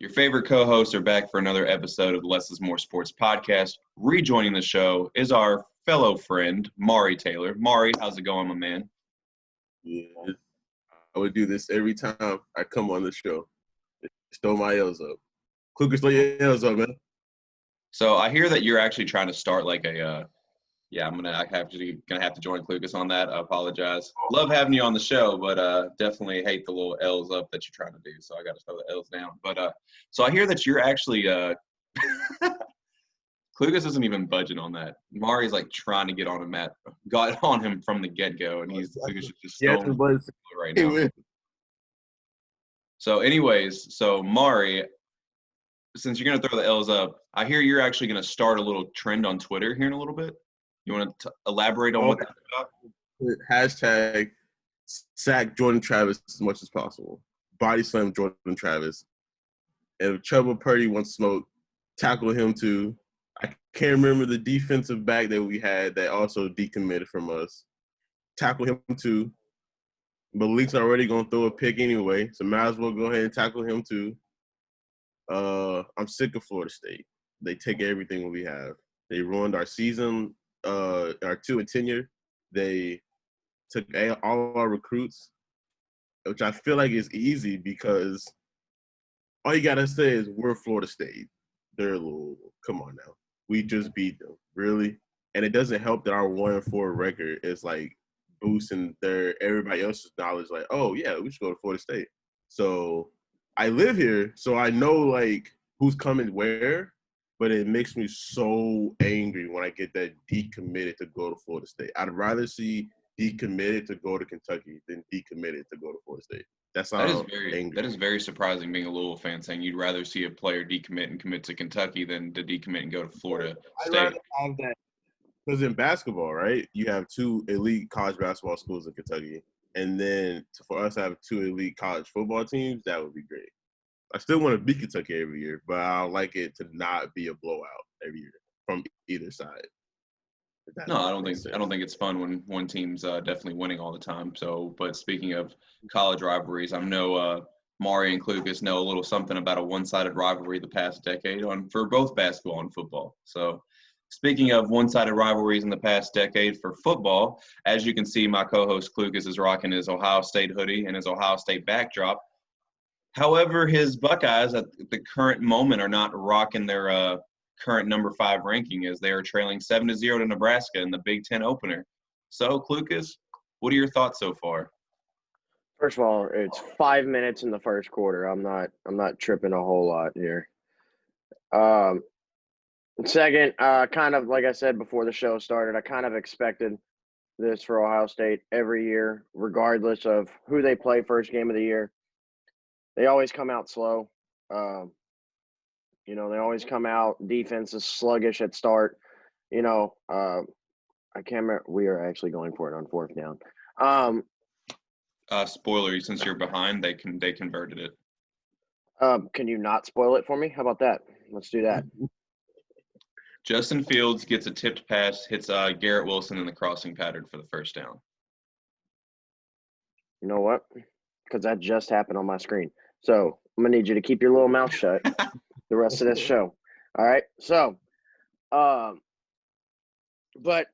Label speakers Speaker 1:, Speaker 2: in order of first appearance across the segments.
Speaker 1: Your favorite co-hosts are back for another episode of the Less is More Sports podcast. Rejoining the show is our fellow friend, Mari Taylor. Mari, how's it going, my man?
Speaker 2: Yeah, I would do this every time I come on the show. Just throw my L's up. Klucas, throw your L's up, man.
Speaker 1: So I hear that you're actually trying to start like a I'm gonna have to join Klucas on that. I apologize. Love having you on the show, but definitely hate the little L's up that you're trying to do. So I got to throw the L's down. But so I hear that you're actually Klucas isn't even budging on that. Mari's like trying to get on him. Got on him from the get-go, and Klucas is just stone right now. So, anyways, Mari, since you're gonna throw the L's up, I hear you're actually gonna start a little trend on Twitter here in a little bit. You want to elaborate on what that's about?
Speaker 2: Hashtag sack Jordan Travis as much as possible. Body slam Jordan Travis. And if Trevor Purdy wants smoke, tackle him too. I can't remember the defensive back that we had that also decommitted from us. Tackle him too. Malik's already going to throw a pick anyway, so might as well go ahead and tackle him too. I'm sick of Florida State. They take everything we have. They ruined our season, our 2 tenure. They took all our recruits, which I feel like is easy because all you got to say is we're Florida State. They're a little, come on now. We just beat them, really? And it doesn't help that our 1-4 record is like boosting everybody else's knowledge. Like, oh, yeah, we should go to Florida State. So I live here, so I know, like, who's coming where, but it makes me so angry when I get that decommitted to go to Florida State. I'd rather see decommitted to go to Kentucky than decommitted to go to Florida State.
Speaker 1: That is very surprising, being a Louisville fan, saying you'd rather see a player decommit and commit to Kentucky than to decommit and go to Florida State.
Speaker 2: I'd rather have that. Because in basketball, right, you have 2 elite college basketball schools in Kentucky. And then for us to have 2 elite college football teams, that would be great. I still want to beat Kentucky every year, but I don't like it to not be a blowout every year from either side.
Speaker 1: No, I don't think it's fun when one team's definitely winning all the time. So, but speaking of college rivalries, I know Mari and Klucas know a little something about a one-sided rivalry the past decade for both basketball and football. So, speaking of one-sided rivalries in the past decade for football, as you can see, my co-host Klucas is rocking his Ohio State hoodie and his Ohio State backdrop. However, his Buckeyes at the current moment are not rocking their current number 5 ranking, as they are trailing 7-0 to Nebraska in the Big Ten opener. So, Klucas, what are your thoughts so far?
Speaker 3: First of all, it's 5 minutes in the first quarter. I'm not tripping a whole lot here. Second, kind of like I said before the show started, I kind of expected this for Ohio State every year, regardless of who they play first game of the year. They always come out slow. They always come out. Defense is sluggish at start. I can't remember. We are actually going for it on 4th down.
Speaker 1: Spoiler, since you're behind, they converted it.
Speaker 3: Can you not spoil it for me? How about that? Let's do that.
Speaker 1: Justin Fields gets a tipped pass, hits Garrett Wilson in the crossing pattern for the first down.
Speaker 3: You know what? Because that just happened on my screen. So I'm going to need you to keep your little mouth shut the rest of this show. All right? So, but,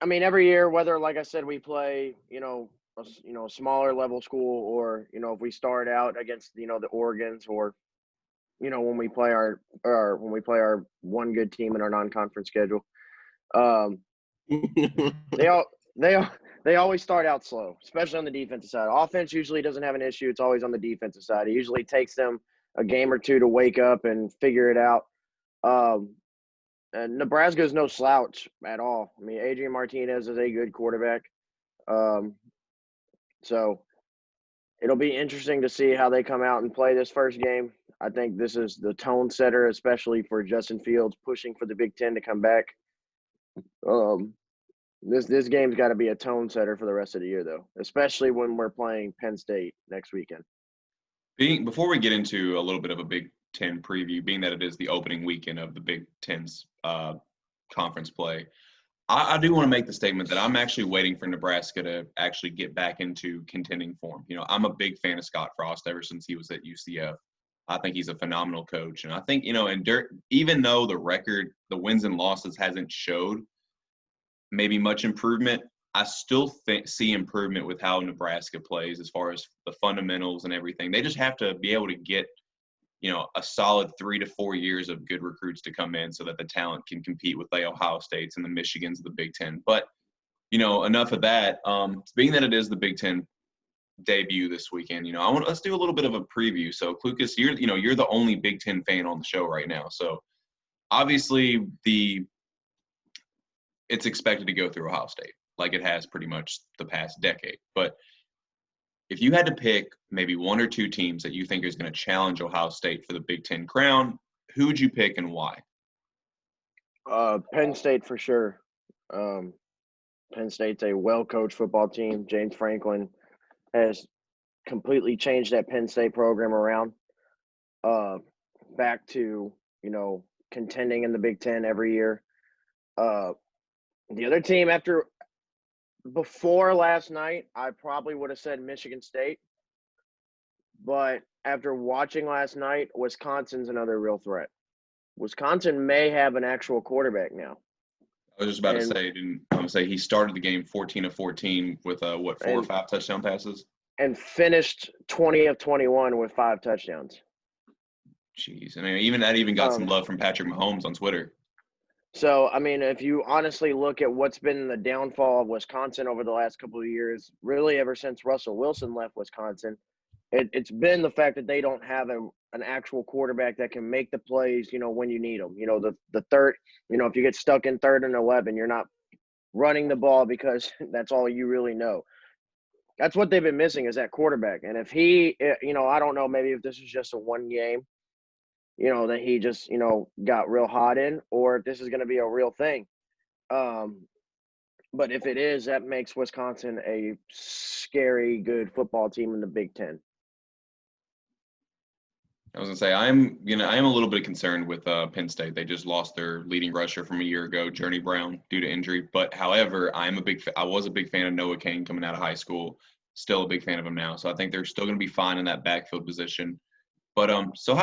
Speaker 3: I mean, every year, whether, like I said, we play, a smaller level school or, if we start out against, the Oregons or, when we play our one good team in our non-conference schedule, they always start out slow, especially on the defensive side. Offense usually doesn't have an issue. It's always on the defensive side. It usually takes them a game or two to wake up and figure it out. And Nebraska is no slouch at all. I mean, Adrian Martinez is a good quarterback. So it'll be interesting to see how they come out and play this first game. I think this is the tone setter, especially for Justin Fields pushing for the Big Ten to come back. This game's got to be a tone setter for the rest of the year, though, especially when we're playing Penn State next weekend.
Speaker 1: Before we get into a little bit of a Big Ten preview, being that it is the opening weekend of the Big Ten's conference play, I do want to make the statement that I'm actually waiting for Nebraska to actually get back into contending form. I'm a big fan of Scott Frost ever since he was at UCF. I think he's a phenomenal coach. And I think, and even though the record, the wins and losses hasn't showed maybe much improvement, I still see improvement with how Nebraska plays as far as the fundamentals and everything. They just have to be able to get, a solid 3 to 4 years of good recruits to come in so that the talent can compete with the Ohio States and the Michigans of the Big Ten. But, enough of that. Being that it is the Big Ten debut this weekend, let's do a little bit of a preview. So, Klucas, you're the only Big Ten fan on the show right now. So, obviously, it's expected to go through Ohio State, like it has pretty much the past decade. But if you had to pick maybe one or two teams that you think is going to challenge Ohio State for the Big Ten crown, who would you pick and why?
Speaker 3: Penn State for sure. Penn State's a well-coached football team. James Franklin has completely changed that Penn State program around, back to, contending in the Big Ten every year. The other team before last night, I probably would have said Michigan State. But after watching last night, Wisconsin's another real threat. Wisconsin may have an actual quarterback now.
Speaker 1: I was just about to say, I'm going to say he started the game 14 of 14 with, 4 or 5 touchdown passes?
Speaker 3: And finished 20 of 21 with 5 touchdowns.
Speaker 1: Jeez. I mean, even got some love from Patrick Mahomes on Twitter.
Speaker 3: So, I mean, if you honestly look at what's been the downfall of Wisconsin over the last couple of years, really ever since Russell Wilson left Wisconsin, it's been the fact that they don't have an actual quarterback that can make the plays, when you need them. The third, if you get stuck in 3rd and 11, you're not running the ball because that's all you really know. That's what they've been missing is that quarterback. And if he, I don't know, maybe if this is just a one game, that he just, got real hot in, or if this is going to be a real thing. But if it is, that makes Wisconsin a scary good football team in the Big Ten.
Speaker 1: I was going to say, I am a little bit concerned with Penn State. They just lost their leading rusher from a year ago, Journey Brown, due to injury. But however, I was a big fan of Noah Cain coming out of high school. Still a big fan of him now. So I think they're still going to be fine in that backfield position. But so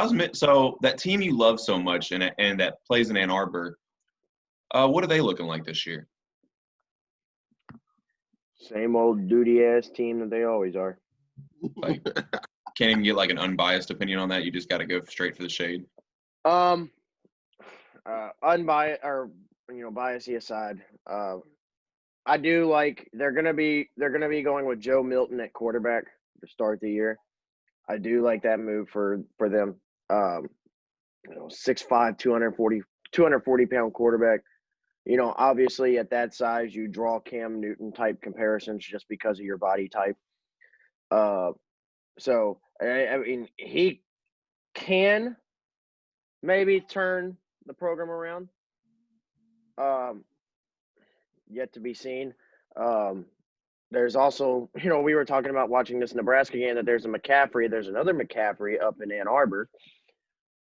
Speaker 1: that team you love so much and that plays in Ann Arbor, what are they looking like this year?
Speaker 3: Same old duty ass team that they always are.
Speaker 1: Like, can't even get like an unbiased opinion on that. You just got to go straight for the shade.
Speaker 3: Unbiased or biasy aside, I do like they're gonna be going with Joe Milton at quarterback to start the year. I do like that move for them. 6'5", 240-pound quarterback. Obviously at that size, you draw Cam Newton type comparisons just because of your body type. So I mean, he can maybe turn the program around. Yet to be seen. There's also, we were talking about watching this Nebraska game that there's another McCaffrey up in Ann Arbor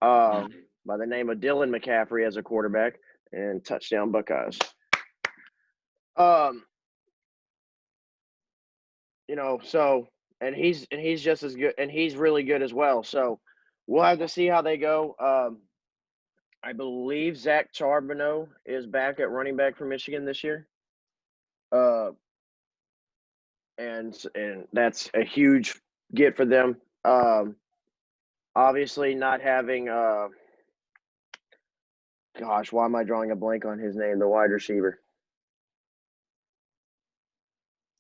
Speaker 3: by the name of Dylan McCaffrey as a quarterback, and touchdown Buckeyes. So and he's just as good, and he's really good as well. So we'll have to see how they go. I believe Zach Charbonneau is back at running back for Michigan this year. And that's a huge get for them. Obviously not having gosh, why am I drawing a blank on his name? The wide receiver.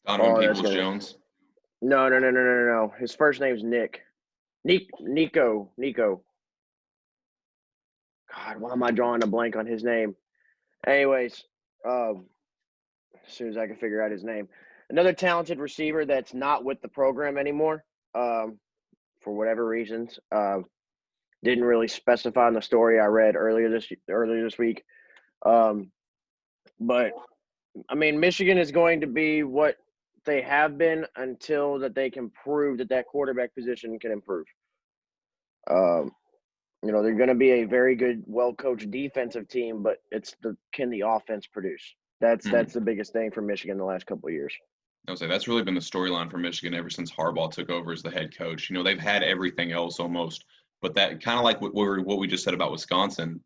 Speaker 1: Donovan Peoples-Jones.
Speaker 3: No. His first name's Nick. Nico. God, why am I drawing a blank on his name? Anyways, as soon as I can figure out his name. Another talented receiver that's not with the program anymore, for whatever reasons. Didn't really specify in the story I read earlier this week. But I mean, Michigan is going to be what they have been until that they can prove that quarterback position can improve. They're going to be a very good, well-coached defensive team, but can the offense produce? That's the biggest thing for Michigan the last couple of years.
Speaker 1: I would say that's really been the storyline for Michigan ever since Harbaugh took over as the head coach. They've had everything else almost, But that kind of like what we just said about Wisconsin,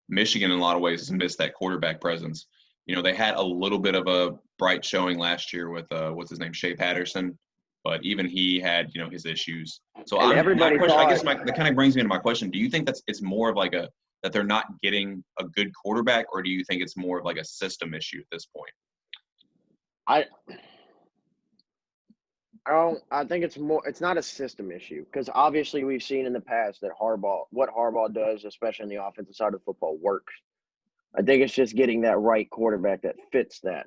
Speaker 1: Michigan in a lot of ways has missed that quarterback presence. They had a little bit of a bright showing last year with what's his name, Shea Patterson, but even he had his issues. So
Speaker 3: And everybody
Speaker 1: I guess
Speaker 3: thought,
Speaker 1: that kind of brings me to my question: do you think it's more of like that they're not getting a good quarterback, or do you think it's more of like a system issue at this point?
Speaker 3: I think it's not a system issue, because obviously we've seen in the past that what Harbaugh does, especially on the offensive side of football, works. I think it's just getting that right quarterback that fits that.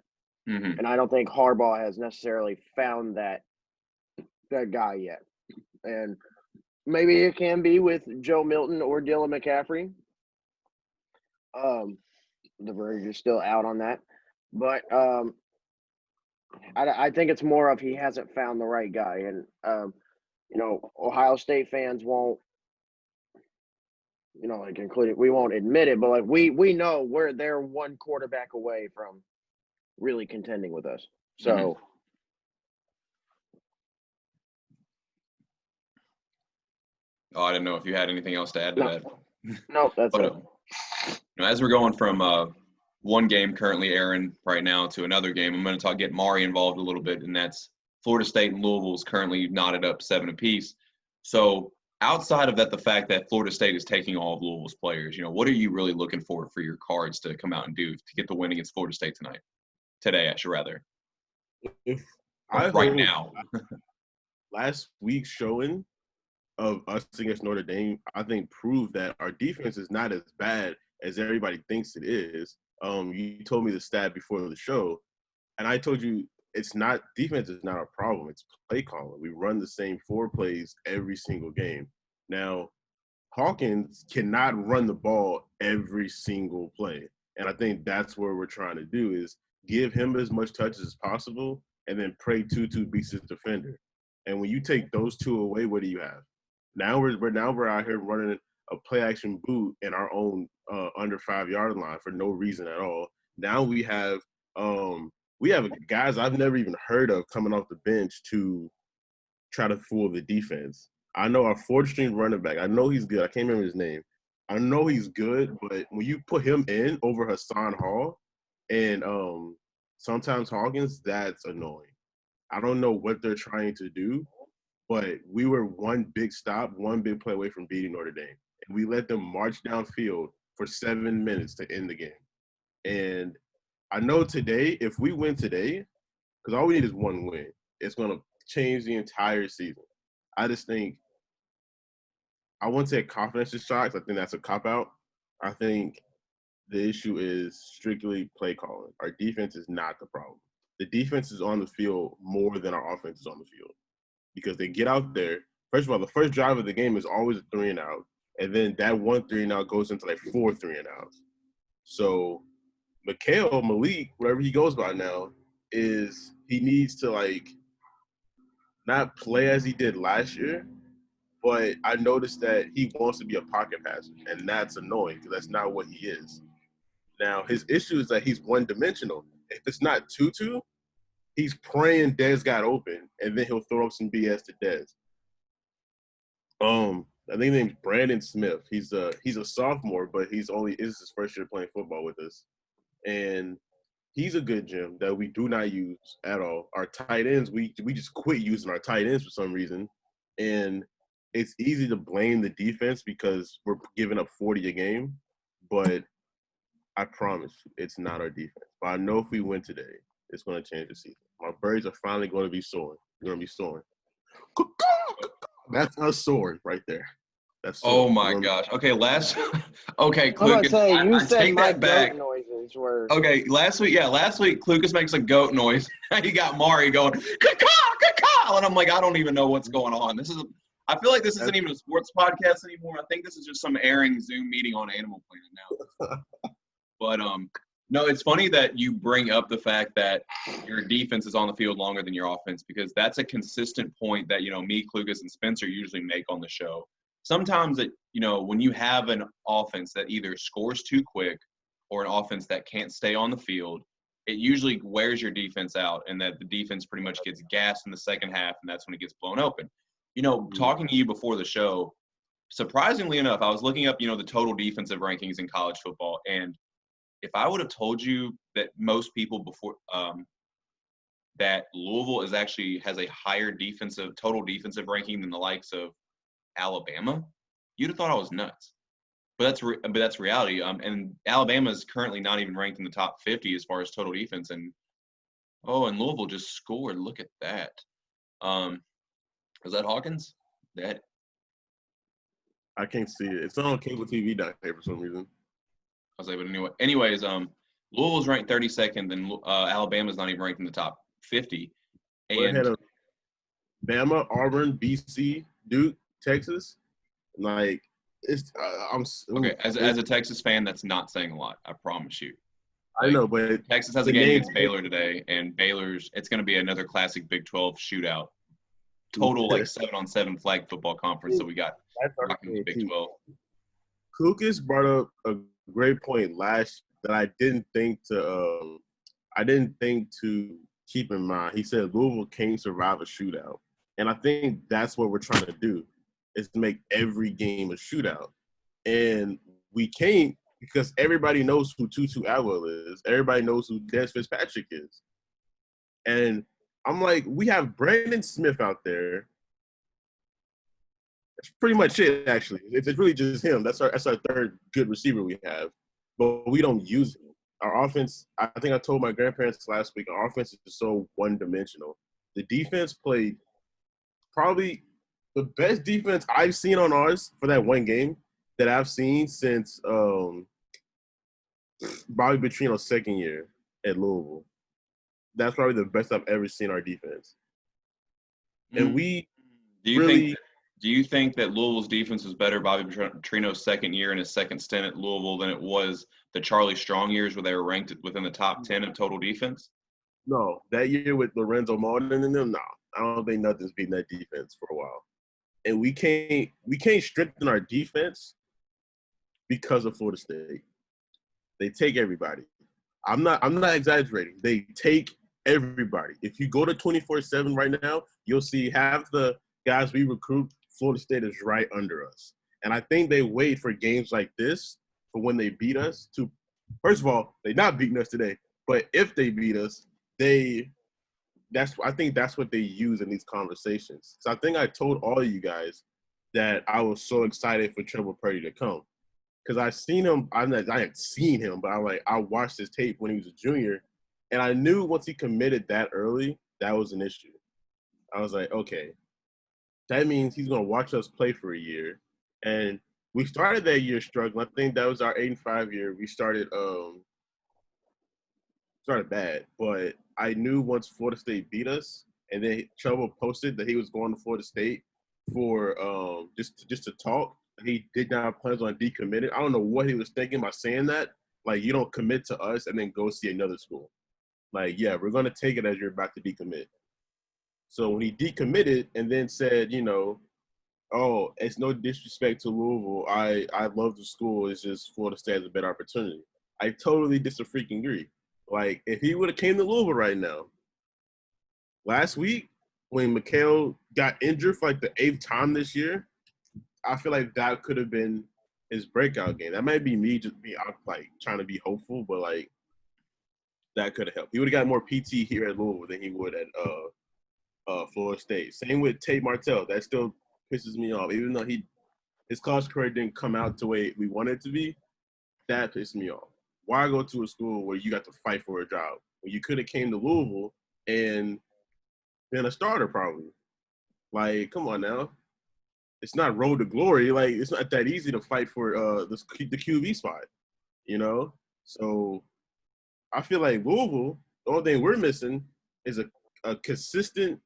Speaker 1: Mm-hmm.
Speaker 3: And I don't think Harbaugh has necessarily found that guy yet. And maybe it can be with Joe Milton or Dylan McCaffrey. The verdict is still out on that. But I think it's more of he hasn't found the right guy. And, Ohio State fans won't, like including, we won't admit it, but like we know they're one quarterback away from really contending with us. So.
Speaker 1: Mm-hmm. Oh, I didn't know if you had anything else to add to that.
Speaker 3: No, that's
Speaker 1: but,
Speaker 3: it.
Speaker 1: As we're going from one game currently airing right now to another game, I'm going to get Mari involved a little bit, and that's Florida State and Louisville is currently knotted up 7 apiece. So outside of that, the fact that Florida State is taking all of Louisville's players, what are you really looking for your Cards to come out and do to get the win against Florida State today, I should rather. Right now.
Speaker 2: Last week's showing of us against Notre Dame, I think proved that our defense is not as bad as everybody thinks it is. You told me the stat before the show, and I told you defense is not a problem. It's play calling. We run the same 4 plays every single game. Now, Hawkins cannot run the ball every single play, and I think that's what we're trying to do is give him as much touches as possible, and then pray Tutu beats his defender. And when you take those 2 away, what do you have? Now we're out here running a play action boot in our own under 5-yard line for no reason at all. Now we have guys I've never even heard of coming off the bench to try to fool the defense. I know our 4th string running back. I know he's good. I can't remember his name. I know he's good, but when you put him in over Hassan Hall and sometimes Hawkins, that's annoying. I don't know what they're trying to do. But we were one big stop, one big play away from beating Notre Dame. And we let them march downfield for 7 minutes to end the game. And I know today, if we win today, because all we need is one win, it's going to change the entire season. I just think – I wouldn't say confidence is shocked. I think that's a cop-out. I think the issue is strictly play calling. Our defense is not the problem. The defense is on the field more than our offense is on the field. Because they get out there. First of all, the first drive of the game is always a 3-and-out, and then that 1 3-and-out goes into like 4 3-and-outs. So Malik, whatever he goes by now, he needs to like not play as he did last year, but I noticed that he wants to be a pocket passer, and that's annoying because that's not what he is. Now his issue is that he's one-dimensional. If it's not Tutu, he's praying Dez got open, and then he'll throw up some BS to Dez. I think his name's Brandon Smith. He's a sophomore, but this is his first year playing football with us. And he's a good gem that we do not use at all. Our tight ends, we just quit using our tight ends for some reason. And it's easy to blame the defense because we're giving up 40 a game, but I promise you, it's not our defense. But I know if we win today, it's going to change the season. My birds are finally going to be soaring. They're going to be soaring. That's us soaring right there. That's soaring.
Speaker 1: Oh my gosh. Okay, okay,
Speaker 3: I'm about to
Speaker 1: Klucas,
Speaker 3: say, you
Speaker 1: I
Speaker 3: said
Speaker 1: take
Speaker 3: my
Speaker 1: that back.
Speaker 3: goat noises were.
Speaker 1: Okay, last week, Klucas makes a goat noise. He got Mari going, caw, and I'm like, I don't even know what's going on. I feel like this isn't even a sports podcast anymore. I think this is just some airing Zoom meeting on Animal Planet now. But no, it's funny that you bring up the fact that your defense is on the field longer than your offense, because that's a consistent point that, me, Klucas, and Spencer usually make on the show. Sometimes when you have an offense that either scores too quick or an offense that can't stay on the field, it usually wears your defense out, and that the defense pretty much gets gassed in the second half, and that's when it gets blown open. Talking to you before the show, surprisingly enough, I was looking up, the total defensive rankings in college football, and if I would have told you that most people before that Louisville has a higher total defensive ranking than the likes of Alabama, you'd have thought I was nuts. But that's reality. And Alabama is currently not even ranked in the top 50 as far as total defense. And Louisville just scored. Look at that. Was that Hawkins? That
Speaker 2: I can't see it. It's not on cable TV down here for some reason.
Speaker 1: I was able to know it. Anyways, Louisville's ranked 32nd, and Alabama's not even ranked in the top 50.
Speaker 2: We're ahead
Speaker 1: And
Speaker 2: of Bama, Auburn, BC, Duke, Texas. Like it's
Speaker 1: okay, as a Texas fan, that's not saying a lot. I promise you.
Speaker 2: I know, but
Speaker 1: Texas has a game against Baylor today, and it's going to be another classic Big 12 shootout. Total 7-on-7 flag football conference. So we got rocking the Big 12.
Speaker 2: Klucas brought up a great point last that I didn't think to keep in mind. He said Louisville can't survive a shootout, and I think that's what we're trying to do is to make every game a shootout, and we can't because everybody knows who Tutu Atwell is. Everybody knows who Des Fitzpatrick is, and I'm like, we have Brandon Smith out there. That's pretty much it, actually. It's really just him. That's our third good receiver we have, but we don't use him. Our offense, I think I told my grandparents last week, our offense is so one-dimensional. The defense played probably the best defense I've seen on ours for that one game that I've seen since Bobby Petrino's second year at Louisville. That's probably the best I've ever seen our defense. And we
Speaker 1: do you think that Louisville's defense was better Bobby Petrino's second year and his second stint at Louisville than it was the Charlie Strong years where they were ranked within the top 10 of total defense?
Speaker 2: No, that year with Lorenzo Martin and them, I don't think nothing's beating that defense for a while. And we can't strengthen our defense because of Florida State. They take everybody. I'm not exaggerating. They take everybody. If you go to 24/7 right now, you'll see half the guys we recruit, Florida State is right under us. And I think they wait for games like this for when they beat us to – first of all, they're not beating us today. But if they beat us, I think that's what they use in these conversations. So I think I told all of you guys that I was so excited for Trevor Purdy to come. Because I seen him – I hadn't seen him, but I watched his tape when he was a junior. And I knew once he committed that early, that was an issue. I was like, okay, that means he's going to watch us play for a year. And we started that year struggling. I think that was our 8-5 year. We started bad. But I knew once Florida State beat us, and then Trevor posted that he was going to Florida State for just to talk. He did not plan on decommitting. I don't know what he was thinking by saying that. Like, you don't commit to us and then go see another school. Like, yeah, we're going to take it as you're about to decommit. So when he decommitted and then said, oh, it's no disrespect to Louisville. I love the school. It's just Florida State has a better opportunity. I totally freaking agree. Like, if he would have came to Louisville right now, last week when Mikhail got injured for like the 8th time this year, I feel like that could have been his breakout game. That might be me just trying to be hopeful, but like that could have helped. He would have got more PT here at Louisville than he would at Florida State. Same with Tate Martell. That still pisses me off. Even though his college career didn't come out the way we wanted it to be, that pissed me off. Why go to a school where you got to fight for a job? When you could have came to Louisville and been a starter probably. Like, come on now. It's not road to glory. Like, it's not that easy to fight for the QB spot, So I feel like Louisville, the only thing we're missing is a consistent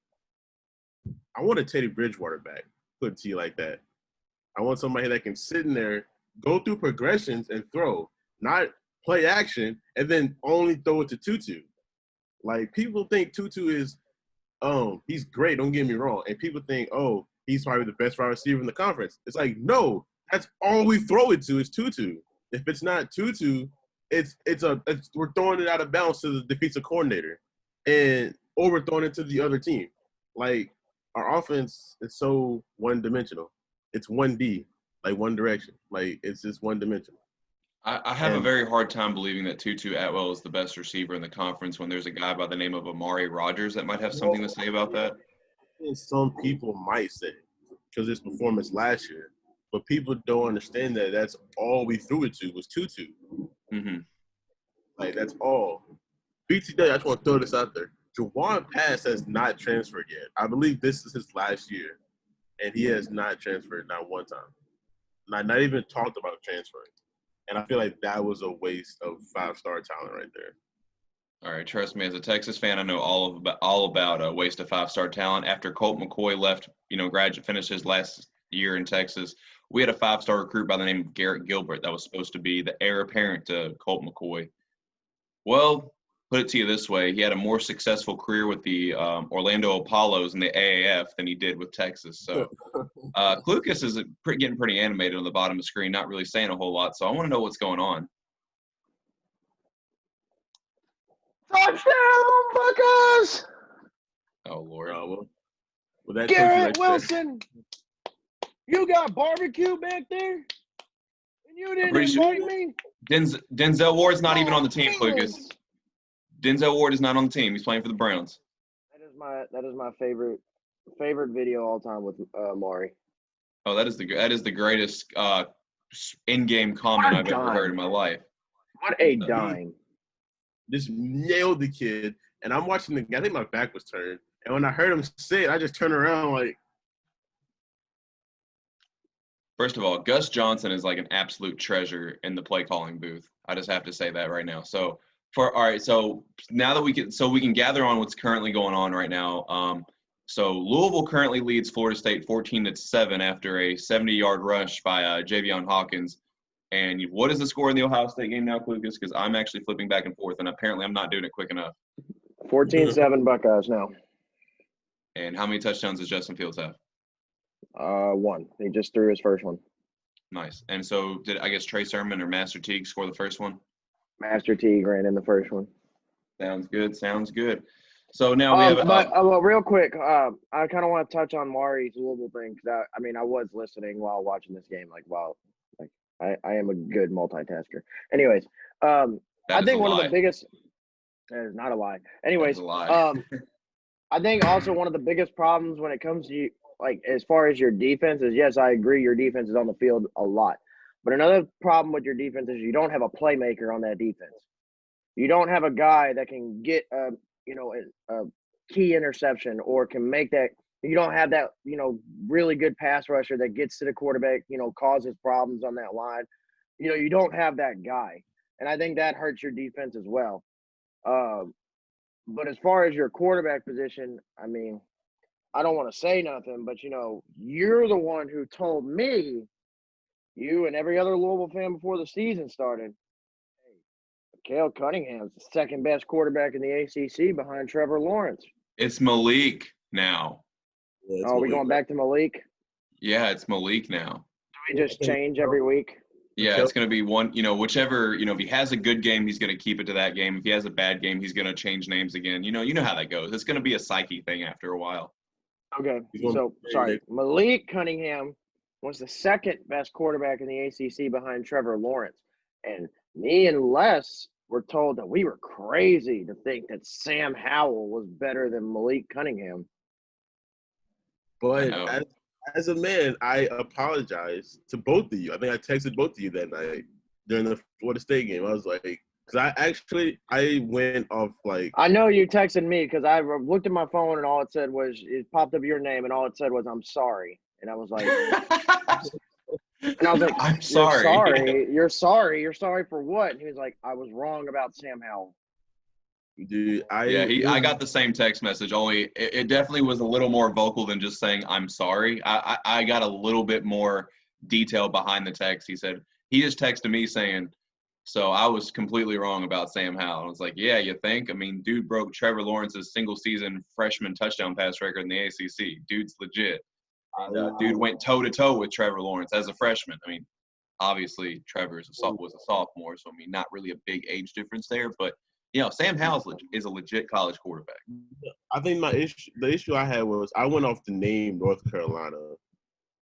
Speaker 2: – I want a Teddy Bridgewater back, put it to you like that. I want somebody that can sit in there, go through progressions and throw, not play action and then only throw it to Tutu. Like, people think Tutu is he's great, don't get me wrong. And people think, oh, he's probably the best wide receiver in the conference. It's like, no, that's all we throw it to is Tutu. If it's not Tutu, we're throwing it out of bounds to the defensive coordinator, or we're throwing it to the other team. Like, our offense is so one-dimensional. It's 1D. like one direction. Like it's just one dimension.
Speaker 1: I have a
Speaker 2: And
Speaker 1: very hard time believing that Tutu Atwell is the best receiver in the conference when there's a guy by the name of Amari Rogers that might have something to say about that.
Speaker 2: and some people might say because his performance last year, but people don't understand that that's all we threw it to was Tutu.
Speaker 1: Mm-hmm.
Speaker 2: Like that's all. BTW, I just want to throw this out there. Jawan Pass has not transferred yet. I believe this is his last year, and he has not transferred not one time. Not even talked about transferring. And I feel like that was a waste of 5-star talent right there.
Speaker 1: All right, trust me, as a Texas fan, I know all about a waste of 5-star talent. After Colt McCoy left, finished his last year in Texas, we had a 5-star recruit by the name of Garrett Gilbert that was supposed to be the heir apparent to Colt McCoy. Well, put it to you this way: he had a more successful career with the Orlando Apollos in the AAF than he did with Texas. So Klucas is getting pretty animated on the bottom of the screen, not really saying a whole lot. So I want to know what's going on.
Speaker 3: Touchdown, Buckeyes!
Speaker 1: Oh, Lord.
Speaker 2: Well, that
Speaker 3: Garrett Wilson, you got barbecue back there? And you didn't invite me?
Speaker 1: Denzel Ward's not even on the team, Klucas. Denzel Ward is not on the team. He's playing for the Browns.
Speaker 3: That is my favorite video all time with Mari.
Speaker 1: Oh, that is the greatest in-game comment I've ever heard in my life.
Speaker 3: What a dime.
Speaker 2: Just nailed the kid. And I'm watching the – I think my back was turned. And when I heard him say it, I just turned around like –
Speaker 1: First of all, Gus Johnson is like an absolute treasure in the play calling booth. I just have to say that right now. So now that we can gather on what's currently going on right now. So Louisville currently leads Florida State 14-7 after a 70-yard rush by Javion Hawkins. And what is the score in the Ohio State game now, Klucas? Because I'm actually flipping back and forth, and apparently I'm not doing it quick enough.
Speaker 3: 14-7 Buckeyes now.
Speaker 1: And how many touchdowns does Justin Fields have?
Speaker 3: 1. He just threw his first one.
Speaker 1: Nice. And so did, I guess, Trey Sermon or Master Teague score the first one?
Speaker 3: Master Teague ran in the first one.
Speaker 1: Sounds good. So now we have
Speaker 3: well, real quick, I kind of want to touch on Mari's Louisville thing because I was listening while watching this game. I am a good multitasker. Anyways, I think one of the biggest – that is not a lie. Anyways,
Speaker 1: a lie.
Speaker 3: I think also one of the biggest problems when it comes to as far as your defense is, yes, I agree your defense is on the field a lot. But another problem with your defense is you don't have a playmaker on that defense. You don't have a guy that can get a key interception or can make that. You don't have that, really good pass rusher that gets to the quarterback, causes problems on that line. You don't have that guy. And I think that hurts your defense as well. But as far as your quarterback position, I mean, I don't want to say nothing, but, you're the one who told me, you and every other Louisville fan before the season started, hey, Cale Cunningham's the second best quarterback in the ACC behind Trevor Lawrence.
Speaker 1: It's Malik now.
Speaker 2: Yeah,
Speaker 3: we going back to Malik?
Speaker 1: Yeah, it's Malik now.
Speaker 3: Do we just change every week?
Speaker 1: Yeah, it's going to be one, whichever, if he has a good game, he's going to keep it to that game. If he has a bad game, he's going to change names again. You know how that goes. It's going to be a psyche thing after a while.
Speaker 3: Okay, so, sorry. Malik Cunningham was the second best quarterback in the ACC behind Trevor Lawrence. And me and Les were told that we were crazy to think that Sam Howell was better than Malik Cunningham.
Speaker 2: But as a man, I apologize to both of you. I think I texted both of you that night during the Florida State game. I was like, because I went off like.
Speaker 3: I know you texted me because I looked at my phone and all it said was, it popped up your name and all it said was, I'm sorry. And I was like,
Speaker 1: I'm sorry.
Speaker 3: You're sorry for what? And he was like, I was wrong about Sam Howell.
Speaker 2: Dude,
Speaker 1: I got the same text message. Only it definitely was a little more vocal than just saying I'm sorry. I got a little bit more detail behind the text. He said he just texted me saying, so I was completely wrong about Sam Howell. I was like, yeah, you think? I mean, dude broke Trevor Lawrence's single season freshman touchdown pass record in the ACC. Dude's legit. And, dude went toe to toe with Trevor Lawrence as a freshman. I mean, obviously Trevor was a sophomore, so I mean, not really a big age difference there, but. Sam Howell is a legit college quarterback.
Speaker 2: I think the issue I had was I went off the name North Carolina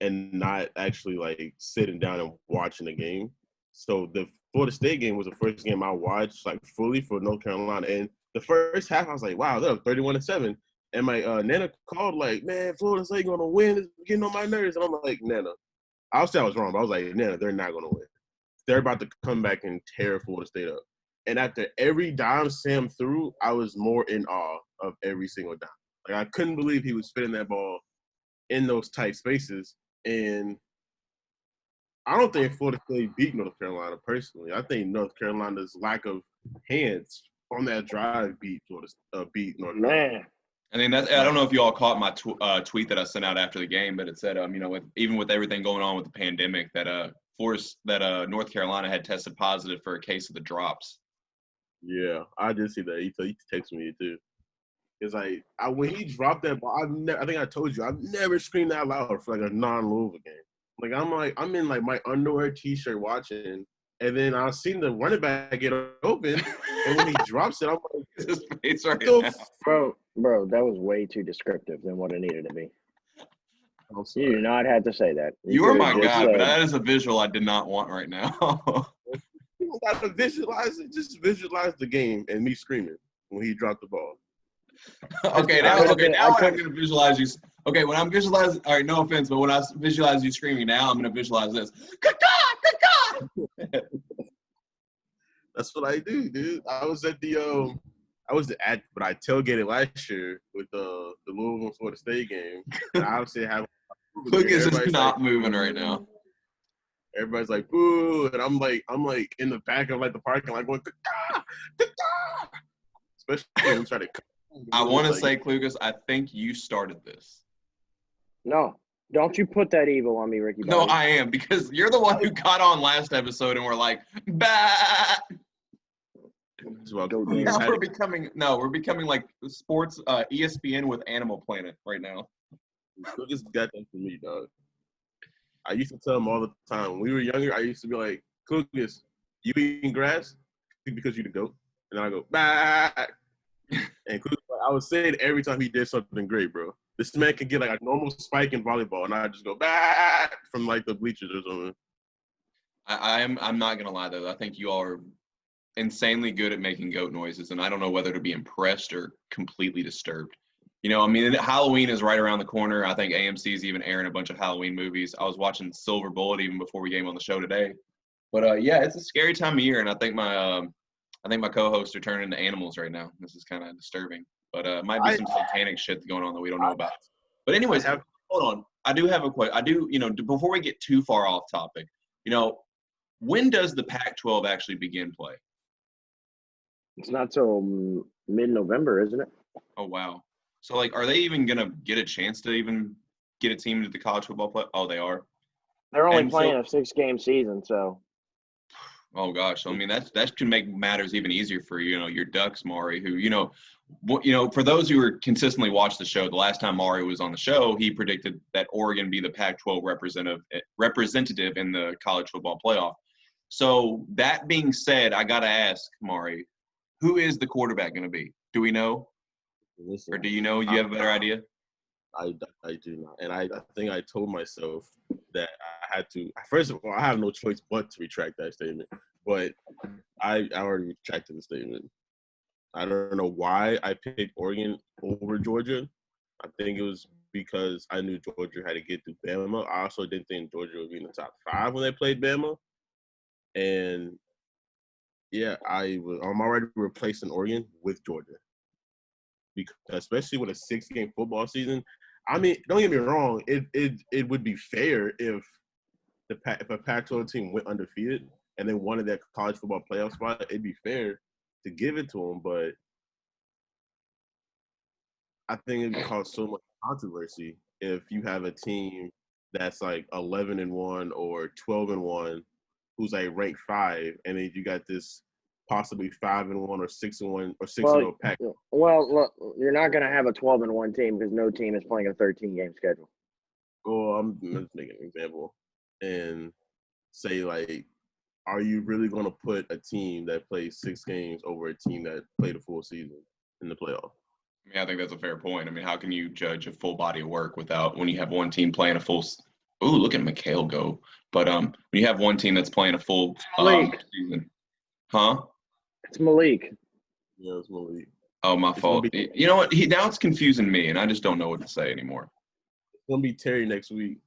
Speaker 2: and not actually like sitting down and watching the game. So the Florida State game was the first game I watched like fully for North Carolina. And the first half, I was like, wow, they're up 31-7. And my Nana called like, man, Florida State gonna win. It's getting on my nerves. And I'm like, Nana, I'll say I was wrong, but I was like, Nana, they're not gonna win. They're about to come back and tear Florida State up. And after every dime Sam threw, I was more in awe of every single dime. Like I couldn't believe he was fitting that ball in those tight spaces. And I don't think Florida State beat North Carolina personally. I think North Carolina's lack of hands on that drive beat North Carolina.
Speaker 3: Man.
Speaker 1: I mean, I don't know if you all caught my tweet that I sent out after the game, but it said, even with everything going on with the pandemic, that North Carolina had tested positive for a case of the drops.
Speaker 2: Yeah, I did see that. He texted me too. It's like when he dropped that ball, I think I told you I've never screamed that loud for like a non-Louisville game. Like I'm in like my underwear T-shirt watching, and then I seen the running back get open, and when he drops it, I'm like,
Speaker 1: his face right
Speaker 3: now. Bro, that was way too descriptive than what it needed to be. You do not have to say that.
Speaker 1: You are my guy, but that is a visual I did not want right now.
Speaker 2: You don't got to visualize it. Just visualize the game and me screaming when he dropped the ball.
Speaker 1: Okay, now when I'm going to visualize you. Okay, when I'm visualizing, all right, no offense, but when I visualize you screaming now, I'm going to visualize this. Good God!
Speaker 2: That's what I do, dude. I was at but I tailgated last year with the Louisville Florida State game. And I obviously have
Speaker 1: Klucas is not moving right now.
Speaker 2: Everybody's like, boo, and I'm like in the back of like the parking lot going, especially when I'm trying to.
Speaker 1: I want to say, Klucas, I think you started this.
Speaker 3: No, don't you put that evil on me, Ricky.
Speaker 1: No, I am, because you're the one who got on last episode and we're like, bah. Now we're becoming like sports ESPN with Animal Planet right now.
Speaker 2: Klucas got that for me, dog. I used to tell him all the time. When we were younger, I used to be like, Klucas, you eating grass? Because you the goat. And then I go, bah. And Klucas, I would say it every time he did something great, bro. This man can get like a normal spike in volleyball, and I just go, bah, from like the bleachers or something.
Speaker 1: I'm not going to lie, though. I think you all are insanely good at making goat noises, and I don't know whether to be impressed or completely disturbed. Halloween is right around the corner. I think AMC is even airing a bunch of Halloween movies. I was watching Silver Bullet even before we came on the show today. But yeah, it's a scary time of year, and I think my co-hosts are turning into animals right now. This is kind of disturbing, but might be some satanic shit going on that we don't know about. But anyways, hold on. I do have a question. Before we get too far off topic, when does the Pac-12 actually begin play?
Speaker 3: It's not till mid-November, isn't it?
Speaker 1: Oh, wow. So, are they even going to get a chance to even get a team into the college football play? Oh, they are?
Speaker 3: They're only playing a 6-game season, so.
Speaker 1: Oh, gosh. So, that can make matters even easier for, your Ducks, Mari, who, for those who are consistently watch the show, the last time Mari was on the show, he predicted that Oregon be the Pac-12 representative in the college football playoff. So, that being said, I got to ask, Mari, who is the quarterback going to be? Do we know?
Speaker 2: Listen,
Speaker 1: or do you know? You have a better idea?
Speaker 2: I do not. And I think I told myself that I had to. First of all, I have no choice but to retract that statement. But I already retracted the statement. I don't know why I picked Oregon over Georgia. I think it was because I knew Georgia had to get through Bama. I also didn't think Georgia would be in the top 5 when they played Bama. And, yeah, I was already replacing Oregon with Georgia. Because especially with a 6-game football season, don't get me wrong, it would be fair if a Pac-12 team went undefeated and they wanted that college football playoff spot. It'd be fair to give it to them, but I think it would cause so much controversy if you have a team that's like 11-1 or 12-1, who's like ranked 5, and then you got this possibly 5-1 or 6-1 or 6-0 pack.
Speaker 3: Well, look, you're not going to have a 12-1 team because no team is playing a 13-game schedule.
Speaker 2: Well, I'm just making an example and say, like, are you really going to put a team that plays 6 games over a team that played a full season in the playoff?
Speaker 1: I think that's a fair point. How can you judge a full body of work when you have one team playing a full Ooh, look at McHale go. But when you have one team that's playing a full
Speaker 3: Malik.
Speaker 1: season. Huh?
Speaker 3: It's Malik.
Speaker 2: Yeah, it's Malik.
Speaker 1: Oh, my
Speaker 2: It's gonna
Speaker 1: fault.
Speaker 2: be
Speaker 1: You know what? Now it's confusing me, and I just don't know what to say anymore.
Speaker 2: Terry next week.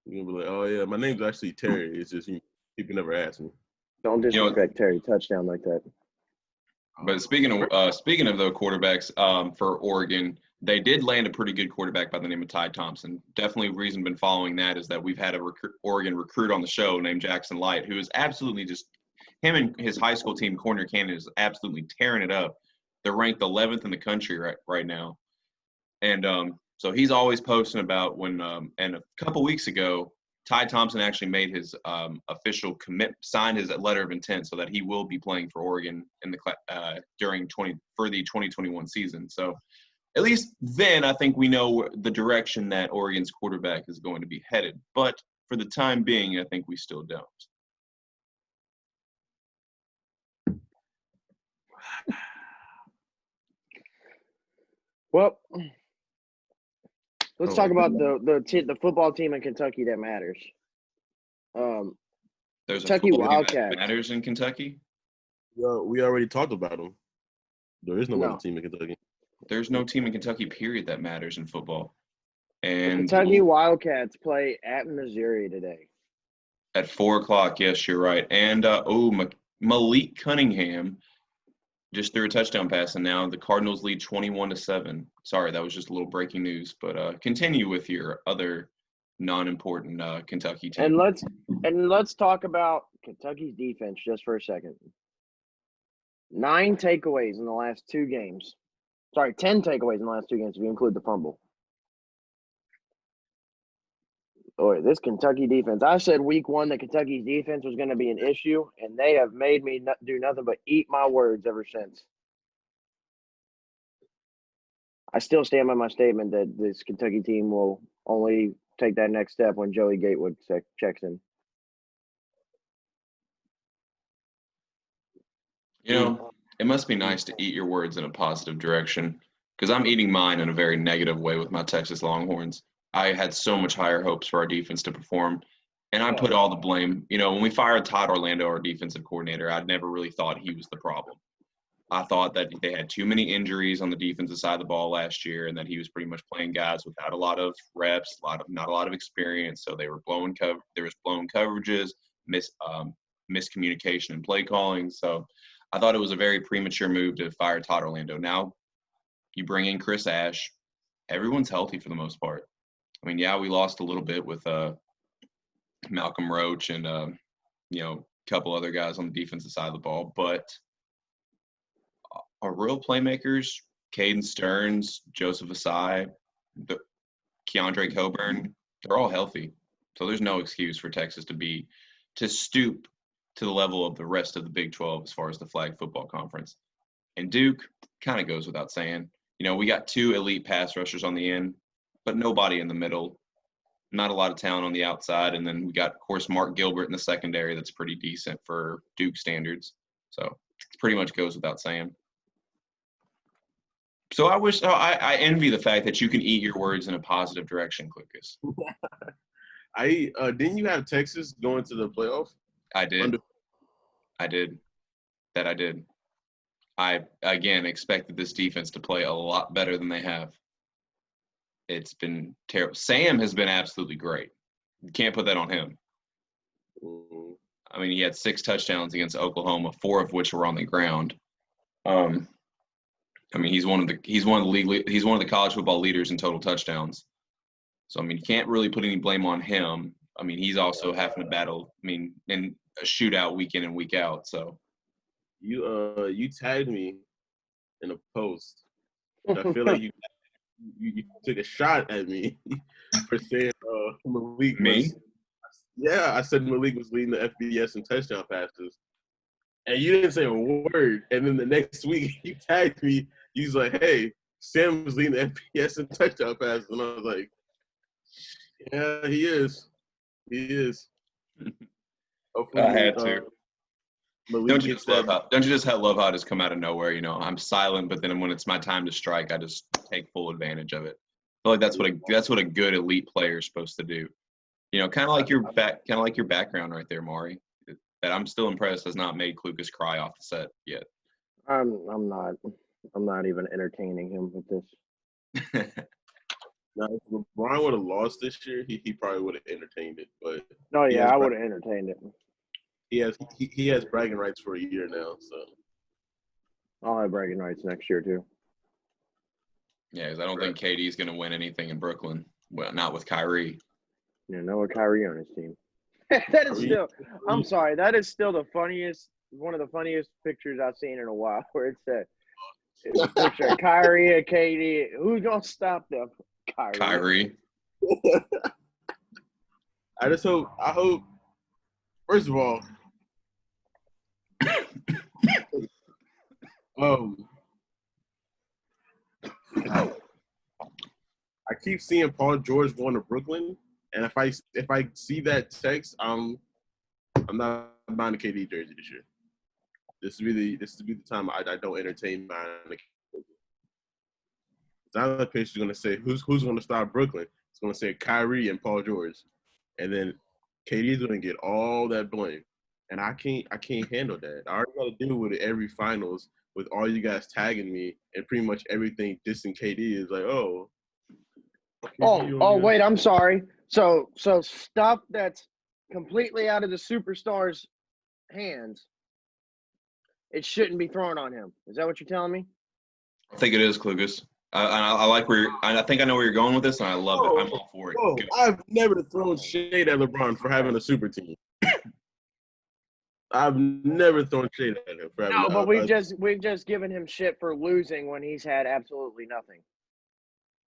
Speaker 2: You're gonna be like, oh yeah, my name's actually Terry. It's just people never ask me.
Speaker 3: Don't disrespect Terry touchdown like that.
Speaker 1: But speaking of the quarterbacks for Oregon, they did land a pretty good quarterback by the name of Ty Thompson. Definitely, reason been following that is that we've had a Oregon recruit on the show named Jackson Light, who is absolutely just him and his high school team, Corner Canyon, is absolutely tearing it up. They're ranked 11th in the country right now, and so he's always posting about when. And a couple weeks ago, Ty Thompson actually made his official signed his letter of intent, so that he will be playing for Oregon in the for the 2021 season. So at least then, I think we know the direction that Oregon's quarterback is going to be headed. But for the time being, I think we still don't.
Speaker 3: Well, let's talk about the football team in Kentucky that matters.
Speaker 1: There's
Speaker 3: Kentucky
Speaker 1: a football team
Speaker 3: Wildcats.
Speaker 1: that matters in Kentucky.
Speaker 2: We already talked about them. There is no other team in Kentucky.
Speaker 1: There's no team in Kentucky, period, that matters in football.
Speaker 3: The
Speaker 1: And
Speaker 3: Kentucky Wildcats play at Missouri today.
Speaker 1: at 4:00, yes, you're right. And Malik Cunningham just threw a touchdown pass, and now the Cardinals lead 21-7. Sorry, that was just a little breaking news. But continue with your other non-important Kentucky team.
Speaker 3: And let's talk about Kentucky's defense just for a second. 9 takeaways in the last 2 games. Sorry, 10 takeaways in the last 2 games if you include the fumble. Boy, this Kentucky defense. I said week 1 that Kentucky's defense was going to be an issue, and they have made me do nothing but eat my words ever since. I still stand by my statement that this Kentucky team will only take that next step when Joey Gatewood checks in.
Speaker 1: You know, it must be nice to eat your words in a positive direction, because I'm eating mine in a very negative way with my Texas Longhorns. I had so much higher hopes for our defense to perform, and I put all the blame. You know, when we fired Todd Orlando, our defensive coordinator, I'd never really thought he was the problem. I thought that they had too many injuries on the defensive side of the ball last year, and that he was pretty much playing guys without a lot of reps, not a lot of experience. So they were blowing there was blown coverages, miscommunication and play calling. So I thought it was a very premature move to fire Todd Orlando. Now you bring in Chris Ash. Everyone's healthy for the most part. I mean, yeah, we lost a little bit with Malcolm Roach and a couple other guys on the defensive side of the ball, but our real playmakers, Caden Stearns, Joseph Asai, Keandre Coburn, they're all healthy. So there's no excuse for Texas to stoop to the level of the rest of the Big 12 as far as the flag football conference. And Duke kind of goes without saying. You know, we got 2 elite pass rushers on the end, but nobody in the middle. Not a lot of talent on the outside. And then we got, of course, Mark Gilbert in the secondary that's pretty decent for Duke standards. So it pretty much goes without saying. So I envy the fact that you can eat your words in a positive direction, Klucas.
Speaker 2: Didn't you have Texas going to the playoff?
Speaker 1: I did. I did. I, again, expected this defense to play a lot better than they have. It's been terrible. Sam has been absolutely great. You can't put that on him.
Speaker 2: Mm-hmm.
Speaker 1: I mean, he had 6 touchdowns against Oklahoma, 4 of which were on the ground. I mean, he's one of the college football leaders in total touchdowns. So I mean, you can't really put any blame on him. I mean, he's also having to battle. I mean, in a shootout week in and week out. So
Speaker 2: you tagged me in a post. I feel like you took a shot at me for saying Malik.
Speaker 1: Me?
Speaker 2: Yeah, I said Malik was leading the FBS in touchdown passes. And you didn't say a word. And then the next week, you tagged me. You was like, hey, Sam was leading the FBS in touchdown passes. And I was like, yeah, he is. He is. Hopefully,
Speaker 1: I had to.
Speaker 2: Malik
Speaker 1: Don't you just love how it just come out of nowhere? You know, I'm silent, but then when it's my time to strike, I just take full advantage of it. feel like that's what a good elite player is supposed to do. You know, kind of like your background right there, Mari. That I'm still impressed has not made Klucas cry off the set yet.
Speaker 3: I'm not even entertaining him with this.
Speaker 2: Now, if LeBron would have lost this year, he probably would have entertained it. But
Speaker 3: No, yeah, I would have entertained it.
Speaker 2: He has bragging rights for a year now, so
Speaker 3: I'll have bragging rights next year too.
Speaker 1: Yeah, because I don't think KD's going to win anything in Brooklyn. Well, not with Kyrie.
Speaker 3: You know, with Kyrie on his team. That is still. I'm sorry. That is still one of the funniest pictures I've seen in a while. Where it's a picture of Kyrie and KD. Who's gonna stop them?
Speaker 1: Kyrie.
Speaker 2: I hope. First of all, I keep seeing Paul George going to Brooklyn, and if I see that text, I'm not buying a KD jersey this year. This will be the time I don't entertain buying a KD. Another picture is going to say who's going to stop Brooklyn. It's going to say Kyrie and Paul George, and then KD is going to get all that blame, and I can't handle that. I already got to deal with it every finals with all you guys tagging me and pretty much everything dissing KD is like, oh.
Speaker 3: Wait, I'm sorry. So stuff that's completely out of the superstar's hands, it shouldn't be thrown on him. Is that what you're telling me?
Speaker 1: I think it is, Klucas. I like I think I know where you're going with this, and I love it. I'm all for it.
Speaker 2: I've never thrown shade at LeBron for having a super team. I've never thrown shade at him for having.
Speaker 3: No, but we've just given him shit for losing when he's had absolutely nothing.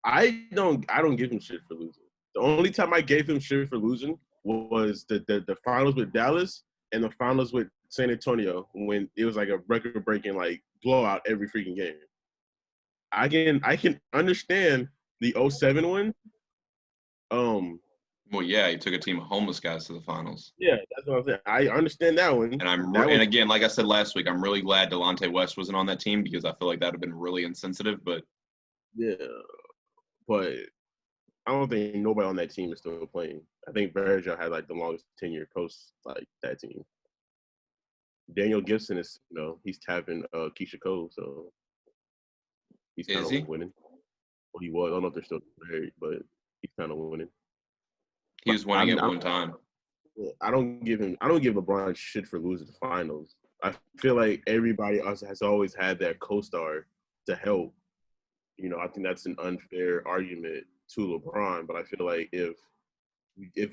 Speaker 2: I don't give him shit for losing. The only time I gave him shit for losing was the finals with Dallas and the finals with San Antonio when it was like a record-breaking like blowout every freaking game. I can understand the 07 one.
Speaker 1: Well, yeah, he took a team of homeless guys to the finals.
Speaker 2: Yeah, that's what I'm saying. I understand that one.
Speaker 1: And again, like I said last week, I'm really glad Delonte West wasn't on that team because I feel like that would have been really insensitive. But
Speaker 2: yeah, but I don't think nobody on that team is still playing. I think Bergeron had like the longest tenure post like that team. Daniel Gibson is, he's tapping Keisha Cole, so he's kind of winning. Well, he was. I don't know if they're still married, but he's kind of winning.
Speaker 1: He was winning at one time.
Speaker 2: I don't give LeBron shit for losing the finals. I feel like everybody else has always had that co-star to help. I think that's an unfair argument to LeBron, but I feel like if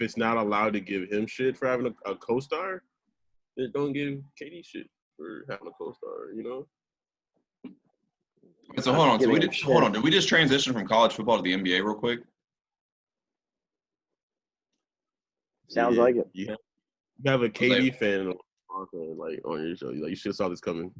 Speaker 2: it's not allowed to give him shit for having a co-star, then don't give KD shit for having a co-star,
Speaker 1: So hold on. Did we just transition from college football to the NBA real quick?
Speaker 3: Sounds like it.
Speaker 2: You have a KD fan like on your show. You should have saw this coming.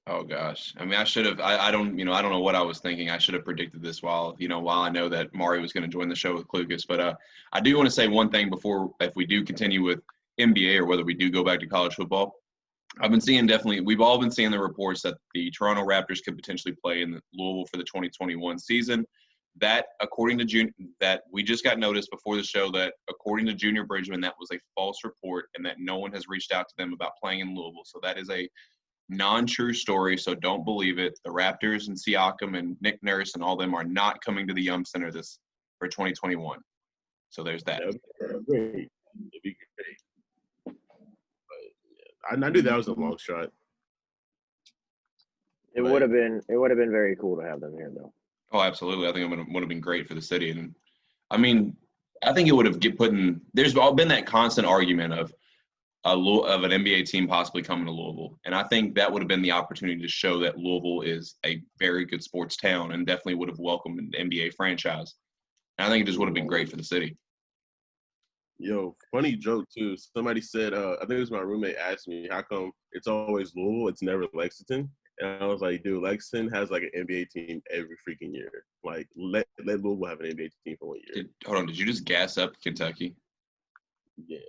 Speaker 1: Oh gosh. I mean, I should have. I don't know what I was thinking. I should have predicted this while I know that Mari was going to join the show with Klucas. But I do want to say one thing before, if we do continue with NBA or whether we do go back to college football. We've all been seeing the reports that the Toronto Raptors could potentially play in the Louisville for the 2021 season. That, according to that we just got notice before the show that according to Junior Bridgman, that was a false report and that no one has reached out to them about playing in Louisville. So that is a non-true story, so don't believe it. The Raptors and Siakam and Nick Nurse and all them are not coming to the Yum Center for 2021. So there's that.
Speaker 2: That'd be great. But, yeah, I knew that was a long shot.
Speaker 3: It would have been very cool to have them here, though.
Speaker 1: Oh, absolutely. I think it would have been great for the city. And I mean, I think it would have there's all been that constant argument of an NBA team possibly coming to Louisville. And I think that would have been the opportunity to show that Louisville is a very good sports town and definitely would have welcomed an NBA franchise. And I think it just would have been great for the city.
Speaker 2: Yo, funny joke, too. Somebody said, I think it was my roommate asked me, how come it's always Louisville, it's never Lexington? And I was like, dude, Lexington has like an NBA team every freaking year. Like, let Louisville have an NBA team for 1 year.
Speaker 1: Hold on, did you just gas up Kentucky?
Speaker 2: Yeah.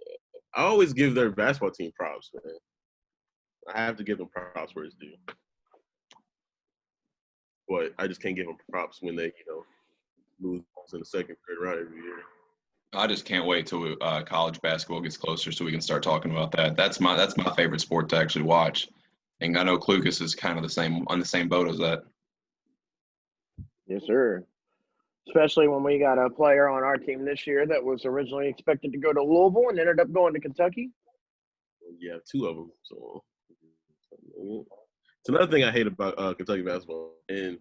Speaker 2: I always give their basketball team props, man. I have to give them props where it's due. But I just can't give them props when they, lose in the second, third round every year.
Speaker 1: I just can't wait till college basketball gets closer so we can start talking about that. That's my favorite sport to actually watch. And I know Klucas is kind of on the same boat as that.
Speaker 3: Yes, sir. Especially when we got a player on our team this year that was originally expected to go to Louisville and ended up going to Kentucky.
Speaker 2: Yeah, 2 of them. So it's another thing I hate about Kentucky basketball, and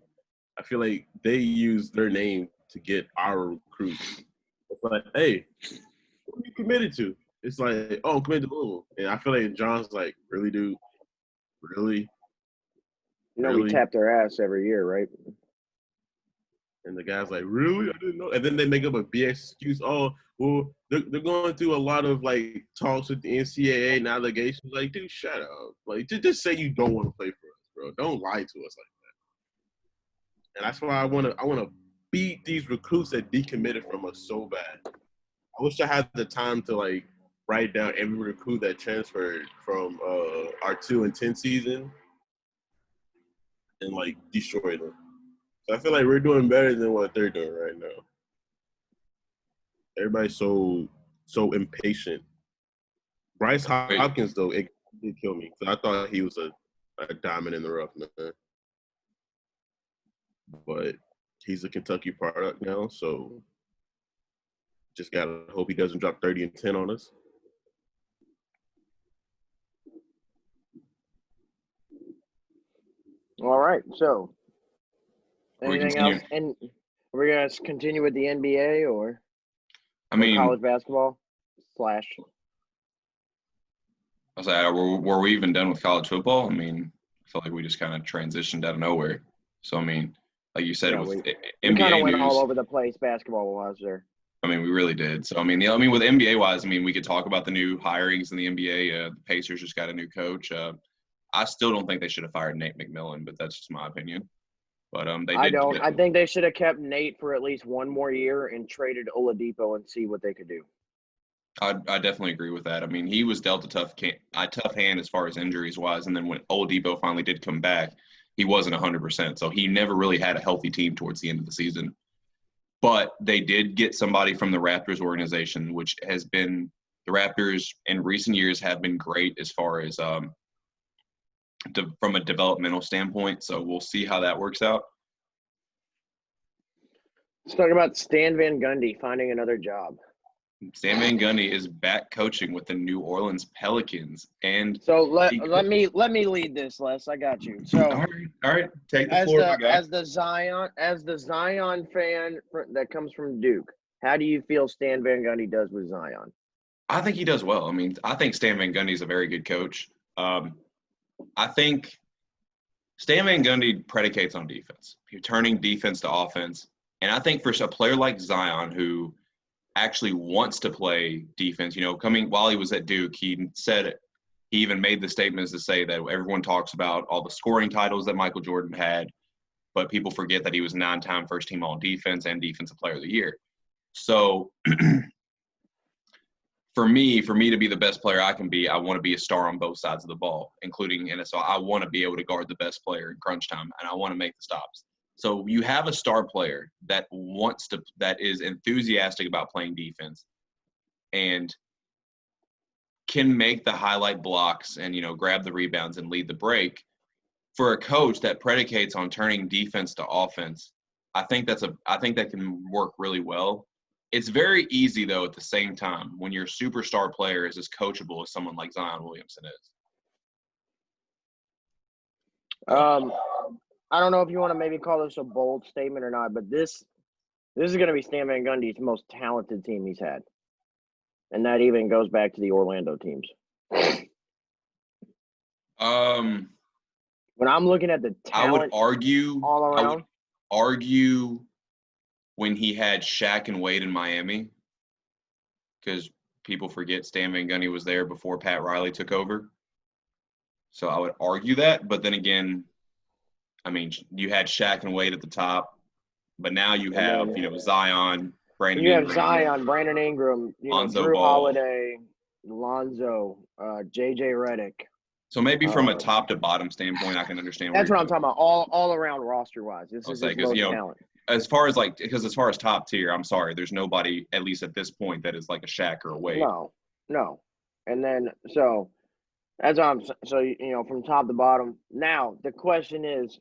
Speaker 2: I feel like they use their name to get our recruits. It's like, hey, what are you committed to? It's like, oh, I'm committed to Louisville. And I feel like John's like, really, dude? Really?
Speaker 3: You know,
Speaker 2: Really?
Speaker 3: we tap their ass every year, right?
Speaker 2: And the guy's like, really? I didn't know. And then they make up a BS excuse. Oh, well, they're going through a lot of, like, talks with the NCAA and allegations. Like, dude, shut up. Like, just say you don't want to play for us, bro. Don't lie to us like that. And that's why I want to beat these recruits that decommitted from us so bad. I wish I had the time to, like, write down every recruit that transferred from our 2 and 10 season and, like, destroy them. So I feel like we're doing better than what they're doing right now. Everybody's so impatient. Bryce Hopkins, though, it did kill me. So I thought he was a diamond in the rough, man. But he's a Kentucky product now, so just gotta hope he doesn't drop 30 and 10 on us.
Speaker 3: All right. So, anything else? And we're gonna continue with the NBA or college basketball slash.
Speaker 1: I was like, were we even done with college football? I mean, I feel like we just kind of transitioned out of nowhere. So, I mean, like you said, with NBA
Speaker 3: we kind of went
Speaker 1: news,
Speaker 3: all over the place basketball-wise there.
Speaker 1: I mean, we really did. So, I mean, with NBA-wise, I mean, we could talk about the new hirings in the NBA. The Pacers just got a new coach. I still don't think they should have fired Nate McMillan, but that's just my opinion. But they did.
Speaker 3: I don't. I think they should have kept Nate for at least one more year and traded Oladipo and see what they could do.
Speaker 1: I definitely agree with that. I mean, he was dealt a tough hand as far as injuries wise, and then when Oladipo finally did come back, he wasn't 100%. So he never really had a healthy team towards the end of the season. But they did get somebody from the Raptors organization, which has been – the Raptors in recent years have been great as far as from a developmental standpoint. So we'll see how that works out.
Speaker 3: Let's talk about Stan Van Gundy finding another job.
Speaker 1: Stan Van Gundy is back coaching with the New Orleans Pelicans, and
Speaker 3: so let me lead this, Les. I got you. So
Speaker 1: all right, take the floor.
Speaker 3: As the Zion fan that comes from Duke, how do you feel Stan Van Gundy does with Zion?
Speaker 1: I think he does well. I mean, I think Stan Van Gundy is a very good coach. I think Stan Van Gundy predicates on defense. You're turning defense to offense, and I think for a player like Zion who actually wants to play defense. While he was at Duke, he even made the statements to say that everyone talks about all the scoring titles that Michael Jordan had, but people forget that he was 9-time first-team All-Defense and Defensive Player of the Year. So for me to be the best player I can be, I want to be a star on both sides of the ball, including NSL. I want to be able to guard the best player in crunch time, and I want to make the stops. So you have a star player that is enthusiastic about playing defense and can make the highlight blocks and, grab the rebounds and lead the break. For a coach that predicates on turning defense to offense, I think that can work really well. It's very easy, though, at the same time, when your superstar player is as coachable as someone like Zion Williamson is.
Speaker 3: I don't know if you want to maybe call this a bold statement or not, but this is going to be Stan Van Gundy's most talented team he's had. And that even goes back to the Orlando teams. When I'm looking at the talent all around.
Speaker 1: I would argue when he had Shaq and Wade in Miami, because people forget Stan Van Gundy was there before Pat Riley took over. So I would argue that, but then again, I mean, you had Shaq and Wade at the top, but now you have, Zion, Brandon Ingram.
Speaker 3: Brandon Ingram,
Speaker 1: Lonzo
Speaker 3: Drew
Speaker 1: Ball.
Speaker 3: Holiday, Lonzo, J.J. Redick.
Speaker 1: So maybe from a top to bottom standpoint, I can understand.
Speaker 3: That's what I'm talking about, all around roster-wise. This is his most talent.
Speaker 1: as far as because as far as top tier, I'm sorry, there's nobody at least at this point that is like a Shaq or a Wade.
Speaker 3: No. And then from top to bottom. Now the question is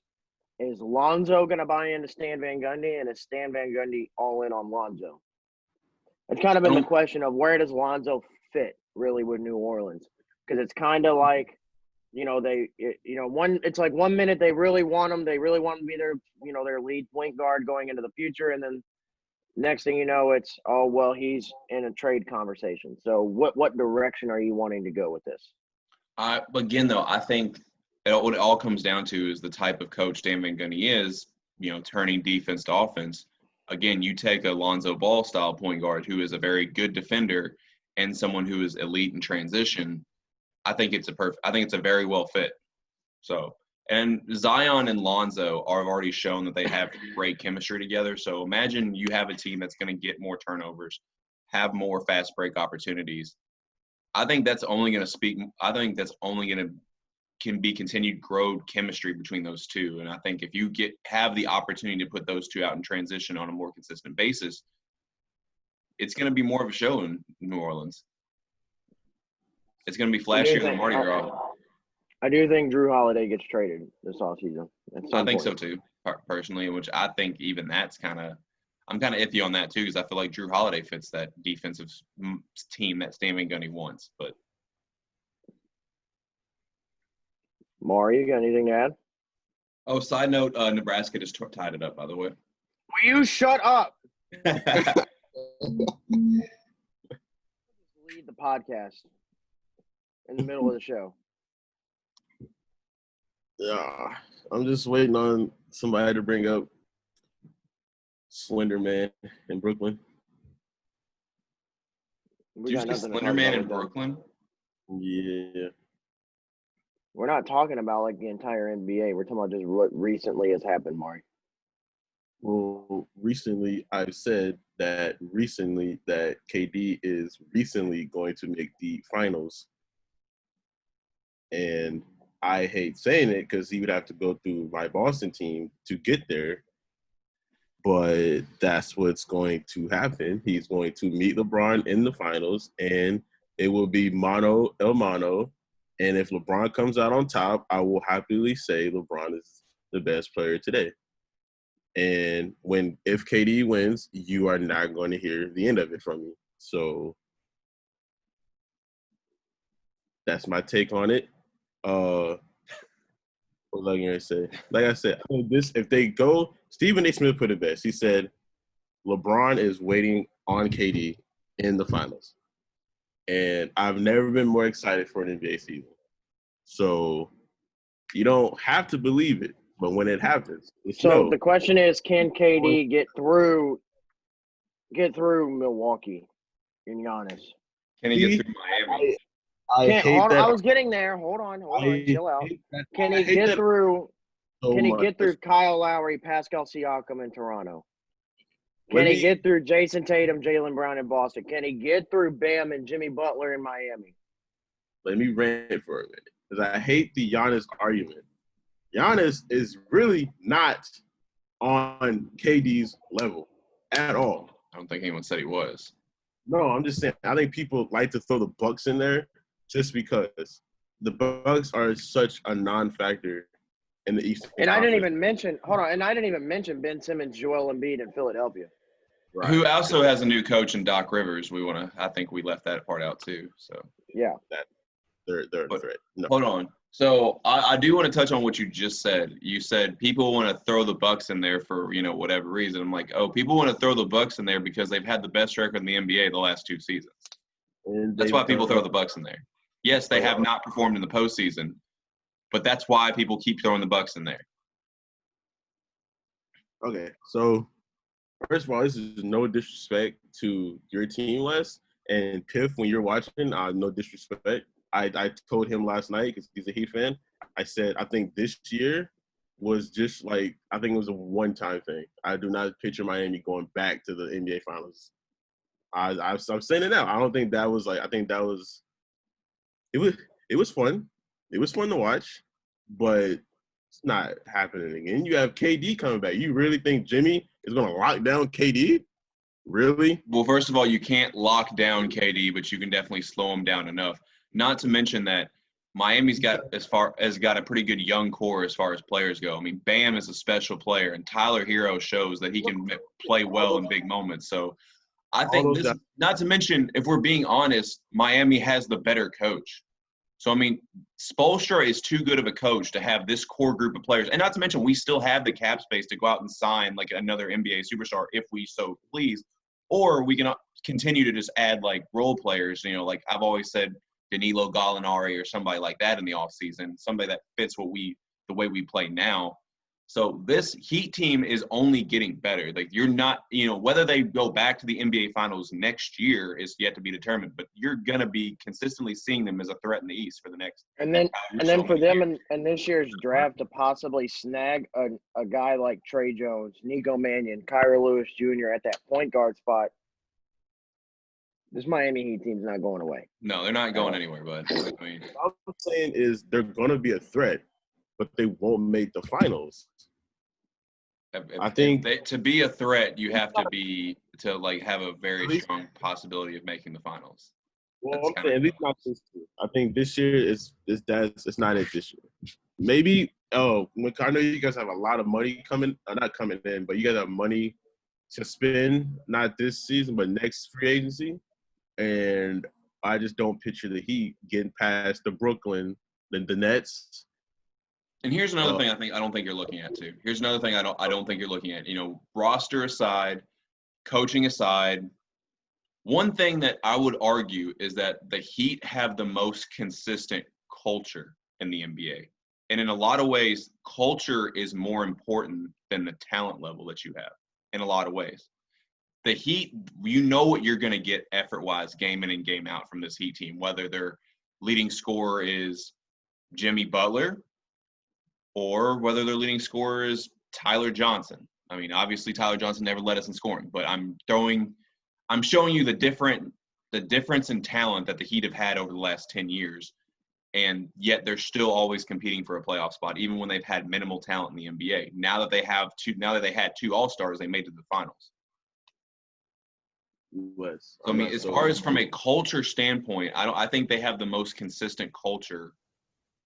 Speaker 3: Lonzo going to buy into Stan Van Gundy, and is Stan Van Gundy all in on Lonzo? It's kind of been the question of where does Lonzo fit really with New Orleans, because it's kind of like, it's like 1 minute they really want him, to be their lead point guard going into the future, and then next thing you know, it's he's in a trade conversation. So what direction are you wanting to go with this?
Speaker 1: Again, though, I think what it all comes down to is the type of coach Dan Van Gundy is, turning defense to offense. Again, you take a Lonzo Ball style point guard who is a very good defender and someone who is elite in transition. I think it's a very well fit. So, and Zion and Lonzo have already shown that they have great chemistry together. So imagine you have a team that's going to get more turnovers, have more fast break opportunities. I think that's only going to can be continued grow chemistry between those two. And I think if you have the opportunity to put those two out in transition on a more consistent basis, it's going to be more of a show in New Orleans. It's going to be flashier than Mardi Gras.
Speaker 3: I do think Jrue Holiday gets traded this offseason.
Speaker 1: I think so too, personally, which I think even that's I'm kind of iffy on that too, because I feel like Jrue Holiday fits that defensive team that Stan Van Gundy wants. But
Speaker 3: Mari, you got anything to add?
Speaker 1: Oh, side note, Nebraska just tied it up, by the way.
Speaker 3: Will you shut up? Lead the podcast in the middle of the show.
Speaker 2: Yeah, I'm just waiting on somebody to bring up Slender Man in Brooklyn.
Speaker 1: Did you say Slender Man in Brooklyn?
Speaker 2: Yeah.
Speaker 3: We're not talking about like the entire NBA. We're talking about just what recently has happened, Mari.
Speaker 2: Well, I've said that KD is recently going to make the finals. And I hate saying it because he would have to go through my Boston team to get there. But that's what's going to happen. He's going to meet LeBron in the finals, and it will be mano a mano. And if LeBron comes out on top, I will happily say LeBron is the best player today. And if KD wins, you are not going to hear the end of it from me. So that's my take on it. What was I going to say? Like I said, I think if they go, Stephen A. Smith put it best. He said, LeBron is waiting on KD in the finals. And I've never been more excited for an NBA season. So you don't have to believe it, but when it happens,
Speaker 3: the question is, can KD get through Milwaukee in Giannis?
Speaker 1: Can he get through Miami?
Speaker 3: I was getting there. Hold on, chill out. Can he get through? Can he get through Kyle Lowry, Pascal Siakam in Toronto? Can he get through Jason Tatum, Jaylen Brown in Boston? Can he get through Bam and Jimmy Butler in Miami?
Speaker 2: Let me rant for a minute because I hate the Giannis argument. Giannis is really not on KD's level at all.
Speaker 1: I don't think anyone said he was.
Speaker 2: No, I'm just saying. I think people like to throw the Bucks in there just because the Bucks are such a non-factor in the Eastern Conference.
Speaker 3: I didn't even mention Ben Simmons, Joel Embiid in Philadelphia.
Speaker 1: Right. Who also has a new coach in Doc Rivers. I think we left that part out too. So
Speaker 3: yeah,
Speaker 2: they're a threat. No.
Speaker 1: Hold on. So I do want to touch on what you just said. You said people want to throw the Bucks in there for whatever reason. I'm like, people want to throw the Bucks in there because they've had the best record in the NBA the last 2 seasons. That's why people throw the Bucks in there. Yes, they have not performed in the postseason, but that's why people keep throwing the Bucks in there.
Speaker 2: Okay, so first of all, this is no disrespect to your team, Wes. And Piff, when you're watching, no disrespect. I told him last night, because he's a Heat fan, I said, I think this year was just like, I think it was a one-time thing. I do not picture Miami going back to the NBA Finals. I'm saying it now. I don't think that was like, I think that was, it was fun. It was fun to watch, but it's not happening again. You have KD coming back. You really think Jimmy is going to lock down KD? Really?
Speaker 1: Well, first of all, you can't lock down KD, but you can definitely slow him down enough. Not to mention that Miami's got a pretty good young core as far as players go. I mean, Bam is a special player, and Tyler Hero shows that he can play well in big moments. So I think this. Not to mention, if we're being honest, Miami has the better coach. So I mean, Spoelstra is too good of a coach to have this core group of players, and not to mention, we still have the cap space to go out and sign like another NBA superstar if we so please, or we can continue to just add like role players. You know, like I've always said, Danilo Gallinari or somebody like that in the offseason, somebody that fits the way we play now. So this Heat team is only getting better. Like you're not, whether they go back to the NBA Finals next year is yet to be determined, but you're gonna be consistently seeing them as a threat in the East for the next.
Speaker 3: And then for them in this year's draft to possibly snag a guy like Trey Jones, Nico Mannion, Kyra Lewis Jr. at that point guard spot. This Miami Heat team's not going away.
Speaker 1: No, they're not going anywhere, but I mean,
Speaker 2: what I'm saying is they're going to be a threat, but they won't make the finals. I think
Speaker 1: to be a threat, you have to have a very strong possibility of making the finals.
Speaker 2: Well, I'm saying at least not this year. I think this year it's not it this year. Maybe I know you guys have a lot of money not coming in, but you guys have money to spend not this season but next free agency. And I just don't picture the Heat getting past the Brooklyn, the Nets.
Speaker 1: And here's another thing I don't think you're looking at too. Here's another thing I don't think you're looking at. Roster aside, coaching aside, one thing that I would argue is that the Heat have the most consistent culture in the NBA. And in a lot of ways, culture is more important than the talent level that you have in a lot of ways. The Heat, what you're going to get effort-wise game in and game out from this Heat team, whether their leading scorer is Jimmy Butler or whether their leading scorer is Tyler Johnson. I mean, obviously Tyler Johnson never led us in scoring, but I'm showing you the difference in talent that the Heat have had over the last 10 years, and yet they're still always competing for a playoff spot, even when they've had minimal talent in the NBA. Now that they had two All-Stars, they made it to the finals. So, I mean, as far as from a culture standpoint, I think they have the most consistent culture,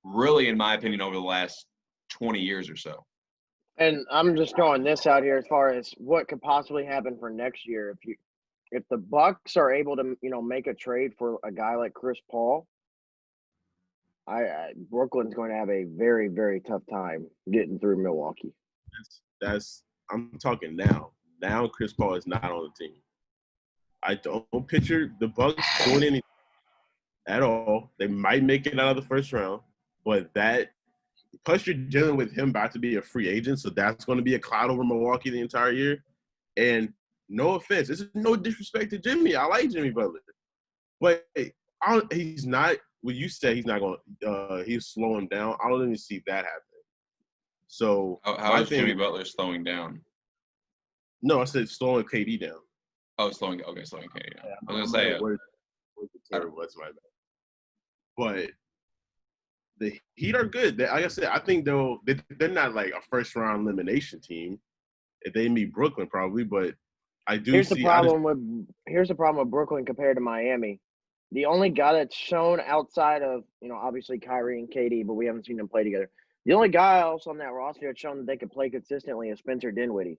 Speaker 1: really, in my opinion, over the last 20 years or so.
Speaker 3: And I'm just throwing this out here as far as what could possibly happen for next year. If the Bucks are able to, make a trade for a guy like Chris Paul, Brooklyn's going to have a very, very tough time getting through Milwaukee.
Speaker 2: I'm talking now. Now Chris Paul is not on the team. I don't picture the Bucks doing anything at all. They might make it out of the first round, but plus you're dealing with him about to be a free agent, so that's going to be a cloud over Milwaukee the entire year. And no offense, this is no disrespect to Jimmy. I like Jimmy Butler, but he's not. When you say he's not going, he's slowing down. I don't even see that happening. So
Speaker 1: how is Jimmy Butler slowing down?
Speaker 2: No, I said slowing KD down.
Speaker 1: Oh, slowing KD down. Yeah, I was going to say
Speaker 2: what's my bad. But the Heat are good. Like I said, I think they're not like a first round elimination team. If they meet Brooklyn, probably, but I do. Here's the problem
Speaker 3: with Brooklyn compared to Miami. The only guy that's shown outside of obviously Kyrie and KD, but we haven't seen them play together. The only guy else on that roster that's shown that they can play consistently is Spencer Dinwiddie.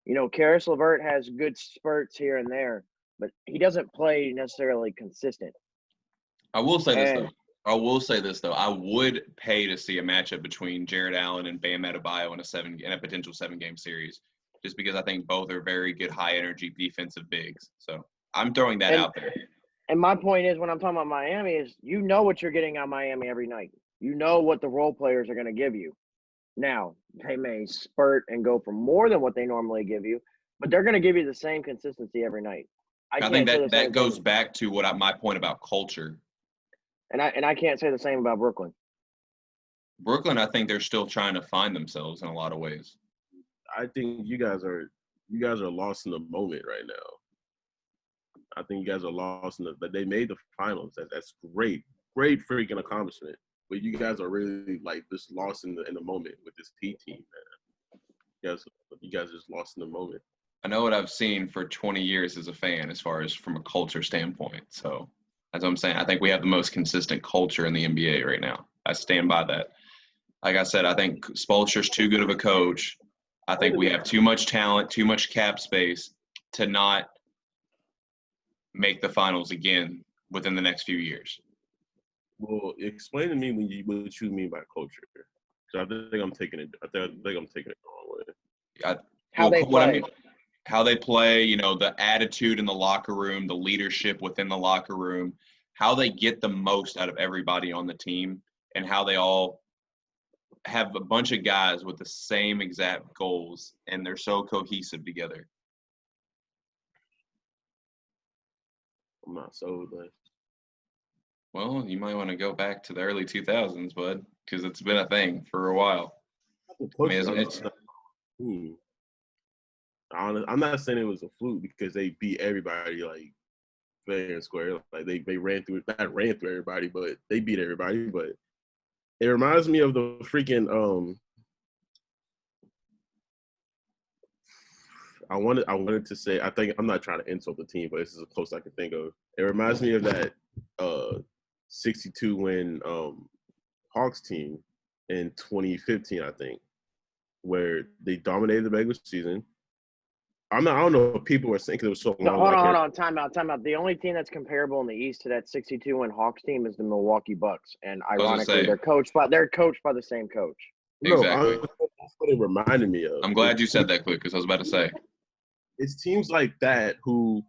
Speaker 3: Karis LeVert has good spurts here and there, but he doesn't play necessarily consistent.
Speaker 1: I will say this though. I would pay to see a matchup between Jared Allen and Bam Adebayo in a potential 7-game series, just because I think both are very good, high-energy defensive bigs. So I'm throwing that out there.
Speaker 3: And my point is, when I'm talking about Miami, is what you're getting out Miami every night. You know what the role players are going to give you. Now, they may spurt and go for more than what they normally give you, but they're going to give you the same consistency every night.
Speaker 1: I think that goes back to my point about culture.
Speaker 3: And I can't say the same about Brooklyn.
Speaker 1: Brooklyn, I think they're still trying to find themselves in a lot of ways.
Speaker 2: I think you guys are lost in the moment right now. I think you guys are lost but they made the finals. That's great freaking accomplishment. But you guys are really like just lost in the moment with this Heat team, man. You guys just lost in the moment.
Speaker 1: I know what I've seen for 20 years as a fan, as far as from a culture standpoint. So that's what I'm saying. I think we have the most consistent culture in the NBA right now. I stand by that. Like I said, I think Spoelstra's too good of a coach. I think we have too much talent, too much cap space to not make the finals again within the next few years.
Speaker 2: Well, explain to me what you mean by culture. So I think I'm taking it. I think I'm taking it the wrong way.
Speaker 3: How they
Speaker 1: What I
Speaker 3: play.
Speaker 1: mean, how they play, you know, the attitude in the locker room, the leadership within the locker room, how they get the most out of everybody on the team, and how they all have a bunch of guys with the same exact goals, and they're so cohesive together.
Speaker 2: I'm not sold, but
Speaker 1: Well, you might want to go back to the early 2000s, bud, because it's been a thing for a while. I mean, it's
Speaker 2: I'm not saying it was a fluke because they beat everybody like fair and square. Like they ran through everybody, but they beat everybody. But it reminds me of the freaking I wanted to say, I think I'm not trying to insult the team, but this is as close I can think of. It reminds me of that 62 win Hawks team in 2015, I think, where they dominated the regular season. I don't know if people were saying because it was so long.
Speaker 3: Hold on. Time out. The only team that's comparable in the East to that 62-win Hawks team is the Milwaukee Bucks, and ironically, they're coached by the same coach.
Speaker 1: Exactly.
Speaker 2: No, that's what it reminded me of.
Speaker 1: I'm glad you said that, Klucas, because I was about to say.
Speaker 2: It's teams like that who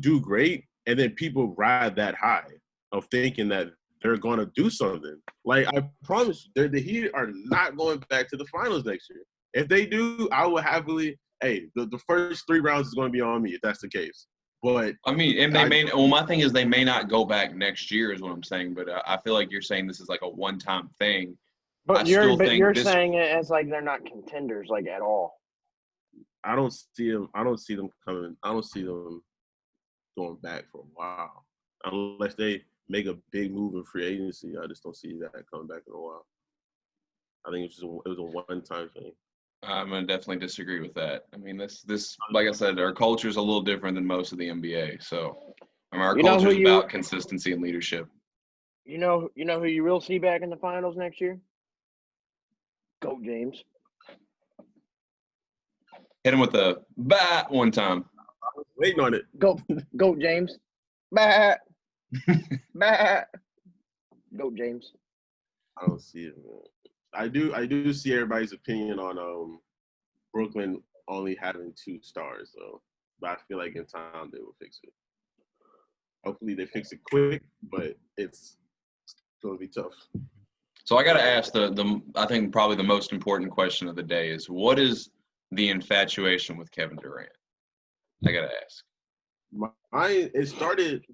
Speaker 2: do great, and then people ride that high of thinking that they're going to do something. Like, I promise you, the Heat are not going back to the finals next year. If they do, I will happily. Hey, the first 3 rounds is going to be on me if that's the case. But
Speaker 1: I mean, and they may. Well, my thing is they may not go back next year, is what I'm saying. But I feel like you're saying this is like a one-time thing.
Speaker 3: But you're saying it as like they're not contenders, like at all.
Speaker 2: I don't see them coming. I don't see them going back for a while, unless they make a big move in free agency. I just don't see that coming back in a while. I think it was a one-time thing.
Speaker 1: I'm gonna definitely disagree with that. I mean, this like I said, our culture is a little different than most of the NBA. So, I mean, our culture is about consistency and leadership.
Speaker 3: You know who you will see back in the finals next year? Go James.
Speaker 1: Hit him with a bat one time.
Speaker 2: I was waiting on it.
Speaker 3: Go James. Bat. Bat. Go James.
Speaker 2: I don't see it, man. I do see everybody's opinion on Brooklyn only having 2 stars though. But I feel like in time they will fix it. Hopefully they fix it quick, but it's gonna be tough.
Speaker 1: So I gotta ask I think probably the most important question of the day is, what is the infatuation with Kevin Durant? I gotta ask.
Speaker 2: It started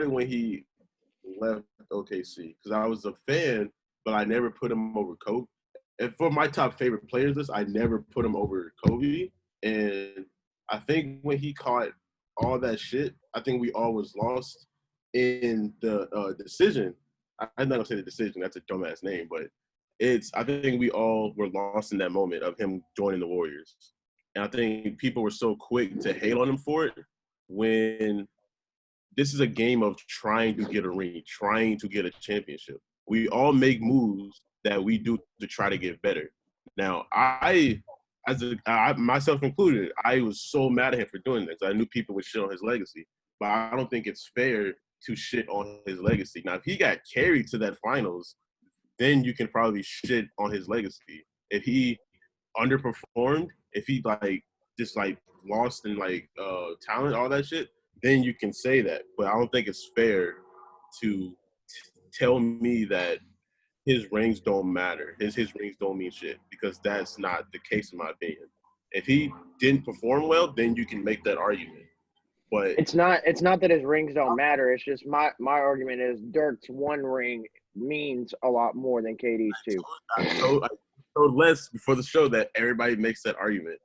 Speaker 2: when he left OKC because I was a fan, but I never put him over Kobe. And for my top favorite players list, I never put him over Kobe. And I think when he caught all that shit, I think we all was lost in the decision. I'm not gonna say the decision. That's a dumbass name, but I think we all were lost in that moment of him joining the Warriors. And I think people were so quick to hate on him for it when this is a game of trying to get a ring, trying to get a championship. We all make moves that we do to try to get better. Now, I myself included, I was so mad at him for doing this. I knew people would shit on his legacy, but I don't think it's fair to shit on his legacy. Now, if he got carried to that finals, then you can probably shit on his legacy. If he underperformed, if he just lost in talent, all that shit, then you can say that. But I don't think it's fair to tell me that his rings don't matter. His rings don't mean shit, because that's not the case in my opinion. If he didn't perform well, then you can make that argument. But
Speaker 3: it's not that his rings don't matter. It's just my argument is Dirk's 1 ring means a lot more than KD's 2.
Speaker 2: I told Les before the show that everybody makes that argument.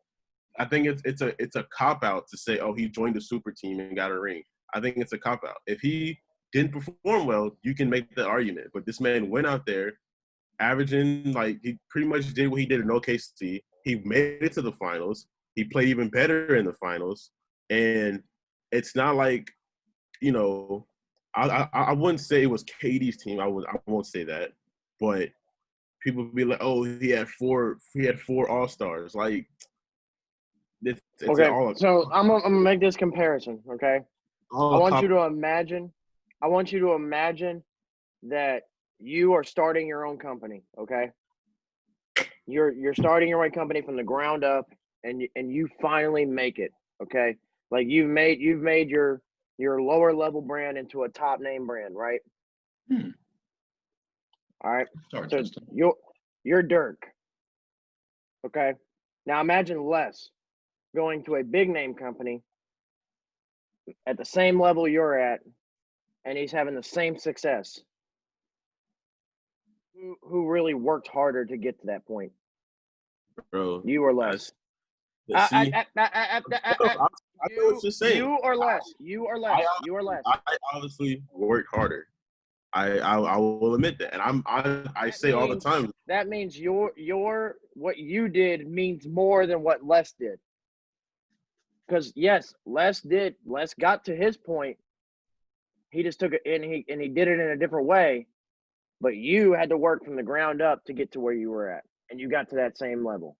Speaker 2: I think it's a cop out to say, oh, he joined a super team and got a ring. I think it's a cop out. If he didn't perform well, you can make that argument. But this man went out there averaging, like, he pretty much did what he did in OKC. He made it to the finals. He played even better in the finals. And it's not like, you know, I wouldn't say it was KD's team. I won't say that. But people would be like, oh, he had four All-Stars. Like, it's
Speaker 3: Okay,
Speaker 2: all
Speaker 3: so I'm gonna make this comparison. Okay, I want
Speaker 2: top.
Speaker 3: you to imagine. I want you to imagine that you are starting your own company. Okay, you're starting your own company from the ground up, and you finally make it. Okay, like you've made your lower level brand into a top name brand, right? All right.
Speaker 1: Sorry,
Speaker 3: So
Speaker 1: Tristan.
Speaker 3: you're Dirk. Okay. Now imagine Les going to a big name company at the same level you're at, and he's having the same success. Who really worked harder to get to that point?
Speaker 2: Bro.
Speaker 3: You or Les?
Speaker 2: See, I know what you're saying.
Speaker 3: You or Les? You or Les? You or Les?
Speaker 2: I obviously worked harder. I will admit that, and I say all the time.
Speaker 3: That means your what you did means more than what Les did. Because yes, Les got to his point. He just took it and he did it in a different way. But you had to work from the ground up to get to where you were at, and you got to that same level.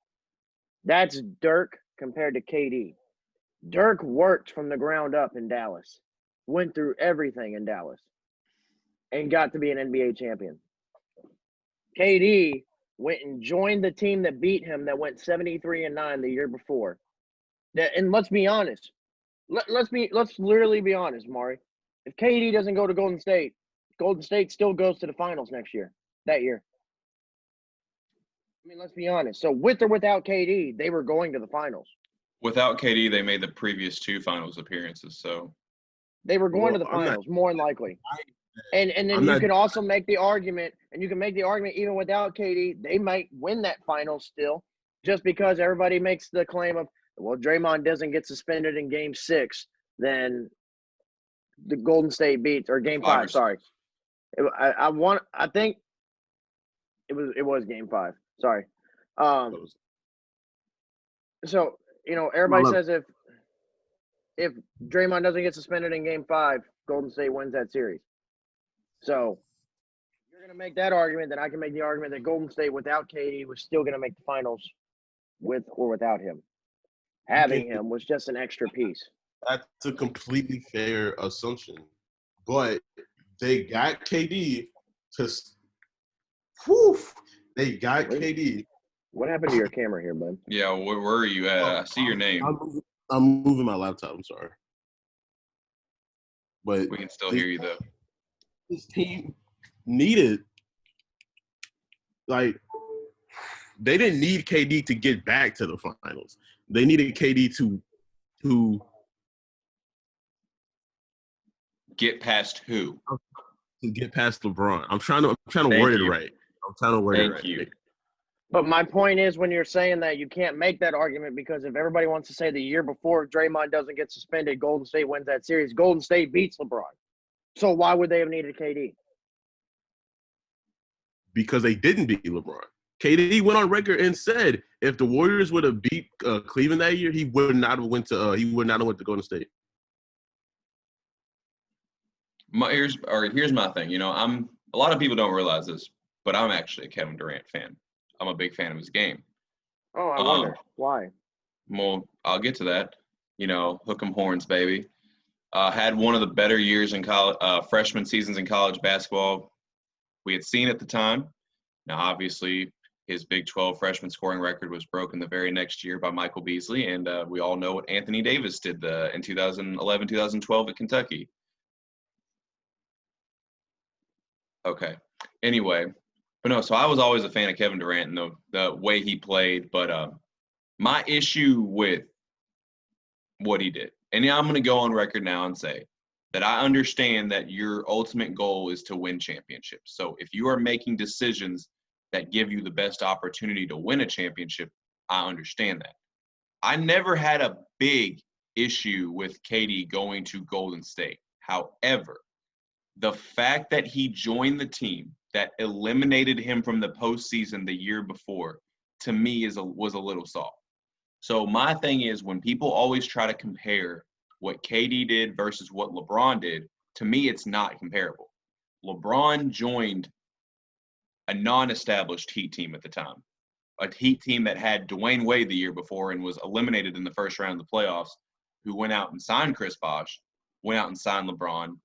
Speaker 3: That's Dirk compared to KD. Dirk worked from the ground up in Dallas, went through everything in Dallas, and got to be an NBA champion. KD went and joined the team that beat him that went 73-9 the year before. And let's be honest. Let's literally be honest, Mari. If KD doesn't go to Golden State still goes to the finals that year. I mean, let's be honest. So with or without KD, they were going to the finals.
Speaker 1: Without KD, they made the previous 2 finals appearances. So
Speaker 3: they were going to the finals, more than likely. And then you can also make the argument, even without KD, they might win that final still, just because everybody makes the claim of, well, Draymond doesn't get suspended in Game 6, then the Golden State beats, or Game 5. Sorry, I think it was Game 5. Sorry. So everybody says if Draymond doesn't get suspended in Game 5, Golden State wins that series. So if you're going to make that argument, then I can make the argument that Golden State without KD was still going to make the finals with or without him. Having him was just an extra piece.
Speaker 2: That's a completely fair assumption. But they got KD to they got KD.
Speaker 3: What happened to your camera here, bud?
Speaker 1: Yeah, where are you at? I see your name.
Speaker 2: I'm moving my laptop. I'm sorry. But
Speaker 1: we can still hear you, though.
Speaker 2: This team needed, like, they didn't need KD to get back to the finals. They needed KD to
Speaker 1: get past who?
Speaker 2: To get past LeBron. I'm trying to word it right.
Speaker 1: Thank you.
Speaker 3: But my point is, when you're saying that, you can't make that argument, because if everybody wants to say the year before Draymond doesn't get suspended, Golden State wins that series, Golden State beats LeBron. So why would they have needed KD?
Speaker 2: Because they didn't beat LeBron. KD went on record and said if the Warriors would have beat Cleveland that year, he would not have went to Golden State.
Speaker 1: Here's my thing. A lot of people don't realize this, but I'm actually a Kevin Durant fan. I'm a big fan of his game.
Speaker 3: Oh, I wonder why.
Speaker 1: Well, I'll get to that. Hook 'em horns, baby. Had one of the better years in college, freshman seasons in college basketball we had seen at the time. Now, obviously, his Big 12 freshman scoring record was broken the very next year by Michael Beasley, and we all know what Anthony Davis did in 2011, 2012 at Kentucky. Okay. Anyway, but no, so I was always a fan of Kevin Durant and the way he played, but my issue with what he did, and I'm going to go on record now and say that I understand that your ultimate goal is to win championships. So if you are making decisions that give you the best opportunity to win a championship, I understand that. I never had a big issue with KD going to Golden State. However, the fact that he joined the team that eliminated him from the postseason the year before, to me was a little soft. So my thing is, when people always try to compare what KD did versus what LeBron did, to me it's not comparable. LeBron joined a non-established Heat team at the time, a Heat team that had Dwayne Wade the year before and was eliminated in the first round of the playoffs, who went out and signed Chris Bosh, went out and signed LeBron.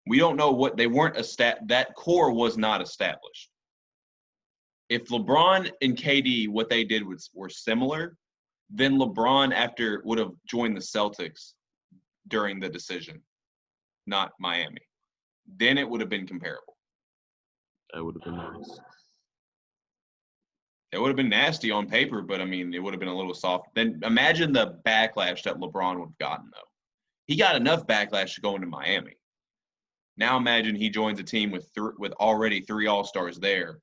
Speaker 1: We don't know what they weren't that core was not established. If LeBron and KD, what they did were similar, then LeBron would have joined the Celtics during the decision, not Miami. Then it would have been comparable.
Speaker 2: That would have been nice.
Speaker 1: It would have been nasty on paper, but I mean, it would have been a little soft. Then imagine the backlash that LeBron would have gotten, though. He got enough backlash to go into Miami. Now imagine he joins a team with already 3 All-Stars there.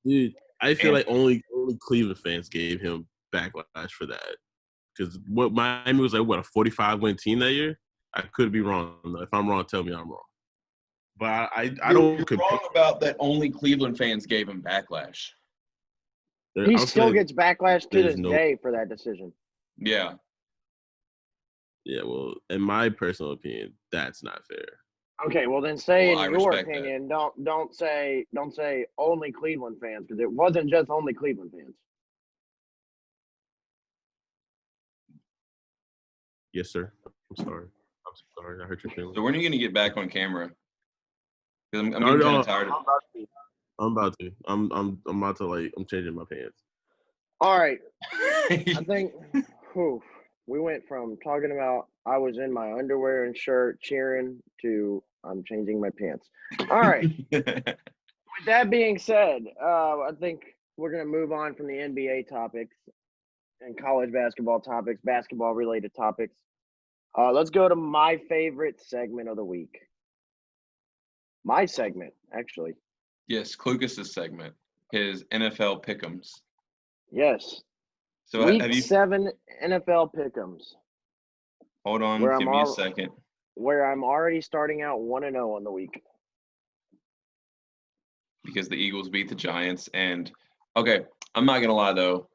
Speaker 2: Dude, I feel like only Cleveland fans gave him backlash for that. Because what Miami was like, what, a 45-win team that year? I could be wrong. If I'm wrong, tell me I'm wrong. But I don't.
Speaker 1: You're wrong about that. Only Cleveland fans gave him backlash.
Speaker 3: He still gets backlash to this day for that decision.
Speaker 1: Yeah.
Speaker 2: Yeah, well, in my personal opinion, that's not fair.
Speaker 3: Okay, well then say in your opinion, don't say only Cleveland fans, because it wasn't just only Cleveland fans.
Speaker 2: Yes, sir. I'm sorry. I hurt your feelings.
Speaker 1: So when are you going to get back on camera? Because I'm getting kind of tired of it.
Speaker 2: I'm about to. I'm about to, I'm changing my pants.
Speaker 3: All right. I think we went from talking about I was in my underwear and shirt cheering to I'm changing my pants. All right. With that being said, I think we're going to move on from the NBA topics and college basketball topics, basketball-related topics. Let's go to my favorite segment of the week. My segment, actually.
Speaker 1: Yes, Klucas' segment, his NFL pick'ems.
Speaker 3: Yes.
Speaker 1: So
Speaker 3: Week 7 NFL pick'ems.
Speaker 1: Hold on, give me a second.
Speaker 3: Where I'm already starting out 1-0 on the week.
Speaker 1: Because the Eagles beat the Giants. And, okay, I'm not going to lie, though.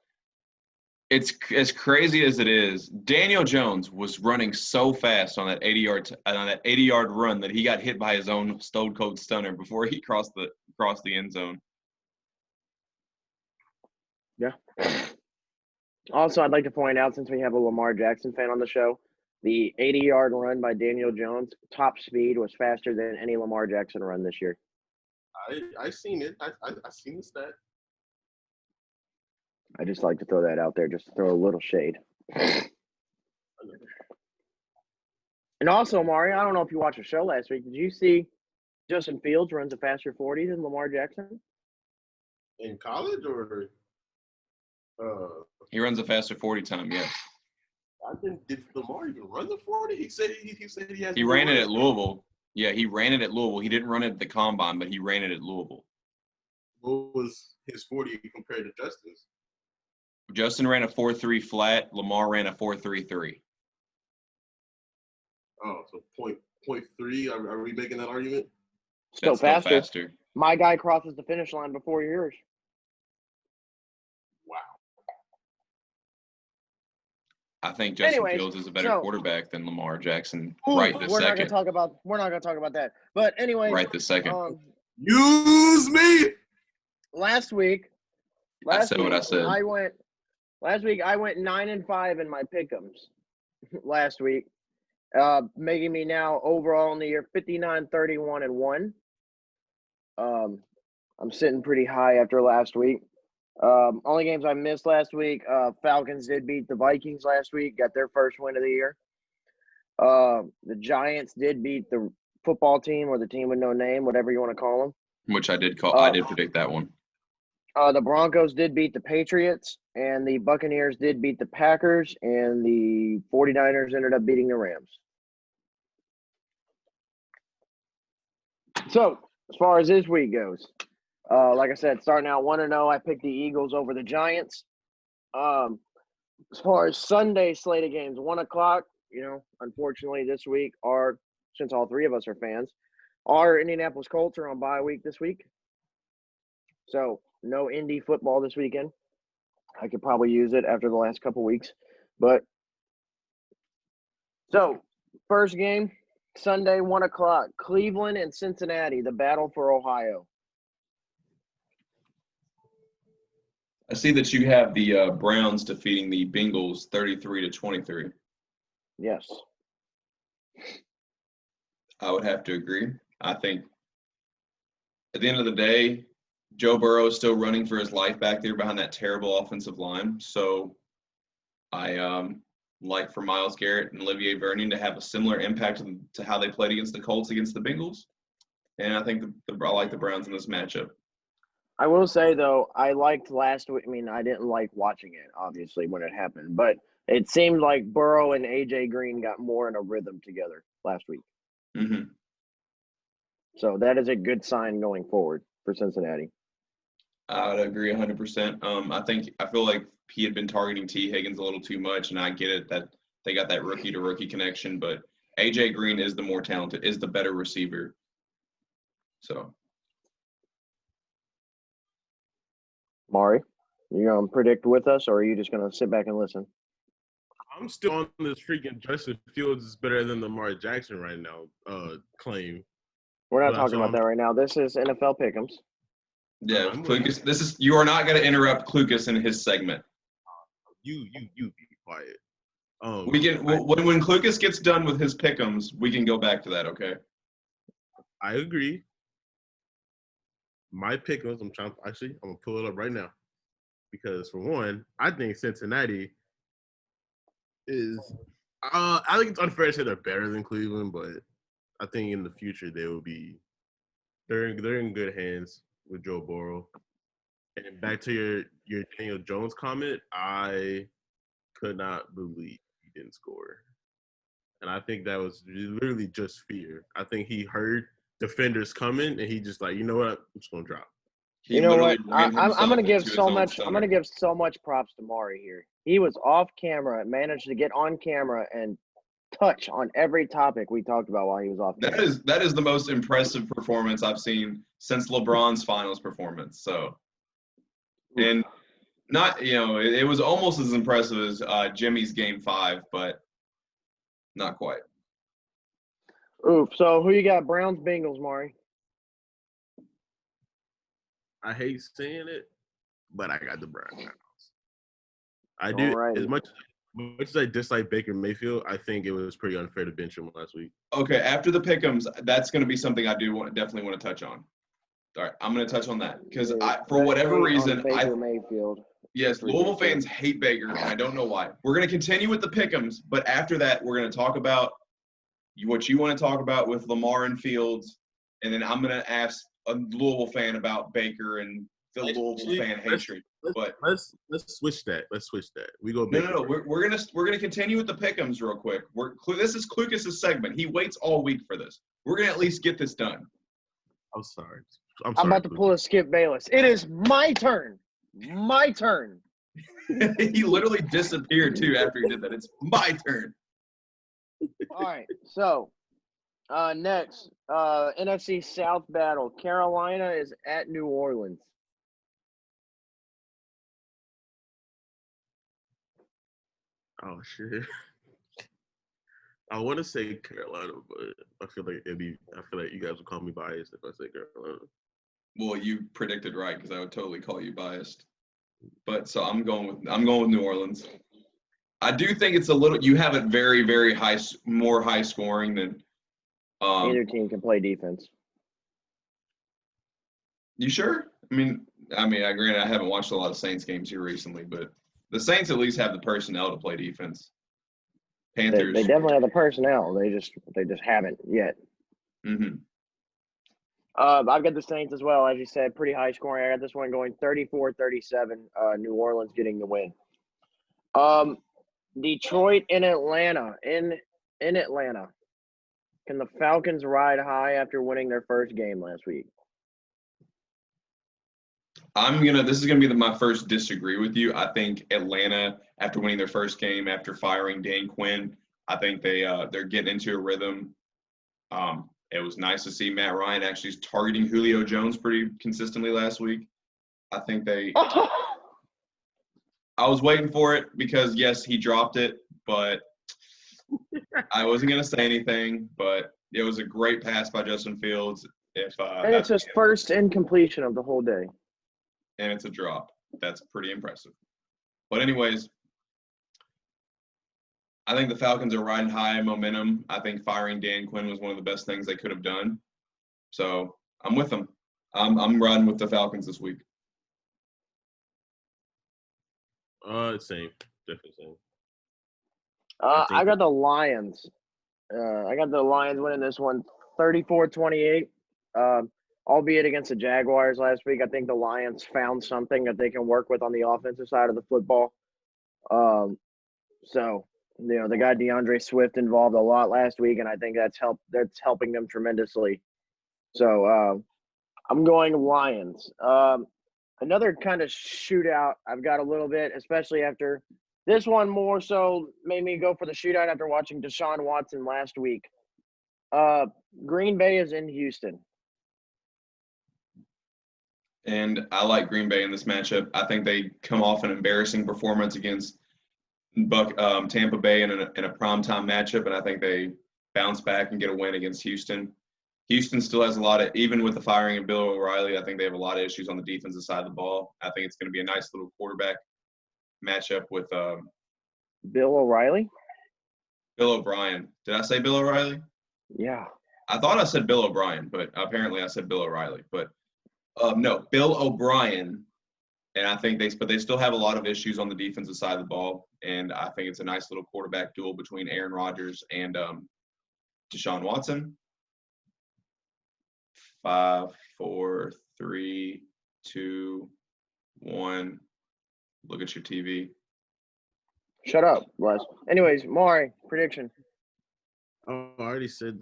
Speaker 1: It's as crazy as it is. Daniel Jones was running so fast on that 80-yard run that he got hit by his own Stone Cold Stunner before he crossed the end zone.
Speaker 3: Yeah. Also, I'd like to point out, since we have a Lamar Jackson fan on the show, the 80-yard run by Daniel Jones, top speed, was faster than any Lamar Jackson run this year.
Speaker 2: I seen it. I seen the stat.
Speaker 3: I just like to throw that out there, just to throw a little shade. And also, Mari, I don't know if you watched the show last week. Did you see Justin Fields runs a faster 40 than Lamar Jackson?
Speaker 2: In college or?
Speaker 1: He runs a faster 40 time, yes.
Speaker 2: Did Lamar even run the 40? He said he has.
Speaker 1: He ran it at Louisville. Yeah, he ran it at Louisville. He didn't run it at the Combine, but he ran it at Louisville.
Speaker 2: What was his 40 compared to Justin's?
Speaker 1: Justin ran a 4.3 flat. Lamar ran a 4.33.
Speaker 2: Oh, so point 3. Are we making that argument?
Speaker 3: Still faster. My guy crosses the finish line before yours.
Speaker 2: Wow.
Speaker 1: I think Justin Fields is a better quarterback than Lamar Jackson right this second.
Speaker 3: We're not going to talk about that. But anyway,
Speaker 1: right this second.
Speaker 2: Use me.
Speaker 3: Last week
Speaker 1: I said what I said.
Speaker 3: Last week I went 9-5 in my pick'ems last week, making me now overall in the year 59-31-1. I'm sitting pretty high after last week. Only games I missed last week, Falcons did beat the Vikings last week, got their first win of the year. The Giants did beat the football team, or the team with no name, whatever you want to call them.
Speaker 1: Which I did call. I did predict that one.
Speaker 3: The Broncos did beat the Patriots, and the Buccaneers did beat the Packers, and the 49ers ended up beating the Rams. So, as far as this week goes, like I said, starting out 1-0, I picked the Eagles over the Giants. As far as Sunday slate of games, 1 o'clock, unfortunately this week, since all three of us are fans, our Indianapolis Colts are on bye week this week. So no Indy football this weekend. I could probably use it after the last couple weeks. But so first game, Sunday, 1:00, Cleveland and Cincinnati, the battle for Ohio.
Speaker 1: I see that you have the Browns defeating the Bengals 33-23.
Speaker 3: Yes.
Speaker 1: I would have to agree. I think at the end of the day, Joe Burrow is still running for his life back there behind that terrible offensive line. So I like for Myles Garrett and Olivier Vernon to have a similar impact to how they played against the Colts against the Bengals. And I think I like the Browns in this matchup.
Speaker 3: I will say, though, I liked last week. I mean, I didn't like watching it, obviously, when it happened. But it seemed like Burrow and A.J. Green got more in a rhythm together last week.
Speaker 1: Mm-hmm.
Speaker 3: So that is a good sign going forward for Cincinnati.
Speaker 1: I would agree 100%. I feel like he had been targeting T. Higgins a little too much, and I get it that they got that rookie-to-rookie connection. But A.J. Green is the more talented, is the better receiver. So.
Speaker 3: Mari, you going to predict with us, or are you just going to sit back and listen?
Speaker 2: I'm still on this freaking Justin Fields is better than Lamar Jackson right now claim.
Speaker 3: We're not talking about that right now. This is NFL Pick'ems.
Speaker 1: Yeah, Klucas. You are not going to interrupt Klucas in his segment.
Speaker 2: You be quiet.
Speaker 1: When Klucas gets done with his Pick'ems, we can go back to that. Okay.
Speaker 2: I agree. My Pick'ems. I'm gonna pull it up right now because for one, I think Cincinnati is. I think it's unfair to say they're better than Cleveland, but I think in the future they will be. They're in good hands with Joe Burrow. And back to your Daniel Jones comment, I could not believe he didn't score. And I think that was literally just fear. I think he heard defenders coming, and he just like, you know what, I'm just gonna drop.
Speaker 3: You know what? I'm gonna give so much. I'm gonna give so much props to Mari here. He was off camera, managed to get on camera and touch on every topic we talked about while he was off camera.
Speaker 1: That is the most impressive performance I've seen since LeBron's finals performance. So, and not it was almost as impressive as Jimmy's Game 5, but not quite.
Speaker 3: Oof. So who you got? Browns, Bengals, Mari.
Speaker 2: I hate saying it, but I got the Browns. I do. Alrighty. As much as I dislike Baker Mayfield, I think it was pretty unfair to bench him last week.
Speaker 1: Okay, after the Pick'ems, that's going to be something I definitely want to touch on. All right, I'm going to touch on that because for whatever reason,
Speaker 3: Baker Mayfield.
Speaker 1: Yes, Louisville fans hate Baker, and I don't know why. We're going to continue with the Pick'ems, but after that, we're going to talk about what you want to talk about with Lamar and Fields, and then I'm going to ask a Louisville fan about Baker and the Louisville fan hatred. But
Speaker 2: let's switch that. We go.
Speaker 1: No. We're gonna continue with the Pick'ems real quick. This is Klucas' segment. He waits all week for this. We're gonna at least get this done.
Speaker 2: I'm sorry.
Speaker 3: I'm about to pull a Skip Bayless. It is my turn. My turn.
Speaker 1: He literally disappeared too after he did that. It's my turn.
Speaker 3: All right. So next, NFC South battle. Carolina is at New Orleans.
Speaker 2: Oh shit! I want to say Carolina, but I feel like you guys would call me biased if I say Carolina.
Speaker 1: Well, you predicted right because I would totally call you biased. But so I'm going with New Orleans. I do think it's a little. You have it very, very high, more high scoring than.
Speaker 3: Neither team can play defense.
Speaker 1: You sure? I mean, granted, I haven't watched a lot of Saints games here recently, but the Saints at least have the personnel to play defense. Panthers.
Speaker 3: They definitely have the personnel. They just haven't yet.
Speaker 1: Mm-hmm.
Speaker 3: I've got the Saints as well, as you said, pretty high scoring. I got this one going 34-37. New Orleans getting the win. Detroit and Atlanta. In Atlanta. Can the Falcons ride high after winning their first game last week?
Speaker 1: This is gonna be my first disagree with you. I think Atlanta, after winning their first game, after firing Dan Quinn, I think they're getting into a rhythm. It was nice to see Matt Ryan actually targeting Julio Jones pretty consistently last week. I think I was waiting for it because, yes, he dropped it, but I wasn't going to say anything. But it was a great pass by Justin Fields.
Speaker 3: And it's his first incompletion of the whole day.
Speaker 1: And it's a drop. That's pretty impressive. But anyways, I think the Falcons are riding high in momentum. I think firing Dan Quinn was one of the best things they could have done. So I'm with them. I'm riding with the Falcons this week.
Speaker 2: Same. Definitely same.
Speaker 3: I got the Lions. I got the Lions winning this one 34-28. Albeit against the Jaguars last week, I think the Lions found something that they can work with on the offensive side of the football. So, they got DeAndre Swift involved a lot last week, and I think that's helping them tremendously. So, I'm going Lions. Another kind of shootout I've got a little bit, especially after this one more so made me go for the shootout after watching Deshaun Watson last week. Green Bay is in Houston.
Speaker 1: And I like Green Bay in this matchup. I think they come off an embarrassing performance against Tampa Bay in a primetime matchup, and I think they bounce back and get a win against Houston. Houston still has a lot of, even with the firing of Bill O'Reilly, I think they have a lot of issues on the defensive side of the ball. I think it's going to be a nice little quarterback matchup with
Speaker 3: Bill O'Reilly?
Speaker 1: Bill O'Brien. Did I say Bill O'Reilly?
Speaker 3: Yeah.
Speaker 1: I thought I said Bill O'Brien, but apparently I said Bill O'Reilly. But no, Bill O'Brien. And I think they still have a lot of issues on the defensive side of the ball. And I think it's a nice little quarterback duel between Aaron Rodgers and Deshaun Watson. 5, 4, 3, 2, 1. Look at your TV.
Speaker 3: Shut up, Wes. Anyways, Mari, prediction.
Speaker 2: I already said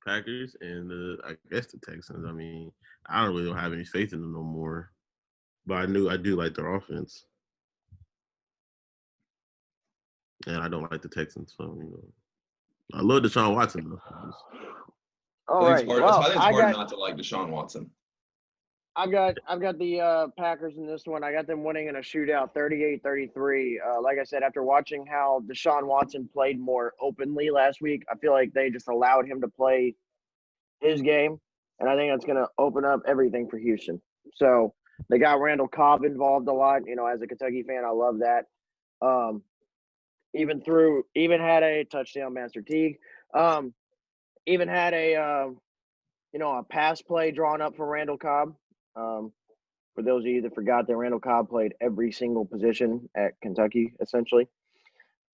Speaker 2: Packers and I guess the Texans. I mean, I don't really have any faith in them no more. But I do like their offense. And I don't like the Texans. So, I love Deshaun Watson, though.
Speaker 3: All right.
Speaker 1: I think it's hard not to like Deshaun Watson.
Speaker 3: I've got the Packers in this one. I got them winning in a shootout, 38-33. Like I said, after watching how Deshaun Watson played more openly last week, I feel like they just allowed him to play his game, and I think that's going to open up everything for Houston. So they got Randall Cobb involved a lot. As a Kentucky fan, I love that. Even had a touchdown, Master Teague. Even had a pass play drawn up for Randall Cobb. For those of you that forgot that Randall Cobb played every single position at Kentucky, essentially,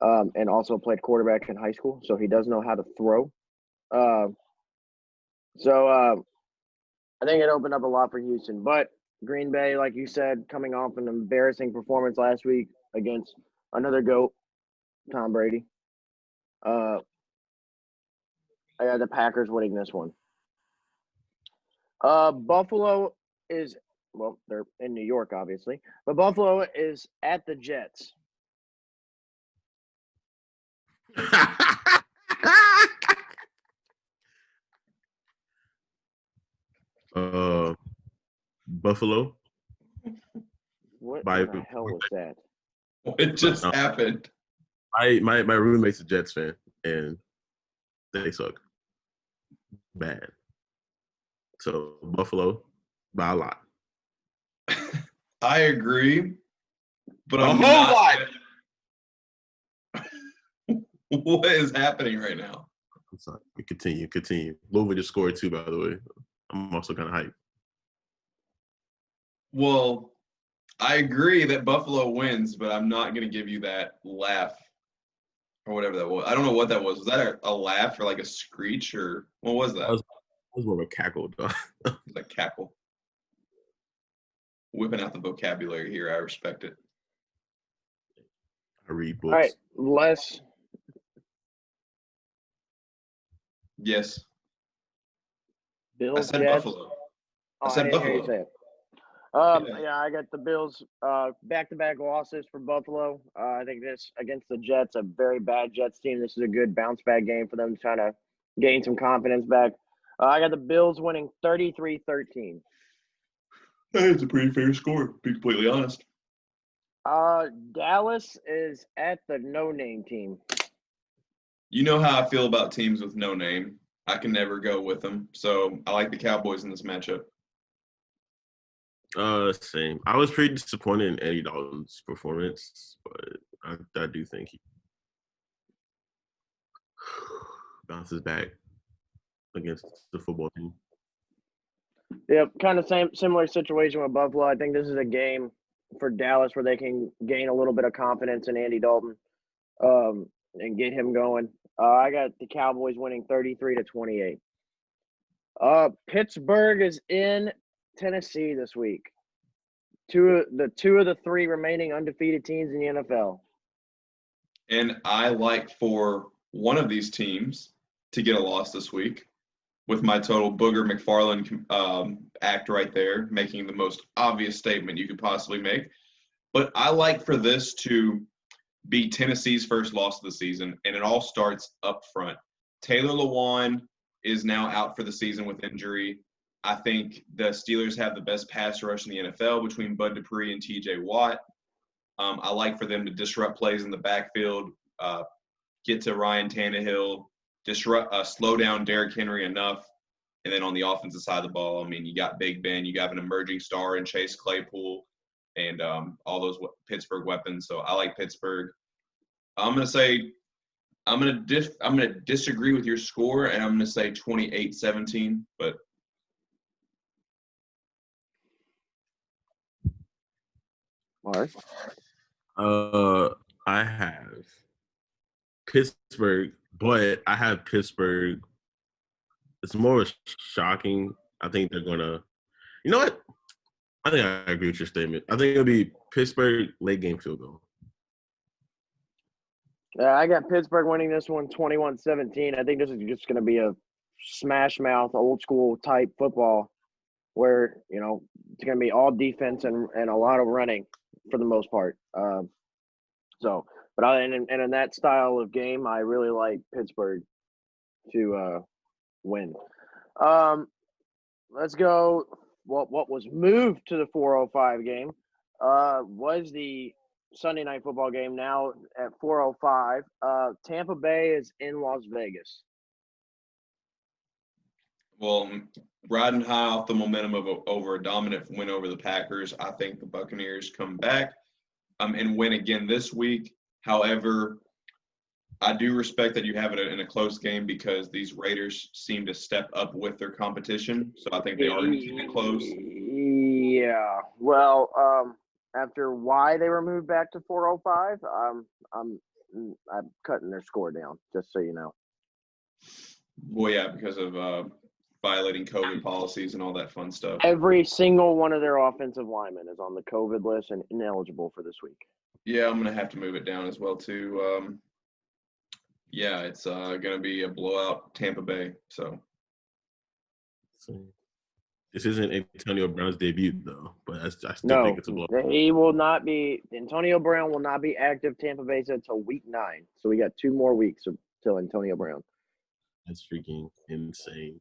Speaker 3: and also played quarterback in high school, so he does know how to throw. So I think it opened up a lot for Houston. But Green Bay, like you said, coming off an embarrassing performance last week against another GOAT, Tom Brady. I got the Packers winning this one. Buffalo is, they're in New York, obviously, but Buffalo is at the Jets.
Speaker 2: Buffalo.
Speaker 3: What the hell was that?
Speaker 1: What just happened?
Speaker 2: My roommate's a Jets fan, and they suck bad. So Buffalo by a lot.
Speaker 1: I agree, but
Speaker 2: a whole lot.
Speaker 1: What is happening right now?
Speaker 2: I'm sorry. Continue. Louisville just scored 2, by the way. I'm also kind of hyped.
Speaker 1: Well, I agree that Buffalo wins, but I'm not going to give you that laugh or whatever that was. I don't know what that was. Was that a laugh or like a screech or what was that?
Speaker 2: It was more of a cackle, though.
Speaker 1: It's like cackle. Whipping out the vocabulary here. I respect it.
Speaker 2: I read books.
Speaker 3: All right, Les.
Speaker 1: Yes.
Speaker 3: Bills,
Speaker 1: I said
Speaker 3: Jets.
Speaker 1: Buffalo.
Speaker 3: I
Speaker 1: said
Speaker 3: didn't hear you
Speaker 1: Buffalo.
Speaker 3: say it.
Speaker 1: Yeah.
Speaker 3: Yeah, I got the Bills back-to-back losses for Buffalo. I think this against the Jets, a very bad Jets team. This is a good bounce-back game for them, trying to gain some confidence back. I got the Bills winning 33-13.
Speaker 1: It's a pretty fair score, to be completely honest.
Speaker 3: Dallas is at the no-name team.
Speaker 1: You know how I feel about teams with no name. I can never go with them. So I like the Cowboys in this matchup.
Speaker 2: Same. I was pretty disappointed in Eddie Dalton's performance, but I do think he bounces back against the football team.
Speaker 3: Yep, kind of similar situation with Buffalo. I think this is a game for Dallas where they can gain a little bit of confidence in Andy Dalton, and get him going. I got the Cowboys winning 33-28. Pittsburgh is in Tennessee this week. Two of the three remaining undefeated teams in the NFL.
Speaker 1: And I like for one of these teams to get a loss this week with my total Booger McFarland act right there, making the most obvious statement you could possibly make. But I like for this to be Tennessee's first loss of the season, and it all starts up front. Taylor Lewan is now out for the season with injury. I think the Steelers have the best pass rush in the NFL between Bud Dupree and T.J. Watt. I like for them to disrupt plays in the backfield, get to Ryan Tannehill, slow down Derrick Henry enough. And then on the offensive side of the ball, I mean, you got Big Ben, you got an emerging star in Chase Claypool, and all those Pittsburgh weapons. So I like Pittsburgh. I'm gonna disagree with your score, and I'm gonna say 28-17. But
Speaker 3: Mark?
Speaker 2: I have Pittsburgh, but I have Pittsburgh. It's more shocking. I think they're gonna. You know what? I think I agree with your statement. I think it'll be Pittsburgh late game field goal.
Speaker 3: I got Pittsburgh winning this one 21-17. I think this is just going to be a smash mouth, old school type football where, it's going to be all defense and a lot of running for the most part. And in that style of game, I really like Pittsburgh to win. Let's go. What was moved to the 4:05 game was the Sunday night football game, now at 4:05. Tampa Bay is in Las Vegas.
Speaker 1: Well, riding high off the momentum of over a dominant win over the Packers, I think the Buccaneers come back and win again this week. However, I do respect that you have it in a close game because these Raiders seem to step up with their competition. So I think they are going to keep it close.
Speaker 3: Yeah. Well, after why they were moved back to 4:05, I'm cutting their score down, just so you know.
Speaker 1: Well, yeah, because of violating COVID policies and all that fun stuff.
Speaker 3: Every single one of their offensive linemen is on the COVID list and ineligible for this week.
Speaker 1: Yeah, I'm going to have to move it down as well, too. Yeah, it's going to be a blowout Tampa Bay. So
Speaker 2: this isn't Antonio Brown's debut, though, but I still think it's a blowout.
Speaker 3: He will not be – Antonio Brown will not be active Tampa Bay until week 9. So we got 2 more weeks until Antonio Brown.
Speaker 2: That's freaking insane.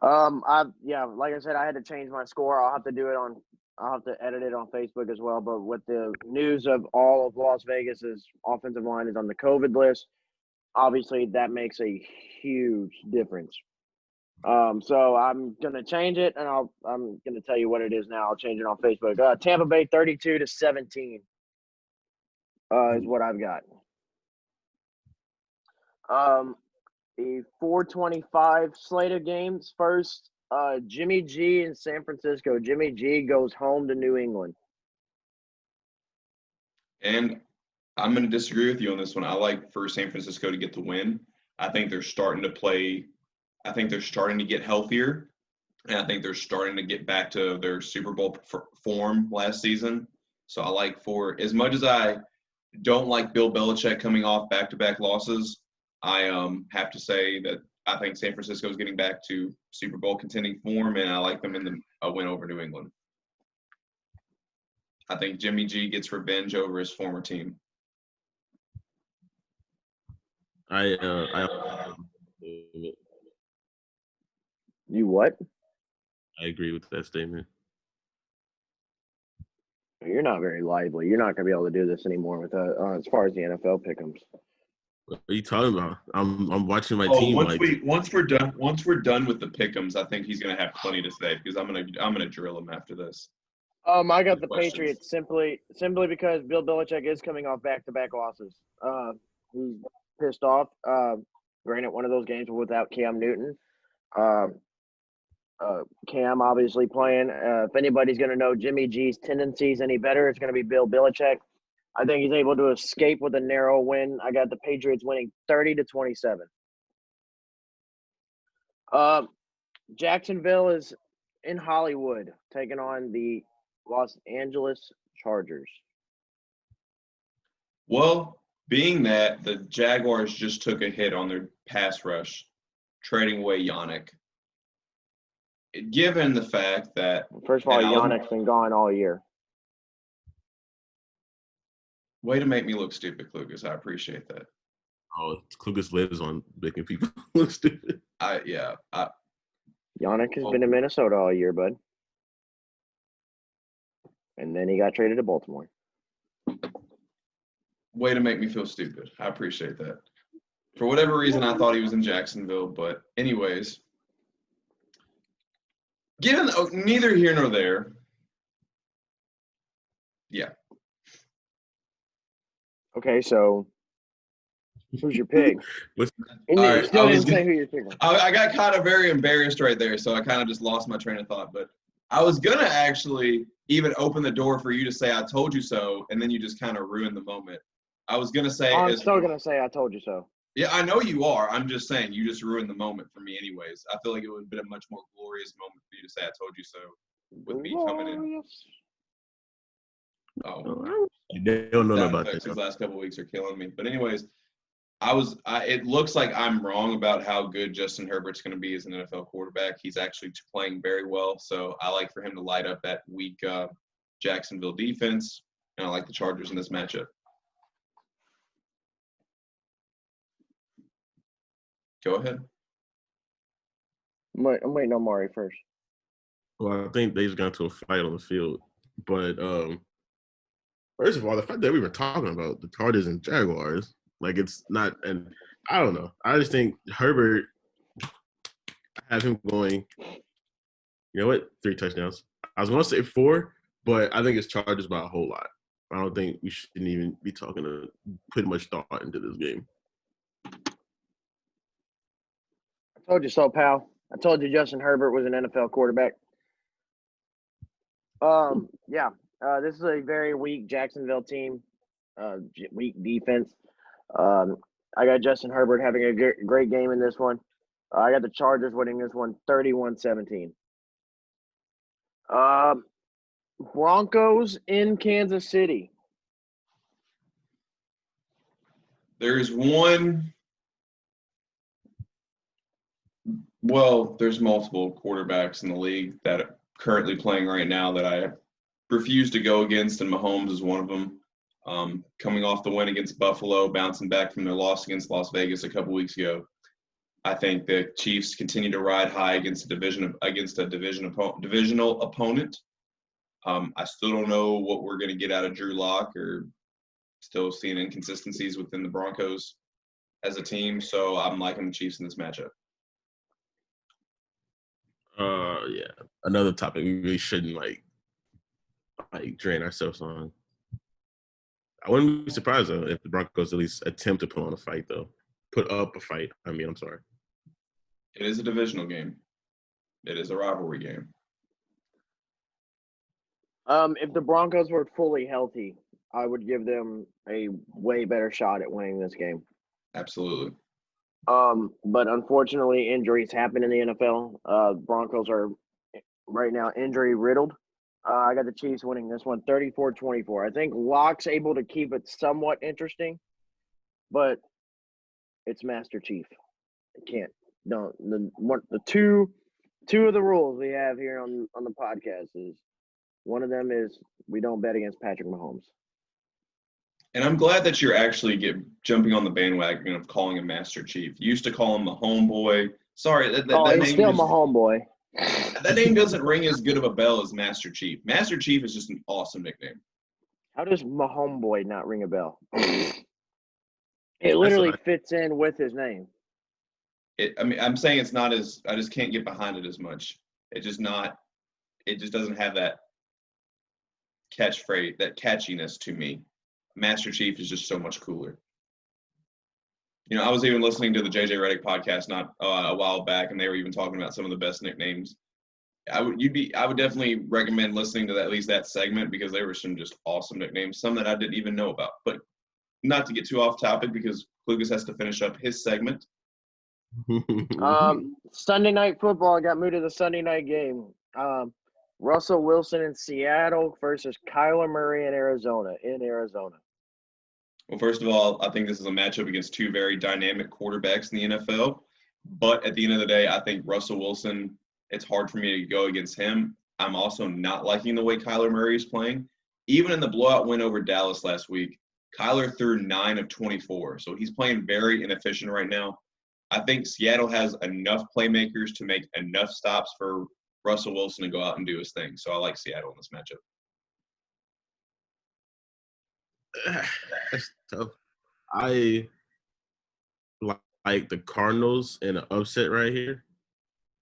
Speaker 3: Like I said, I had to change my score. I'll have to edit it on Facebook as well. But with the news of all of Las Vegas's offensive line is on the COVID list, obviously that makes a huge difference. So I'm gonna change it, and I'm gonna tell you what it is now. I'll change it on Facebook. Tampa Bay 32-17 is what I've got. The 4:25 slate of games. First, Jimmy G in San Francisco. Jimmy G goes home to New England.
Speaker 1: And I'm going to disagree with you on this one. I like for San Francisco to get the win. I think they're starting to play – I think they're starting to get healthier, and I think they're starting to get back to their Super Bowl form last season. So I like for – as much as I don't like Bill Belichick coming off back-to-back losses, I have to say that I think San Francisco is getting back to Super Bowl contending form, and I like them in a win over New England. I think Jimmy G gets revenge over his former team.
Speaker 3: You what?
Speaker 2: I agree with that statement.
Speaker 3: You're not very lively. You're not going to be able to do this anymore with as far as the NFL pick'ems.
Speaker 2: What are you talking about? I'm watching my
Speaker 1: Oh,
Speaker 2: team.
Speaker 1: once we're done with the pick'ems, I think he's gonna have plenty to say because I'm gonna drill him after this.
Speaker 3: I got the
Speaker 1: Questions.
Speaker 3: Patriots simply because Bill Belichick is coming off back-to-back losses. He's pissed off. Granted, one of those games without Cam Newton. Cam obviously playing. If anybody's going to know Jimmy G's tendencies any better, it's going to be Bill Belichick. I think he's able to escape with a narrow win. I got the Patriots winning 30-27. Jacksonville is in Hollywood taking on the Los Angeles Chargers.
Speaker 1: Well, being that the Jaguars just took a hit on their pass rush, trading away Yannick, given the fact that
Speaker 3: First of all, Yannick's been gone all year.
Speaker 1: Way to make me look stupid, Klucas. I appreciate that.
Speaker 2: Oh, Klucas lives on making people look stupid.
Speaker 3: Yannick has been in Minnesota all year, bud. And then he got traded to Baltimore.
Speaker 1: Way to make me feel stupid. I appreciate that. For whatever reason, I thought he was in Jacksonville. But anyways, given neither here nor there, yeah.
Speaker 3: Okay, so who's your pick?
Speaker 1: Right,
Speaker 3: still didn't say who you're picking.
Speaker 1: I got kind of very embarrassed right there, so I kind of just lost my train of thought. But I was going to actually even open the door for you to say, I told you so, and then you just kind of ruined the moment. I was going to say.
Speaker 3: I'm still going to say I told you so.
Speaker 1: Yeah, I know you are. I'm just saying you just ruined the moment for me anyways. I feel like it would have been a much more glorious moment for you to say, I told you so, with me coming in. Oh,
Speaker 2: they don't know about that.
Speaker 1: These last couple of weeks are killing me. But anyways, it looks like I'm wrong about how good Justin Herbert's going to be as an NFL quarterback. He's actually playing very well. So I like for him to light up that weak Jacksonville defense. And I like the Chargers in this matchup. Go ahead.
Speaker 3: I'm waiting on Mari first.
Speaker 2: Well, I think they just got into a fight on the field. But first of all, the fact that we were talking about the Chargers and Jaguars, like it's not, and I don't know. I just think Herbert, I have him going, you know what, 3 touchdowns. I was going to say 4, but I think it's Chargers by a whole lot. I don't think we shouldn't even be talking to put much thought into this game.
Speaker 3: I told you so, pal. I told you Justin Herbert was an NFL quarterback. This is a very weak Jacksonville team, weak defense. I got Justin Herbert having a great game in this one. I got the Chargers winning this one 31-17. Broncos in Kansas City.
Speaker 1: There's multiple quarterbacks in the league that are currently playing right now that I refuse to go against, and Mahomes is one of them. Coming off the win against Buffalo, bouncing back from their loss against Las Vegas a couple weeks ago. I think the Chiefs continue to ride high against a divisional opponent. I still don't know what we're going to get out of Drew Lock, or still seeing inconsistencies within the Broncos as a team. So I'm liking the Chiefs in this matchup.
Speaker 2: Yeah. Another topic we really shouldn't like drain ourselves on. I wouldn't be surprised though if the Broncos at least attempt to put on a fight though. Put up a fight. I'm sorry.
Speaker 1: It is a divisional game. It is a rivalry game.
Speaker 3: If the Broncos were fully healthy, I would give them a way better shot at winning this game.
Speaker 1: Absolutely.
Speaker 3: But unfortunately, injuries happen in the NFL. Broncos are right now injury riddled. I got the Chiefs winning this one 34-24. I think Lock's able to keep it somewhat interesting, but it's Master Chief. It can't. No, the two of the rules we have here on the podcast is one of them is we don't bet against Patrick Mahomes.
Speaker 1: And I'm glad that you're actually jumping on the bandwagon of calling him Master Chief. You used to call him the homeboy. Sorry, that
Speaker 3: he's
Speaker 1: name
Speaker 3: still my homeboy.
Speaker 1: That name doesn't ring as good of a bell as Master Chief. Master Chief is just an awesome nickname.
Speaker 3: How does my homeboy not ring a bell? It
Speaker 2: That's
Speaker 3: literally
Speaker 2: what
Speaker 3: fits in with his name.
Speaker 1: I'm saying it's not as – I just can't get behind it as much. It just doesn't have that catchphrase, that catchiness to me. Master Chief is just so much cooler. I was even listening to the JJ Redick podcast not a while back, and they were even talking about some of the best nicknames. I would definitely recommend listening to at least that segment because there were some just awesome nicknames, some that I didn't even know about. But not to get too off topic because Klucas has to finish up his segment.
Speaker 3: Sunday night football. I got moved to the Sunday night game. Russell Wilson in Seattle versus Kyler Murray in Arizona.
Speaker 1: Well, first of all, I think this is a matchup against two very dynamic quarterbacks in the NFL. But at the end of the day, I think Russell Wilson, it's hard for me to go against him. I'm also not liking the way Kyler Murray is playing. Even in the blowout win over Dallas last week, Kyler threw 9 of 24. So he's playing very inefficient right now. I think Seattle has enough playmakers to make enough stops for Russell Wilson to go out and do his thing. So I like Seattle in this matchup.
Speaker 2: That's tough. I like the Cardinals in an upset right here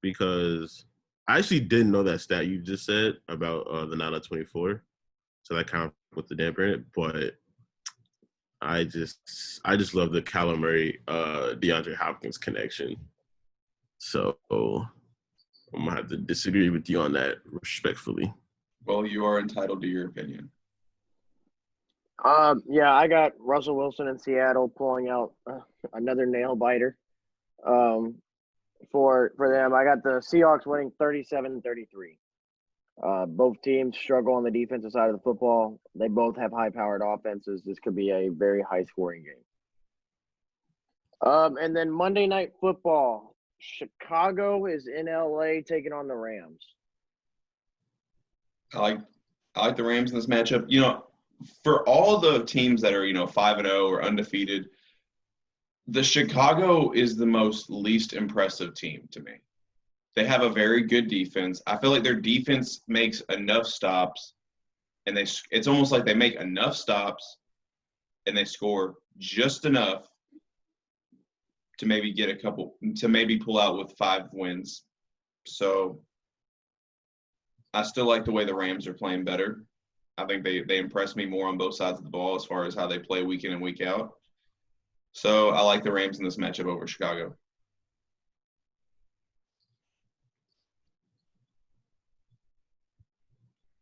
Speaker 2: because I actually didn't know that stat you just said about the 9 of 24. So that kind of put the damper in it. But I just love the Kyler Murray, DeAndre Hopkins connection. So I'm going to have to disagree with you on that respectfully.
Speaker 1: Well, you are entitled to your opinion.
Speaker 3: Yeah, I got Russell Wilson in Seattle pulling out another nail biter. For them, I got the Seahawks winning 37-33. Both teams struggle on the defensive side of the football. They both have high-powered offenses. This could be a very high-scoring game. And then Monday Night Football. Chicago is in LA taking on the Rams.
Speaker 1: I like the Rams in this matchup. For all the teams that are, 5-0 or undefeated, the Chicago is the most least impressive team to me. They have a very good defense. I feel like their defense makes enough stops, and it's almost like they make enough stops and they score just enough to maybe pull out with 5 wins. So I still like the way the Rams are playing better. I think they impress me more on both sides of the ball as far as how they play week in and week out. So I like the Rams in this matchup over Chicago.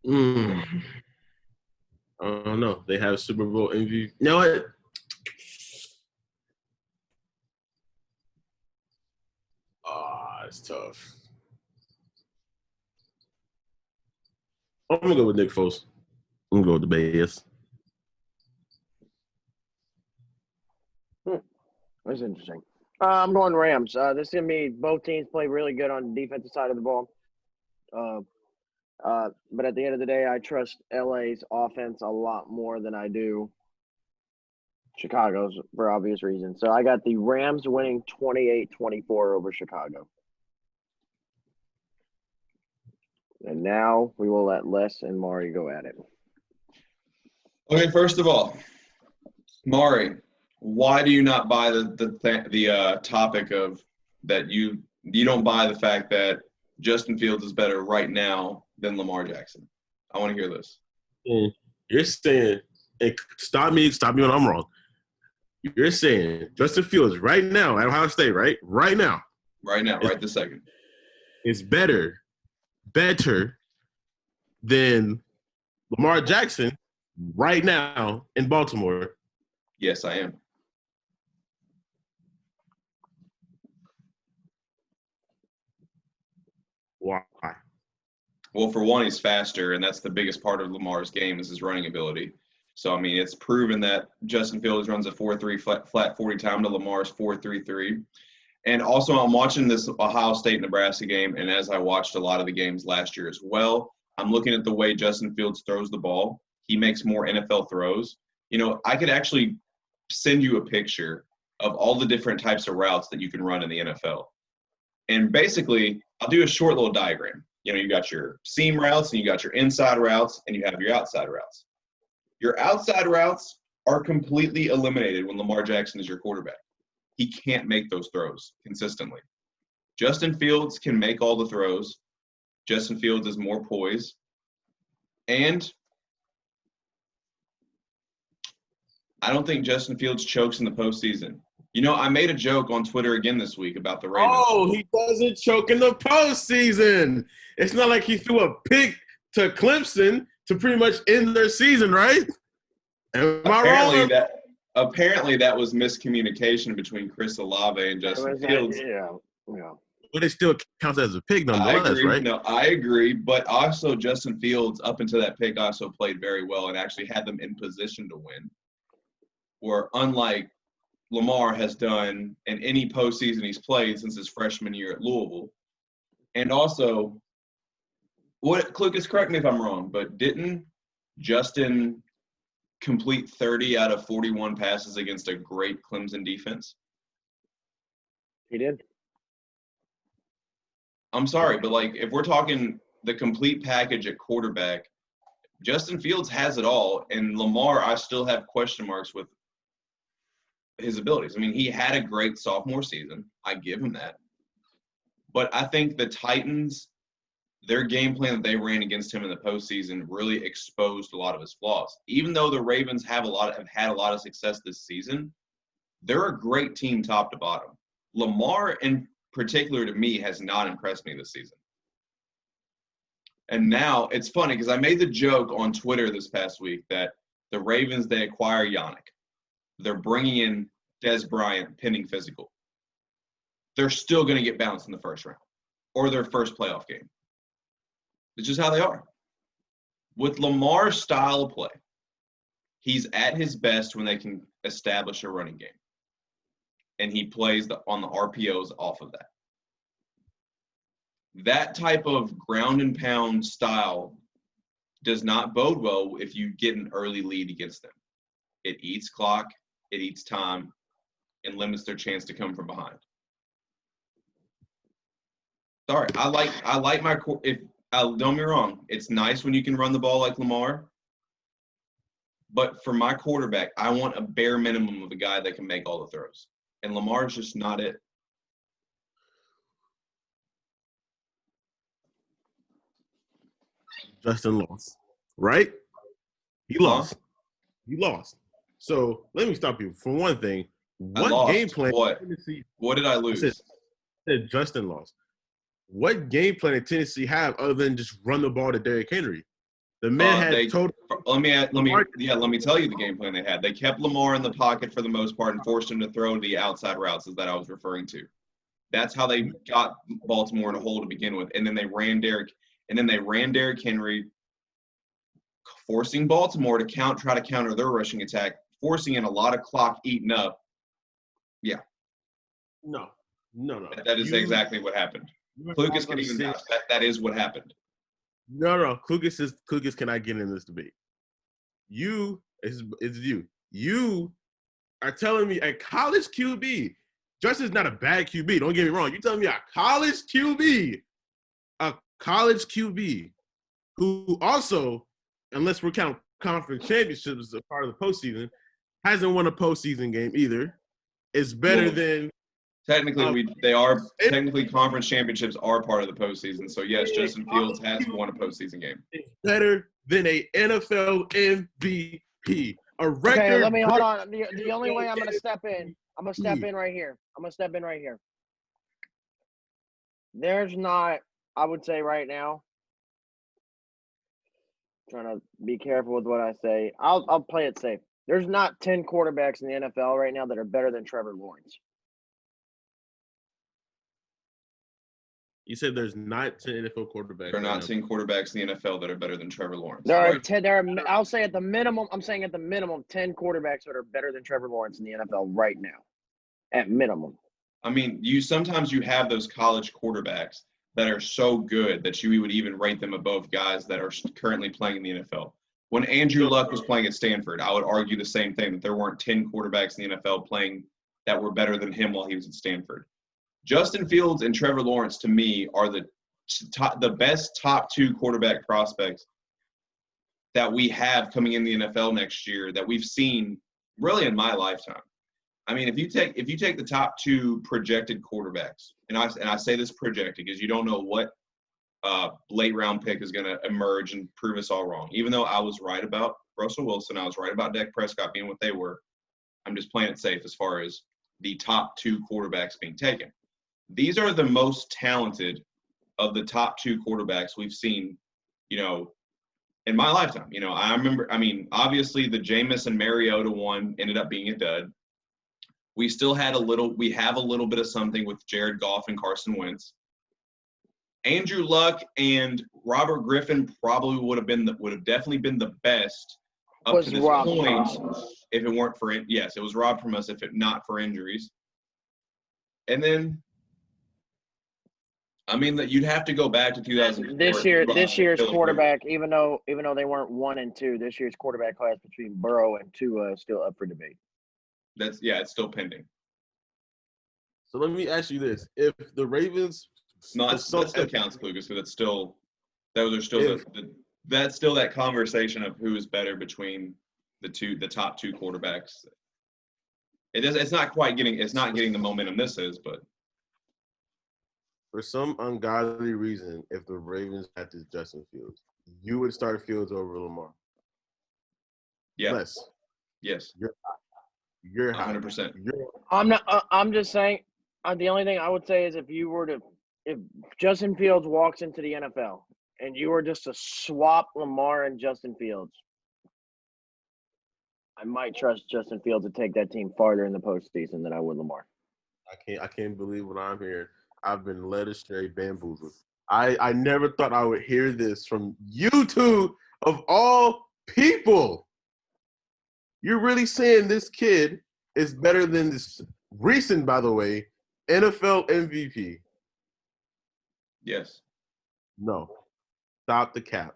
Speaker 2: I don't know. They have Super Bowl MVP. You know what? It's tough. I'm going to go with Nick Foles. I'm going to go with the Bears.
Speaker 3: That's interesting. I'm going Rams. This is going to be both teams play really good on the defensive side of the ball. But at the end of the day, I trust LA's offense a lot more than I do Chicago's for obvious reasons. So I got the Rams winning 28-24 over Chicago. And now we will let Les and Mari go at it.
Speaker 1: Okay, first of all, Mari, why do you not buy the topic of that you don't buy the fact that Justin Fields is better right now than Lamar Jackson? I want to hear this.
Speaker 2: You're saying, and stop me when I'm wrong. You're saying Justin Fields right now at Ohio State, right? Right now.
Speaker 1: Right now, right this second.
Speaker 2: Is better than Lamar Jackson right now in Baltimore.
Speaker 1: Yes, I am.
Speaker 2: Why?
Speaker 1: Well, for one, he's faster, and that's the biggest part of Lamar's game is his running ability. So, I mean, it's proven that Justin Fields runs a 4.3 flat 40 time to Lamar's 4.33. And also, I'm watching this Ohio State-Nebraska game, and as I watched a lot of the games last year as well, I'm looking at the way Justin Fields throws the ball. He makes more NFL throws. I could actually send you a picture of all the different types of routes that you can run in the NFL. And basically, I'll do a short little diagram. You got your seam routes and you got your inside routes and you have your outside routes. Your outside routes are completely eliminated when Lamar Jackson is your quarterback. He can't make those throws consistently. Justin Fields can make all the throws. Justin Fields is more poised. And I don't think Justin Fields chokes in the postseason. I made a joke on Twitter again this week about the Ravens.
Speaker 2: Oh, he doesn't choke in the postseason. It's not like he threw a pick to Clemson to pretty much end their season, right? Am I wrong?
Speaker 1: Apparently that was miscommunication between Chris Olave and Justin Fields.
Speaker 3: Yeah.
Speaker 2: But it still counts as a pick nonetheless, right?
Speaker 1: No, I agree. But also Justin Fields, up until that pick, also played very well and actually had them in position to win. Where unlike Lamar has done in any postseason he's played since his freshman year at Louisville. And also, Klucas, correct me if I'm wrong, but didn't Justin complete 30 out of 41 passes against a great Clemson defense?
Speaker 3: He did.
Speaker 1: I'm sorry, but if we're talking the complete package at quarterback, Justin Fields has it all, and Lamar, I still have question marks with his abilities. I mean, he had a great sophomore season. I give him that. But I think the Titans, their game plan that they ran against him in the postseason really exposed a lot of his flaws. Even though the Ravens have had a lot of success this season, they're a great team top to bottom. Lamar, in particular to me, has not impressed me this season. And now it's funny because I made the joke on Twitter this past week that the Ravens, they acquire Yannick. They're bringing in Des Bryant pending physical. They're still going to get bounced in the first round or their first playoff game. It's just how they are. With Lamar's style of play, he's at his best when they can establish a running game. And he plays on the RPOs off of that. That type of ground and pound style does not bode well if you get an early lead against them. It eats clock, it eats time, and limits their chance to come from behind. Sorry, I like my – don't get me wrong. It's nice when you can run the ball like Lamar. But for my quarterback, I want a bare minimum of a guy that can make all the throws. And Lamar's just not it.
Speaker 2: Justin lost, right? He lost. He lost. So let me stop you. For one thing, what game plan?
Speaker 1: What did I lose?
Speaker 2: I said Justin lost. What game plan did Tennessee have other than just run the ball to Derrick Henry? The man had total.
Speaker 1: Let me tell you the game plan they had. They kept Lamar in the pocket for the most part and forced him to throw the outside routes that I was referring to. That's how they got Baltimore in a hole to begin with, and then they ran Derrick Henry, forcing Baltimore to try to counter their rushing attack, forcing in a lot of clock eaten up. Yeah.
Speaker 2: No.
Speaker 1: That is exactly what happened. Klucas can even vouch that is what happened.
Speaker 2: No. Klucas cannot get in this debate. It's you. You are telling me a college QB. Justin's not a bad QB. Don't get me wrong. You're telling me a college QB who also, unless we're counting conference championships as a part of the postseason, hasn't won a postseason game either. Is better than
Speaker 1: technically technically conference championships are part of the postseason. So yes, Justin Fields has won a postseason game.
Speaker 2: It's better than a NFL MVP. A record.
Speaker 3: Okay, let me hold on. The only way I'm gonna step in, I'm gonna step in right here. There's not, I would say right now, trying to be careful with what I say. I'll play it safe. There's not 10 quarterbacks in the NFL right now that are better than Trevor Lawrence.
Speaker 2: You said there's not 10 NFL quarterbacks.
Speaker 1: There are not 10 quarterbacks in the NFL that are better than Trevor Lawrence.
Speaker 3: There are 10. I'll say at the minimum. I'm saying at the minimum 10 quarterbacks that are better than Trevor Lawrence in the NFL right now, at minimum.
Speaker 1: I mean, sometimes you have those college quarterbacks that are so good that you would even rate them above guys that are currently playing in the NFL. When Andrew Luck was playing at Stanford, I would argue the same thing, that there weren't 10 quarterbacks in the NFL playing that were better than him while he was at Stanford. Justin Fields and Trevor Lawrence, to me, are the the best top 2 quarterback prospects that we have coming in the NFL next year that we've seen really in my lifetime. I mean, if you take the top 2 projected quarterbacks, and I say this projected because you don't know what late round pick is going to emerge and prove us all wrong. Even though I was right about Russell Wilson, I was right about Dak Prescott being what they were. I'm just playing it safe as far as the top 2 quarterbacks being taken. These are the most talented of the top 2 quarterbacks we've seen, in my lifetime. I remember, obviously the Jameis and Mariota one ended up being a dud. We have a little bit of something with Jared Goff and Carson Wentz. Andrew Luck and Robert Griffin probably would have definitely been the best up to this point if it weren't for it was robbed from us if it not for injuries. And then that you'd have to go back to 2004.
Speaker 3: This year's quarterback, even though they weren't 1 and 2, this year's quarterback class between Burrow and Tua is still up for debate.
Speaker 1: It's still pending.
Speaker 2: So let me ask you this: if the Ravens,
Speaker 1: that still counts, Klucas, because that's still that conversation of who is better between the top 2 quarterbacks. It's not getting the momentum this is, but
Speaker 2: for some ungodly reason, if the Ravens had this Justin Fields, you would start Fields over Lamar.
Speaker 1: Yeah.
Speaker 2: Yes.
Speaker 1: You're 100%.
Speaker 3: I'm not. I'm just saying. The only thing I would say is if Justin Fields walks into the NFL and you were just to swap Lamar and Justin Fields, I might trust Justin Fields to take that team farther in the postseason than I would Lamar.
Speaker 2: I can't believe what I'm hearing. I've been led astray, bamboozled. I never thought I would hear this from you two of all people. You're really saying this kid is better than this recent, by the way, NFL MVP?
Speaker 1: Yes.
Speaker 2: No. Stop the cap.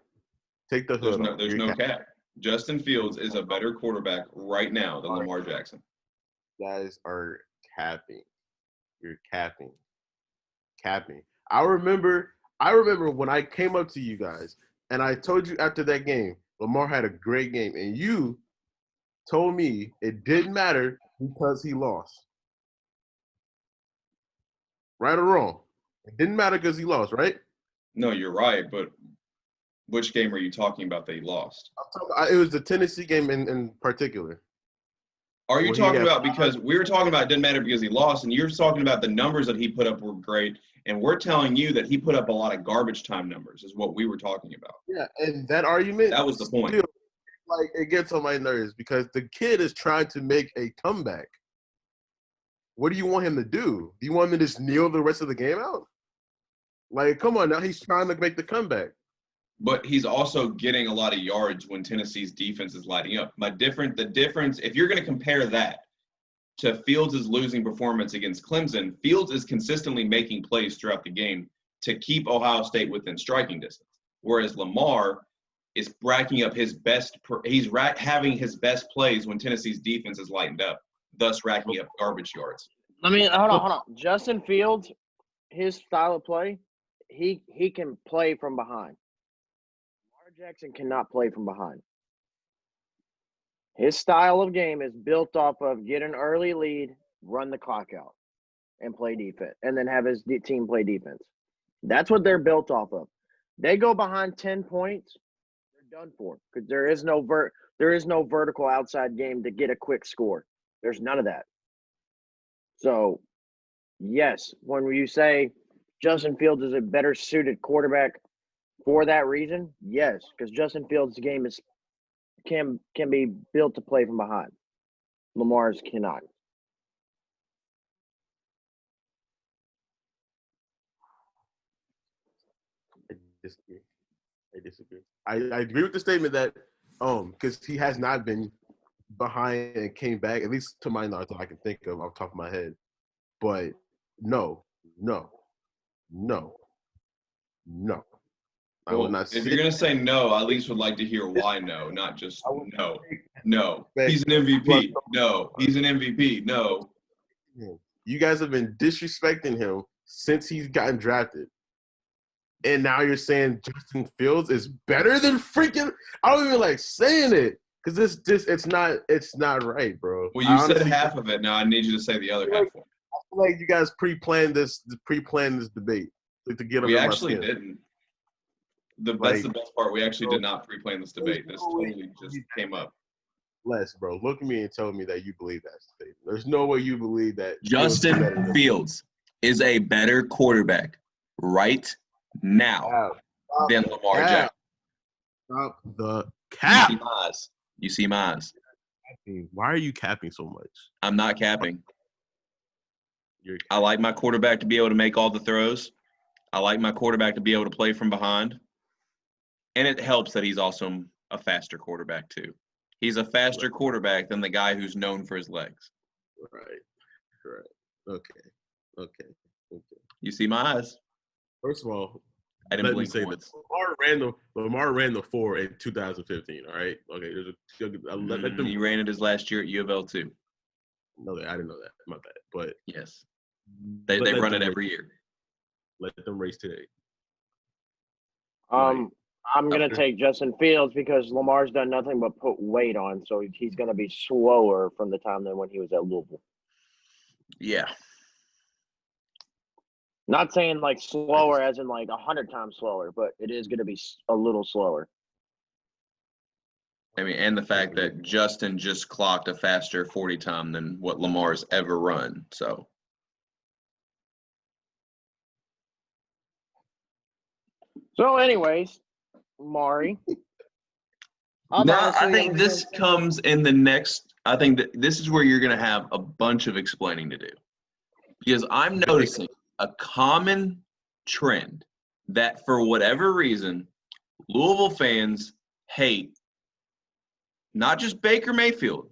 Speaker 2: Take the hood off.
Speaker 1: There's no cap. Justin Fields is a better quarterback right now than Lamar Jackson.
Speaker 2: You guys are capping. You're capping. I remember when I came up to you guys and I told you after that game, Lamar had a great game, and you told me it didn't matter because he lost. Right or wrong? It didn't matter because he lost, right?
Speaker 1: No, you're right, but which game are you talking about that he lost?
Speaker 2: It was the Tennessee game in particular.
Speaker 1: Are you talking about because we were talking about it didn't matter because he lost, and you're talking about the numbers that he put up were great, and we're telling you that he put up a lot of garbage time numbers is what we were talking about.
Speaker 2: Yeah, and that argument –
Speaker 1: that was the point.
Speaker 2: Like, it gets on my nerves because the kid is trying to make a comeback. What do you want him to do? Do you want him to just kneel the rest of the game out? Like, come on now. He's trying to make the comeback.
Speaker 1: But he's also getting a lot of yards when Tennessee's defense is lighting up. The difference, if you're going to compare that to Fields' losing performance against Clemson, Fields is consistently making plays throughout the game to keep Ohio State within striking distance. Whereas Lamar is racking up having his best plays when Tennessee's defense is lightened up, thus racking up garbage yards.
Speaker 3: Hold on. Justin Fields, his style of play, he can play from behind. Lamar Jackson cannot play from behind. His style of game is built off of get an early lead, run the clock out, and play defense, and then have his team play defense. That's what they're built off of. They go behind 10 points, they're done for because there is no vertical outside game to get a quick score. There's none of that. So, yes, when you say Justin Fields is a better suited quarterback for that reason, yes, because Justin Fields' game can be built to play from behind. Lamar's cannot.
Speaker 2: I disagree. I agree with the statement that because he has not been behind and came back, at least to my knowledge, that I can think of off the top of my head. But no. I will not.
Speaker 1: If you're gonna say no, I at least would like to hear why no, not just no. No, he's an MVP. No, he's an MVP. No.
Speaker 2: You guys have been disrespecting him since he's gotten drafted. and now you're saying Justin Fields is better than freaking. I don't even like saying it because it's not right, bro.
Speaker 1: Well, you said half of it. Now I need you to say the other half.
Speaker 2: I feel like you guys pre-planned this debate to get
Speaker 1: We
Speaker 2: under my
Speaker 1: actually
Speaker 2: skin.
Speaker 1: didn't. That's the best part. We actually did not pre-plan this debate. This totally just came up.
Speaker 2: Les, bro, look at me and tell me that you believe that statement. There's no way you believe that.
Speaker 1: Justin Fields is a better quarterback right now than Lamar Jackson.
Speaker 2: Stop the cap.
Speaker 1: You see Mize.
Speaker 2: Why are you capping so much?
Speaker 1: I'm not capping. I like my quarterback to be able to make all the throws. I like my quarterback to be able to play from behind. And it helps that he's also a faster quarterback too. He's a faster quarterback than the guy who's known for his legs.
Speaker 2: Right. Okay.
Speaker 1: You see my eyes?
Speaker 2: First of all,
Speaker 1: I didn't blink once.
Speaker 2: Lamar ran the 4 in 2015, all right? Okay.
Speaker 1: He ran it his last year at U of L too.
Speaker 2: No, I didn't know that. My bad. But
Speaker 1: yes. They run it every year.
Speaker 2: Let them race today.
Speaker 3: I'm going to take Justin Fields because Lamar's done nothing but put weight on, so he's going to be slower from the time than when he was at Louisville.
Speaker 1: Yeah.
Speaker 3: Not saying like slower as in like 100 times slower, but it is going to be a little slower.
Speaker 1: I mean, and the fact that Justin just clocked a faster 40 time than what Lamar's ever run, so.
Speaker 3: So anyways, Mari.
Speaker 1: Now, I think this comes in the next – I think that this is where you're going to have a bunch of explaining to do. Because I'm noticing a common trend that for whatever reason, Louisville fans hate not just Baker Mayfield,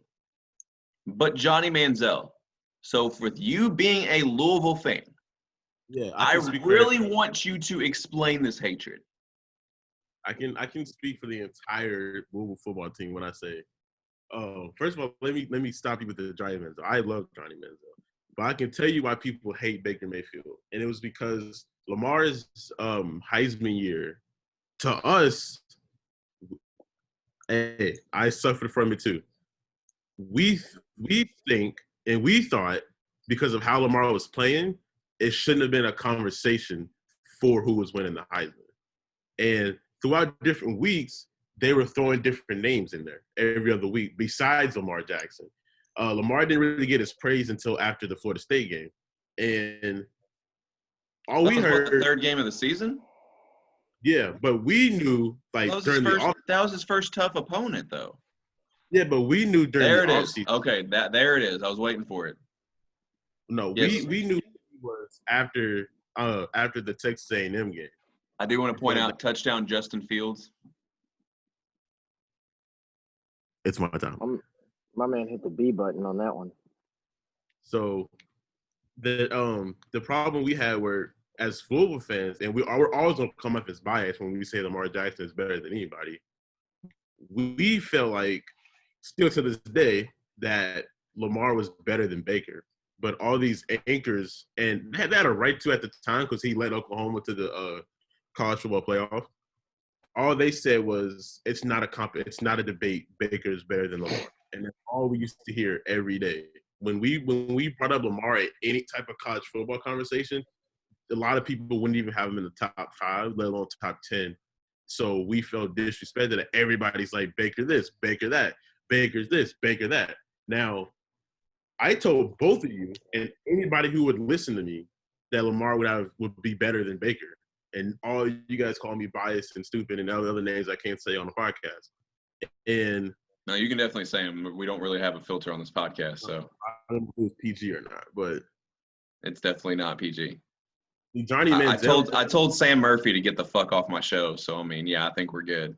Speaker 1: but Johnny Manziel. So with you being a Louisville fan, I really want you to explain this hatred.
Speaker 2: I can speak for the entire Louisville football team when I say, first of all, let me stop you with the Johnny Manziel. I love Johnny Manziel, but I can tell you why people hate Baker Mayfield, and it was because Lamar's Heisman year. To us, hey, I suffered from it too. We think and we thought because of how Lamar was playing, it shouldn't have been a conversation for who was winning the Heisman, and throughout different weeks, they were throwing different names in there every other week besides Lamar Jackson. Lamar didn't really get his praise until after the Florida State game. And all we heard
Speaker 1: – the third game of the season?
Speaker 2: Yeah, but we knew like during the
Speaker 1: that was his first tough opponent, though.
Speaker 2: Yeah, but we knew during the offseason.
Speaker 1: Okay, there it is. I was waiting for it.
Speaker 2: No, yes. we knew it was after the Texas A&M game.
Speaker 1: I do want to point out touchdown Justin Fields.
Speaker 2: It's my time.
Speaker 3: My man hit the B button on that one.
Speaker 2: So the problem we had were as Louisville fans, and we're always gonna come up as biased when we say Lamar Jackson is better than anybody. We felt like still to this day that Lamar was better than Baker. But all these anchors, and they had a right to at the time because he led Oklahoma to the college football playoff. All they said was it's not a debate. Baker is better than Lamar, and that's all we used to hear every day. When we brought up Lamar at any type of college football conversation, a lot of people wouldn't even have him in the top 5, let alone top 10. So we felt disrespected that everybody's like Baker this, Baker that, Baker's this, Baker that. Now, I told both of you and anybody who would listen to me that Lamar would be better than Baker. And all you guys call me biased and stupid and all the other names I can't say on the podcast. And
Speaker 1: no, you can definitely say them. We don't really have a filter on this podcast, so
Speaker 2: I don't know if it's PG or not, but
Speaker 1: it's definitely not PG.
Speaker 2: Johnny Manziel.
Speaker 1: I told Sam Murphy to get the fuck off my show. So I mean, yeah, I think we're good.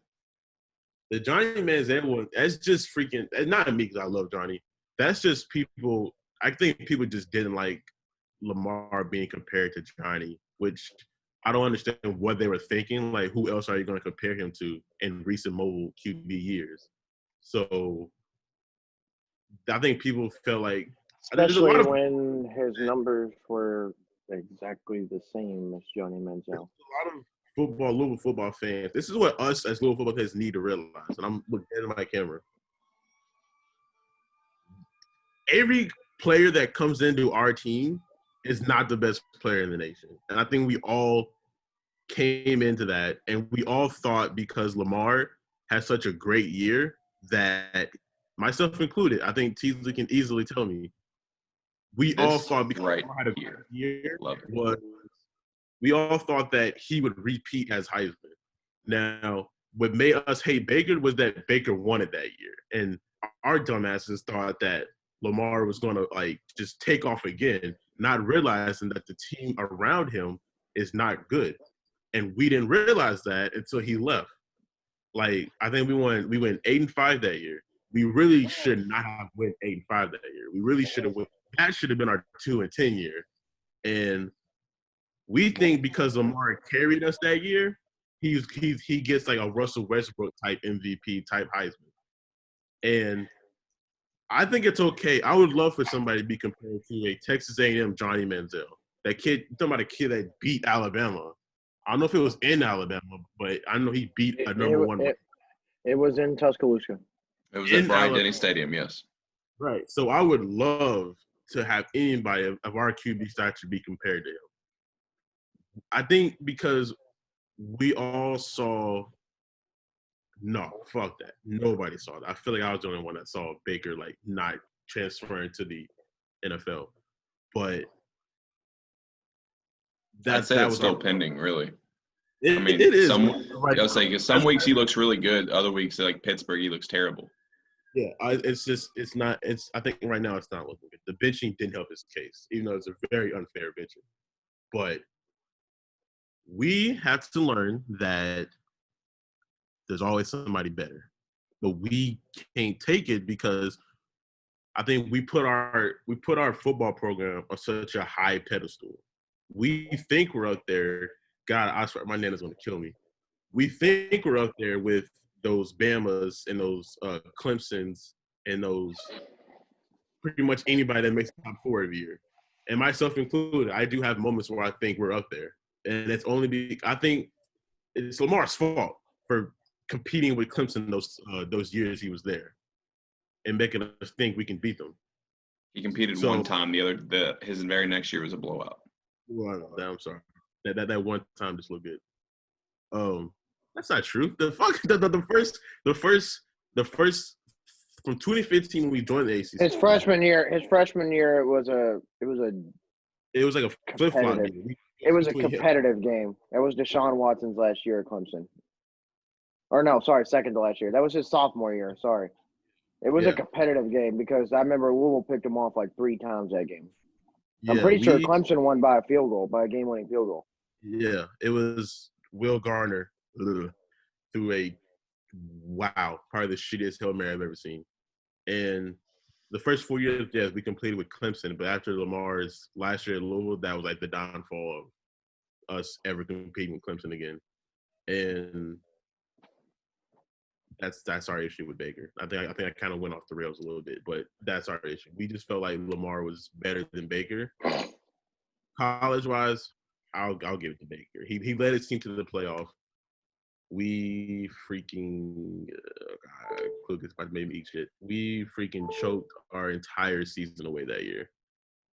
Speaker 2: The Johnny Manziel one, that's just freaking. Not me because I love Johnny. That's just people. I think people just didn't like Lamar being compared to Johnny, which I don't understand what they were thinking. Like, who else are you going to compare him to in recent mobile QB years? So I think people felt like,
Speaker 3: especially when his numbers were exactly the same as Johnny Manziel.
Speaker 2: A lot of Louisville football fans, this is what us as Louisville football fans need to realize. And I'm looking at my camera. Every player that comes into our team is not the best player in the nation. And I think we all came into that, and we all thought because Lamar had such a great year that, myself included, I think Teasley can easily tell me, we all thought because Lamar had a great year, we all thought that he would repeat as Heisman. Now, what made us hate Baker was that Baker wanted that year. And our dumbasses thought that Lamar was going to, like, just take off again, not realizing that the team around him is not good. And we didn't realize that until he left. Like, I think we went 8-5 that year. We really should not have went 8-5 that year. We really should have went. That should have been our 2-10 year. And we think because Lamar carried us that year, he gets like a Russell Westbrook type MVP type Heisman. And I think it's okay. I would love for somebody to be compared to a Texas A&M Johnny Manziel. That kid, you're talking about a kid that beat Alabama. I don't know if it was in Alabama, but I know he beat a number one.
Speaker 3: It was in Tuscaloosa.
Speaker 1: It was at Bryant-Denny Stadium, yes.
Speaker 2: Right. So I would love to have anybody of our QB stature be compared to him. I think because we all saw – no, fuck that. Nobody saw that. I feel like I was the only one that saw Baker, like, not transferring to the NFL. But
Speaker 1: I'd say that's still pending, really.
Speaker 2: I mean, it is.
Speaker 1: Some weeks he looks really good. Other weeks, like Pittsburgh, he looks terrible.
Speaker 2: Yeah, it's not. I think right now it's not looking good. The benching didn't help his case, even though it's a very unfair benching. But we have to learn that there's always somebody better. But we can't take it because I think we put our football program on such a high pedestal. We think we're up there. God, I swear, my nana's gonna kill me. We think we're up there with those Bamas and those Clemsons and those pretty much anybody that makes the top 4 every year, and myself included. I do have moments where I think we're up there, and it's only I think it's Lamar's fault for competing with Clemson those years he was there, and making us think we can beat them.
Speaker 1: He competed one time. His very next year was a blowout.
Speaker 2: Well, I'm sorry. That one time just looked good. That's not true. The first from 2015 when we joined the ACC.
Speaker 3: His freshman year, it was like
Speaker 2: a flip-flop game.
Speaker 3: It was a competitive game. That was Deshaun Watson's last year at Clemson. Or no, sorry, second to last year. That was his sophomore year. Sorry. It was a competitive game because I remember Louisville picked him off like 3 times that game. Yeah, I'm pretty sure Clemson won by a game-winning field goal.
Speaker 2: Yeah, it was Will Garner through a probably the shittiest Hail Mary I've ever seen. And the first 4 years, yes, we completed with Clemson, but after Lamar's last year at Louisville, that was like the downfall of us ever competing with Clemson again. And that's our issue with Baker. I think I kind of went off the rails a little bit, but that's our issue. We just felt like Lamar was better than Baker. College-wise, I'll give it to Baker. He led his team to the playoff. We freaking Klucas made me eat shit. We freaking choked our entire season away that year,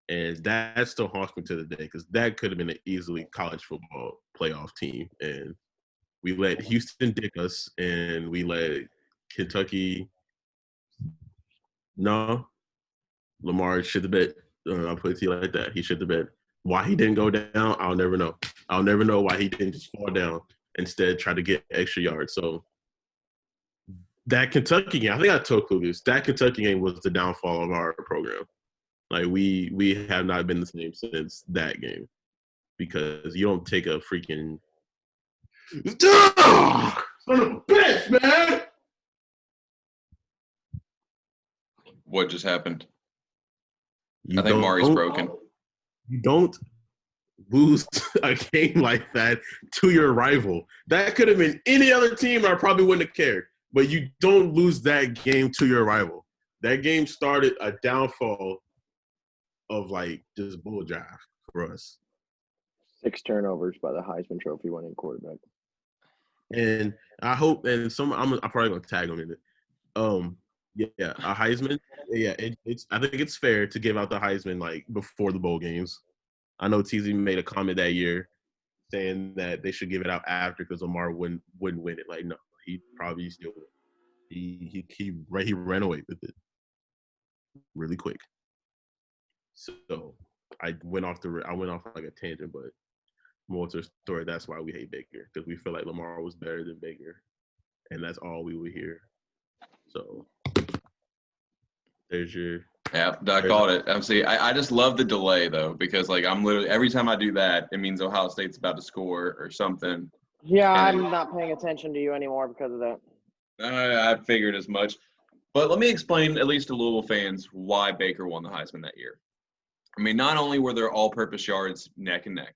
Speaker 2: and that still haunts me to the day because that could have been an easily college football playoff team, and we let Houston dick us, and we let Kentucky. No, Lamar shit the bed. I'll put it to you like that. He shit the bed. Why he didn't go down, I'll never know. I'll never know why he didn't just fall down. Instead, try to get extra yards. So that Kentucky game, I think I told Klucas, that Kentucky game was the downfall of our program. Like we have not been the same since that game because you don't take a freaking son of a bitch, man.
Speaker 1: What just happened? I think Mari's broken.
Speaker 2: You don't lose a game like that to your rival. That could have been any other team, and I probably wouldn't have cared. But you don't lose that game to your rival. That game started a downfall of, like, just bull jive for us.
Speaker 3: 6 turnovers by the Heisman Trophy winning quarterback.
Speaker 2: And I hope, and I'm probably gonna tag him in it. A Heisman. Yeah, it's. I think it's fair to give out the Heisman like before the bowl games. I know TZ made a comment that year saying that they should give it out after because Lamar wouldn't win it. Like, no, he probably still he ran away with it really quick. So I went off like a tangent, but more to the story. That's why we hate Baker, because we feel like Lamar was better than Baker, and that's all we would hear. So there's your.
Speaker 1: Yeah, I called it. See, I just love the delay though, because like I'm literally every time I do that, it means Ohio State's about to score or something.
Speaker 3: Yeah,
Speaker 1: And
Speaker 3: I'm not paying attention to you anymore because of that.
Speaker 1: I figured as much. But let me explain, at least to Louisville fans, why Baker won the Heisman that year. I mean, not only were there all-purpose yards neck and neck,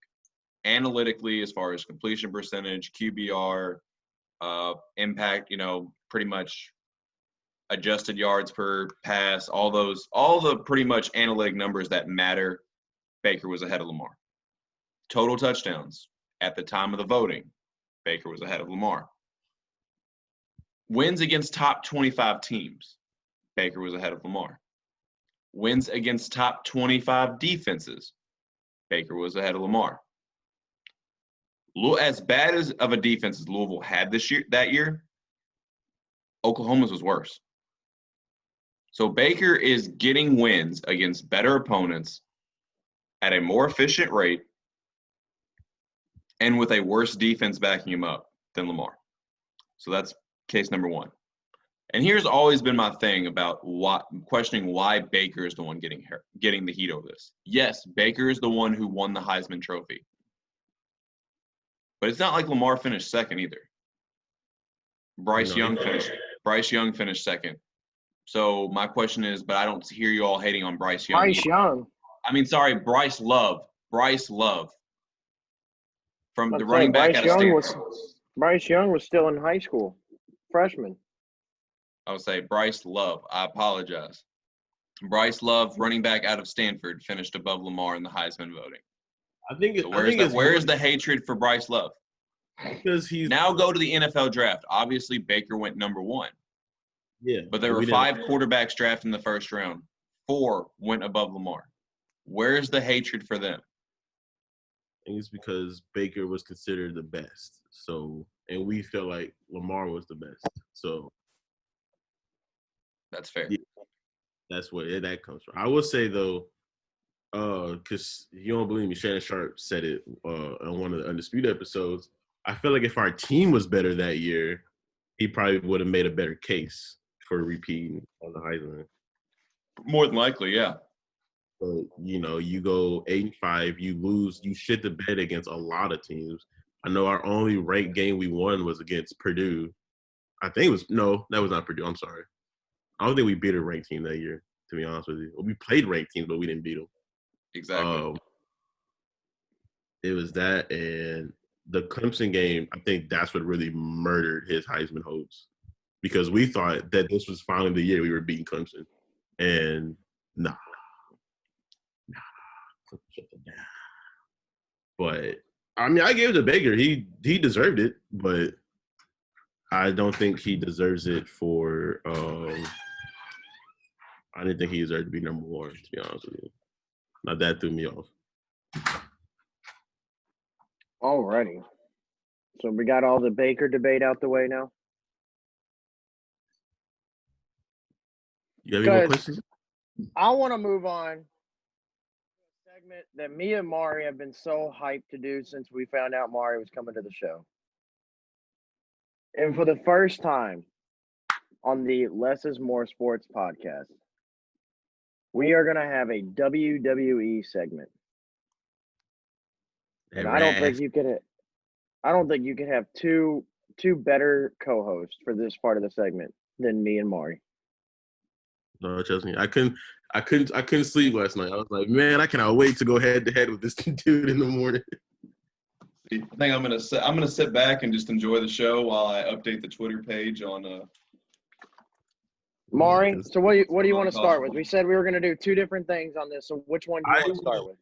Speaker 1: analytically, as far as completion percentage, QBR, impact, pretty much adjusted yards per pass, all the pretty much analytic numbers that matter, Baker was ahead of Lamar. Total touchdowns at the time of the voting, Baker was ahead of Lamar. Wins against top 25 teams, Baker was ahead of Lamar. Wins against top 25 defenses, Baker was ahead of Lamar. As bad as of a defense as Louisville had that year, Oklahoma's was worse. So Baker is getting wins against better opponents at a more efficient rate and with a worse defense backing him up than Lamar. So that's case number one. And here's always been my thing about questioning why Baker is the one getting the heat over this. Yes, Baker is the one who won the Heisman Trophy. But it's not like Lamar finished second either. Bryce Young finished second. So my question is, but I don't hear you all hating on Bryce Young. Bryce Love. Bryce Love. From the running back out of Stanford.
Speaker 3: Bryce Young was still in high school. Freshman.
Speaker 1: I would say Bryce Love. I apologize. Bryce Love, running back out of Stanford, finished above Lamar in the Heisman voting. Where is the hatred for Bryce Love?
Speaker 2: Because he's
Speaker 1: now go to the NFL draft. Obviously, Baker went number one.
Speaker 2: Yeah.
Speaker 1: But there were 5 quarterbacks drafted in the first round. 4 went above Lamar. Where's the hatred for them?
Speaker 2: I think it's because Baker was considered the best. So, and we feel like Lamar was the best. So
Speaker 1: that's fair.
Speaker 2: Yeah, that's where that comes from. I will say though, because you don't believe me, Shannon Sharp said it on one of the Undisputed episodes. I feel like if our team was better that year, he probably would have made a better case for repeating on the Heisman.
Speaker 1: More than likely, yeah.
Speaker 2: But, you go 8-5, you lose, you shit the bed against a lot of teams. I know our only ranked game we won was against Purdue. I think it was – no, that was not Purdue. I'm sorry. I don't think we beat a ranked team that year, to be honest with you. We played ranked teams, but we didn't beat them.
Speaker 1: Exactly.
Speaker 2: It was that, and the Clemson game, I think that's what really murdered his Heisman hopes, because we thought that this was finally the year we were beating Clemson. And nah. But I mean, I gave it to Baker. He deserved it, but I don't think he deserves it for. I didn't think he deserved to be number one. To be honest with you, now that threw me off.
Speaker 3: Alrighty, so we got all the Baker debate out the way now.
Speaker 2: You have any more questions?
Speaker 3: I want to move on to a segment that me and Mari have been so hyped to do since we found out Mari was coming to the show. And for the first time on the Less is More Sports podcast, we are going to have a WWE segment. And I don't think you could have two better co-hosts for this part of the segment than me and Mari.
Speaker 2: No, trust me. I couldn't sleep last night. I was like, man, I cannot wait to go head to head with this dude in the morning.
Speaker 1: I think I'm gonna sit back and just enjoy the show while I update the Twitter page on.
Speaker 3: Mari, so what do you want to start with? We said we were going to do 2 different things on this. So which one do you want to start with?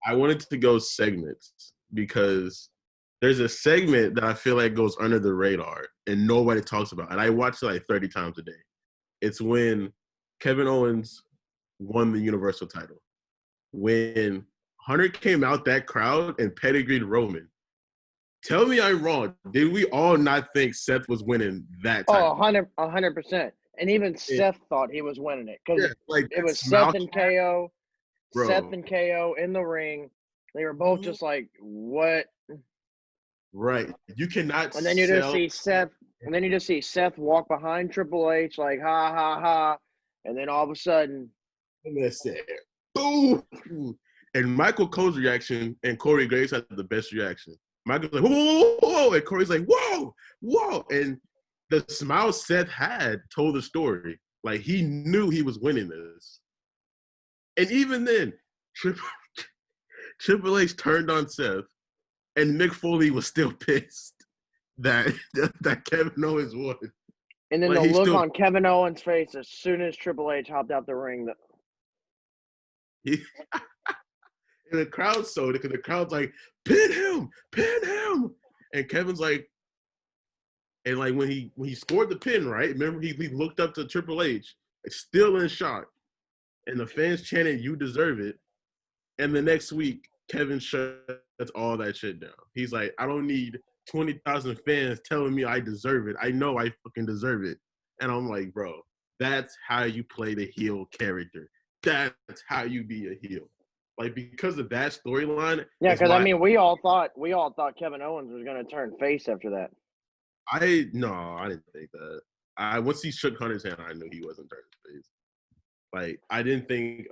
Speaker 2: I wanted to go segments. because there's a segment that I feel like goes under the radar and nobody talks about. And I watch it like 30 times a day. It's when Kevin Owens won the Universal title. When Hunter came out that crowd and pedigreed Roman. Tell me I'm wrong. Did we all not think Seth was winning that title?
Speaker 3: 100%. And even Seth thought he was winning it because it was
Speaker 2: smile
Speaker 3: Seth and KO.
Speaker 2: Bro.
Speaker 3: Seth and KO in the ring. They were both just like, what?
Speaker 2: Right. You cannot
Speaker 3: And then you just see Seth. And then you just see Seth walk behind Triple H like, ha, ha, ha. And then all of a sudden.
Speaker 2: And they said, boom. And Michael Cole's reaction and Corey Graves had the best reaction. Michael's like, whoa, whoa, whoa. And Corey's like, whoa, whoa. And the smile Seth had told the story. Like, he knew he was winning this. And even then, Triple H turned on Seth, and Mick Foley was still pissed that Kevin Owens won.
Speaker 3: And then the look on Kevin Owens' face as soon as Triple H hopped out the ring.
Speaker 2: And the crowd's so because the crowd's like, pin him. And Kevin's like, and like when he scored the pin, right? Remember he looked up to Triple H, still in shock. And the fans chanted, "You deserve it." And the next week, Kevin shuts all that shit down. He's like, I don't need 20,000 fans telling me I deserve it. I know I fucking deserve it. And I'm like, bro, that's how you play the heel character. That's how you be a heel. Like, because of that storyline.
Speaker 3: Yeah, because I mean, we all thought Kevin Owens was going to turn face after that.
Speaker 2: I didn't think that. Once he shook Hunter's hand, I knew he wasn't turning face. Like, I didn't think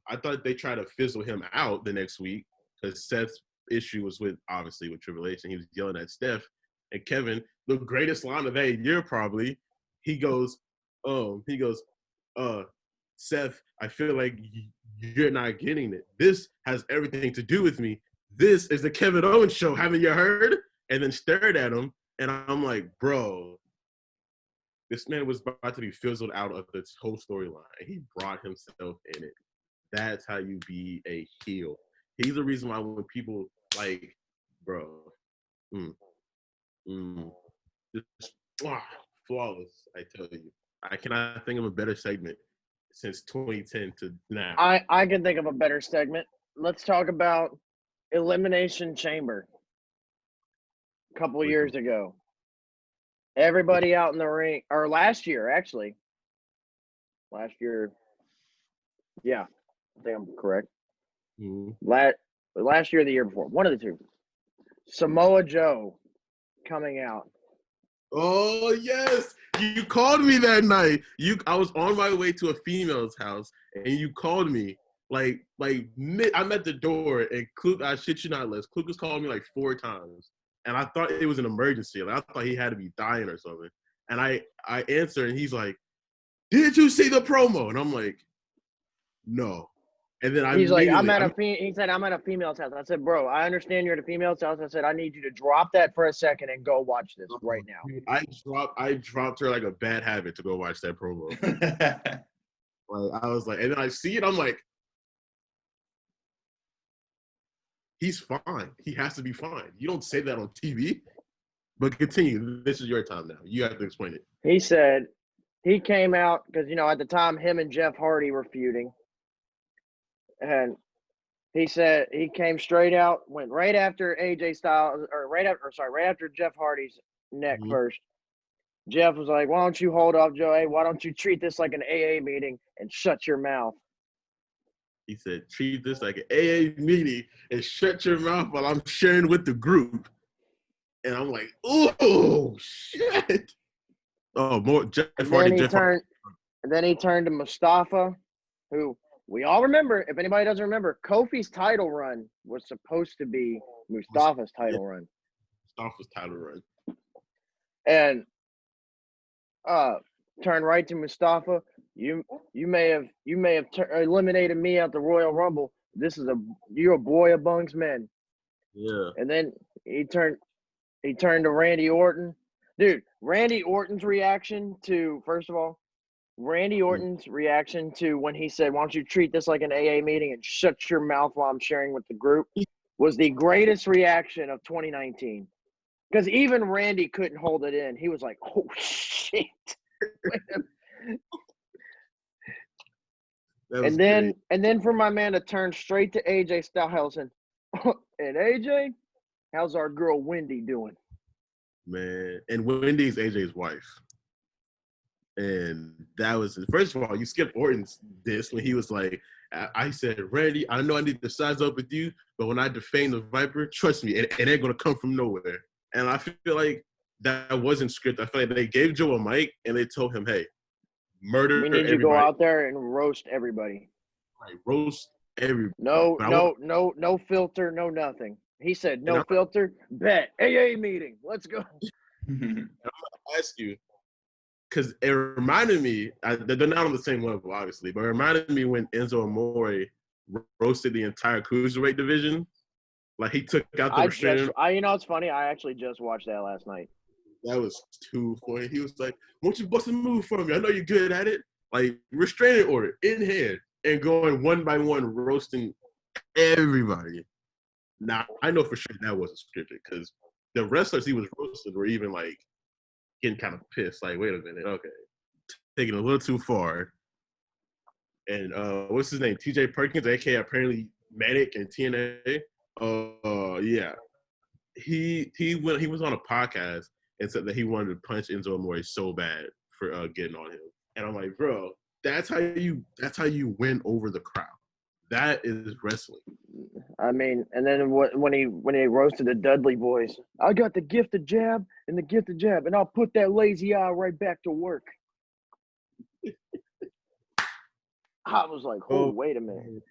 Speaker 2: I thought they tried to fizzle him out the next week because Seth's issue was with Triple H, and he was yelling at Steph. And Kevin, the greatest line of that year probably, he goes, Seth, I feel like you're not getting it. This has everything to do with me. This is the Kevin Owens show. Haven't you heard? And then stared at him, and I'm like, bro, this man was about to be fizzled out of this whole storyline. He brought himself in it. That's how you be a heel. He's the reason why when people like, bro, just flawless. I tell you, I cannot think of a better segment since 2010 to now.
Speaker 3: I can think of a better segment. Let's talk about Elimination Chamber. A couple of years ago. Everybody out in the ring, or last year, actually. Last year, yeah, I think I'm correct.
Speaker 2: Mm-hmm.
Speaker 3: Last year or the year before, one of the two. Samoa Joe coming out.
Speaker 2: Oh, yes. You called me that night. I was on my way to a female's house, and you called me. I'm at the door, and I shit you not less, Klucas called me like 4 times. And I thought it was an emergency. Like, I thought he had to be dying or something. And I answered, and he's like, "Did you see the promo?" And I'm like, "No." And then
Speaker 3: he's like, he said, "I'm at a female's house." I said, "Bro, I understand you're at a female's house." I said, "I need you to drop that for a second and go watch this right now."
Speaker 2: Dude, I dropped her like a bad habit to go watch that promo. Like, I was like, and then I see it, I'm like, he's fine. He has to be fine. You don't say that on TV. But continue. This is your time now. You have to explain it.
Speaker 3: He said he came out because, at the time him and Jeff Hardy were feuding. And he said he came straight out, went right after AJ Styles, right after Jeff Hardy's neck first. Jeff was like, "Why don't you hold off, Joey? Why don't you treat this like an AA meeting and shut your mouth?"
Speaker 2: He said, "Treat this like an AA meeting and shut your mouth while I'm sharing with the group." And I'm like, "Oh, shit." Oh, more Jeff Hardy.
Speaker 3: And then he turned to Mustafa, who we all remember. If anybody doesn't remember, Kofi's title run was supposed to be Mustafa's title run.
Speaker 2: Mustafa's title run.
Speaker 3: And turned right to Mustafa. You may have eliminated me at the Royal Rumble. You're a boy amongst men.
Speaker 2: Yeah.
Speaker 3: And then he turned to Randy Orton. Dude, Randy Orton's reaction to, first of all, Randy Orton's reaction to when he said, "Why don't you treat this like an AA meeting and shut your mouth while I'm sharing with the group?" was the greatest reaction of 2019. Because even Randy couldn't hold it in. He was like, "Oh shit!"
Speaker 2: That was
Speaker 3: and then for my man to turn straight to AJ Styles and AJ, how's our girl Wendy doing?
Speaker 2: man. And Wendy's AJ's wife. And that was, first of all, you skipped Orton's this when he was like, I said, Randy, I know I need to size up with you, but when I defame the Viper, trust me, it ain't going to come from nowhere. And I feel like that wasn't scripted. I feel like they gave Joe a mic and they told him, hey, murder
Speaker 3: We need
Speaker 2: everybody.
Speaker 3: you to go out there and roast everybody.
Speaker 2: Like, roast everybody.
Speaker 3: No filter, no nothing. He said, no filter, bet. AA meeting. Let's go.
Speaker 2: I'm going to ask you, because it reminded me, they're not on the same level, obviously, but it reminded me when Enzo Amore roasted the entire cruiserweight division. Like, he took out the restraining.
Speaker 3: You know what's funny? I actually just watched that last night.
Speaker 2: That was too funny. He was like, won't you bust a move for me? I know you're good at it. Like, restraining order in hand and going one by one, roasting everybody. Now, I know for sure that wasn't scripted because the wrestlers he was roasting were even, like, getting kind of pissed. Like, wait a minute. Okay. Taking it a little too far. And what's his name? TJ Perkins, a.k.a. apparently Manic and TNA. Yeah. He was on a podcast and said that he wanted to punch Enzo Amore so bad for getting on him. And I'm like, bro, that's how you win over the crowd. That is wrestling.
Speaker 3: I mean, and then when he roasted the Dudley boys, I got the gift of jab and the gift of jab, and I'll put that lazy eye right back to work. I was like, oh, wait a minute.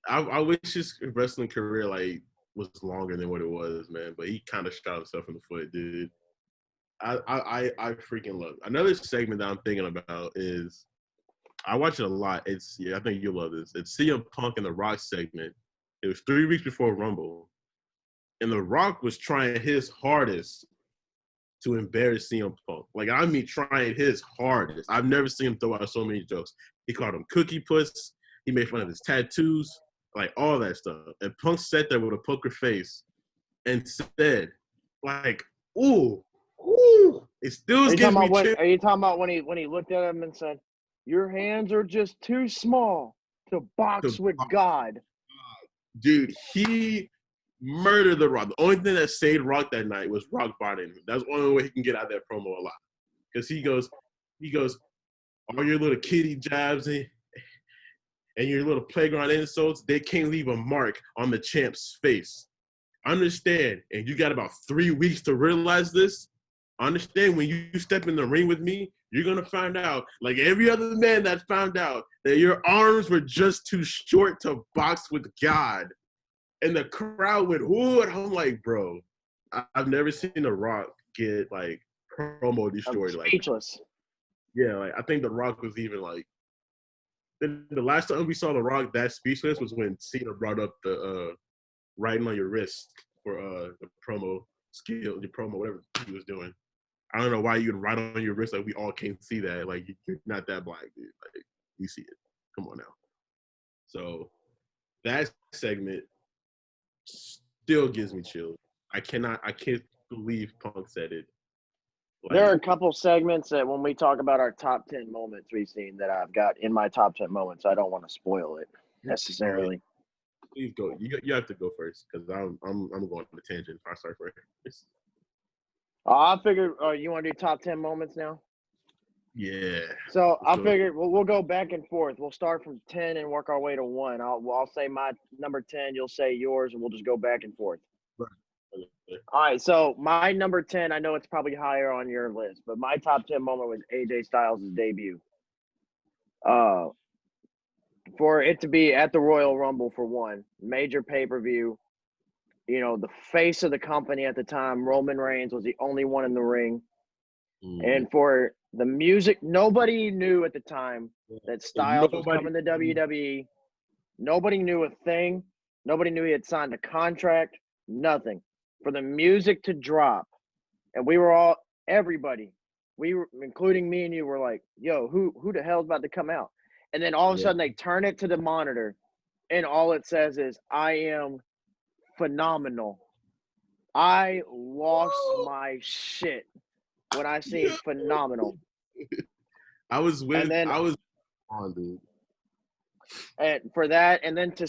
Speaker 2: I wish his wrestling career like was longer than what it was, man. But he kind of shot himself in the foot, dude. I freaking love it. Another segment that I'm thinking about is I watch it a lot. I think you'll love this. It's CM Punk and The Rock segment. It was 3 weeks before Rumble, and The Rock was trying his hardest to embarrass CM Punk. Like, I mean, trying his hardest. I've never seen him throw out so many jokes. He called him Cookie Puss. He made fun of his tattoos, like all that stuff. And Punk sat there with a poker face and said, like, ooh, it still gives me chills.
Speaker 3: Are you talking about when he looked at him and said, your hands are just too small to box with God?
Speaker 2: Dude, he murdered The Rock. The only thing that saved Rock that night was Rock botting him. That's the only way he can get out of that promo alive. Because he goes, all your little kitty jabs and your little playground insults, they can't leave a mark on the champ's face. Understand, and you got about 3 weeks to realize this. Understand, when you step in the ring with me, you're going to find out, like every other man that found out, that your arms were just too short to box with God. And the crowd went, ooh, and I'm like, bro, I've never seen The Rock get, like, promo destroyed.
Speaker 3: Speechless.
Speaker 2: Yeah, like, I think The Rock was even, like, the last time we saw The Rock that speechless was when Cena brought up the writing on your wrist for the promo skill, the promo, whatever he was doing. I don't know why you would write on your wrist. Like, we all can't see that. Like, you're not that black, dude. Like, we see it. Come on now. So that segment still gives me chills. I can't believe Punk said it.
Speaker 3: Like, there are a couple segments that when we talk about our top 10 moments we've seen that I've got in my top 10 moments, I don't want to spoil it necessarily.
Speaker 2: Please go. You have to go first because I'm going on a tangent if I start first.
Speaker 3: I figured you want to do top 10 moments now?
Speaker 2: Yeah.
Speaker 3: So I figured we'll go back and forth. We'll start from 10 and work our way to 1. I'll say my number 10, you'll say yours, and we'll just go back and forth.
Speaker 2: Right.
Speaker 3: All right, so my number 10, I know it's probably higher on your list, but my top 10 moment was AJ Styles' debut. For it to be at the Royal Rumble for one, major pay-per-view, you know, the face of the company at the time, Roman Reigns, was the only one in the ring. And for the music, nobody knew at the time that Styles was coming to WWE. Nobody knew a thing. Nobody knew he had signed a contract. Nothing. For the music to drop, and we were all, everybody, we were, including me and you, were like, yo, who the hell's about to come out? And then all of a sudden they turn it to the monitor, and all it says is, I am phenomenal. I lost my shit when I seen phenomenal.
Speaker 2: I was
Speaker 3: then-
Speaker 2: on, dude.
Speaker 3: And for that, and then to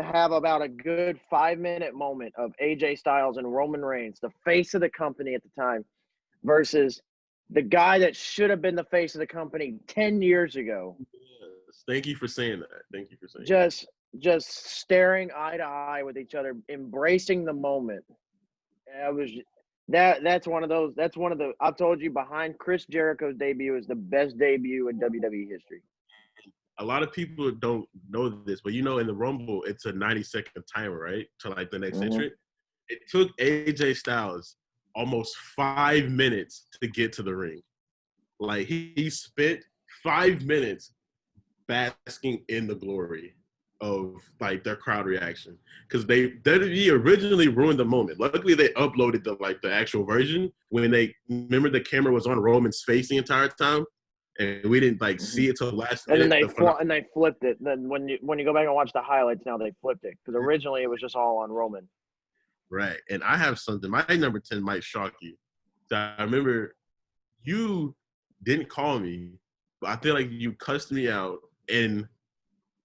Speaker 3: have about a good 5-minute moment of AJ Styles and Roman Reigns, the face of the company at the time, versus the guy that should have been the face of the company 10 years ago.
Speaker 2: Yes. Thank you for saying that. Thank you for saying that.
Speaker 3: Just staring eye to eye with each other, embracing the moment. That's one of those. That's one of the. I've told you, behind Chris Jericho's debut is the best debut in WWE history.
Speaker 2: A lot of people don't know this, but in the Rumble, it's a 90-second timer, right? To like the next entrant. It took AJ Styles almost 5 minutes to get to the ring. Like he spent 5 minutes basking in the glory of like their crowd reaction, because WWE originally ruined the moment. Luckily, they uploaded the actual version when they remember the camera was on Roman's face the entire time, and we didn't see it till the last
Speaker 3: and
Speaker 2: minute.
Speaker 3: Then they flipped it. Then when you go back and watch the highlights now, they flipped it because originally it was just all on Roman.
Speaker 2: Right, and I have something. My number 10 might shock you. So I remember you didn't call me, but I feel like you cussed me out and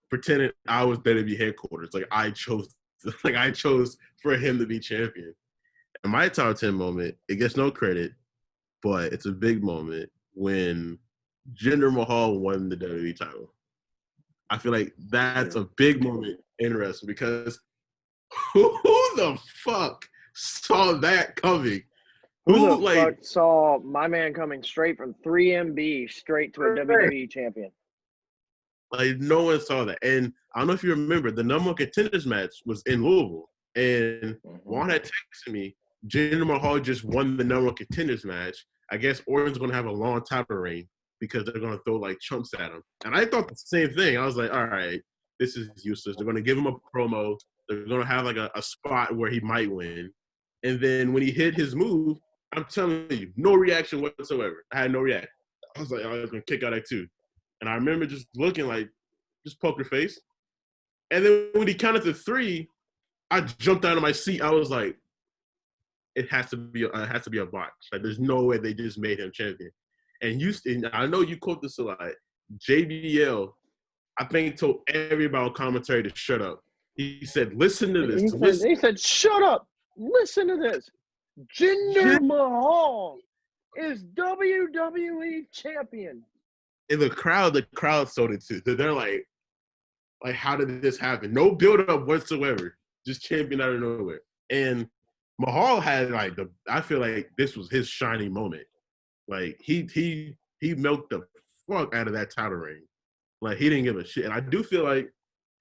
Speaker 2: pretended I was WWE headquarters. I chose for him to be champion. And my top 10 moment, it gets no credit, but it's a big moment when Jinder Mahal won the WWE title. I feel like that's a big moment in wrestling, because who the fuck saw that coming?
Speaker 3: Who the fuck saw my man coming straight from 3MB straight to a WWE champion?
Speaker 2: No one saw that. And I don't know if you remember, the number one contenders match was in Louisville. And Juan had texted me, Jinder Mahal just won the number one contenders match. I guess Orton's going to have a long title reign because they're going to throw chumps at him. And I thought the same thing. I was like, all right, this is useless. They're going to give him a promo. They're going to have a spot where he might win. And then when he hit his move, I'm telling you, no reaction whatsoever. I had no reaction. I was like, I was going to kick out at 2. And I remember just looking just poker face. And then when he counted to 3, I jumped out of my seat. I was like, it has to be a botch. There's no way they just made him champion. And I know you quote this a lot. JBL, I think, told everybody on commentary to shut up. He said, listen to this.
Speaker 3: He said, shut up. Listen to this. Jinder Mahal is WWE champion.
Speaker 2: And the crowd sold it too. They're like, how did this happen? No build-up whatsoever. Just champion out of nowhere. And Mahal had I feel like this was his shining moment. He milked the fuck out of that title reign. He didn't give a shit. And I do feel like,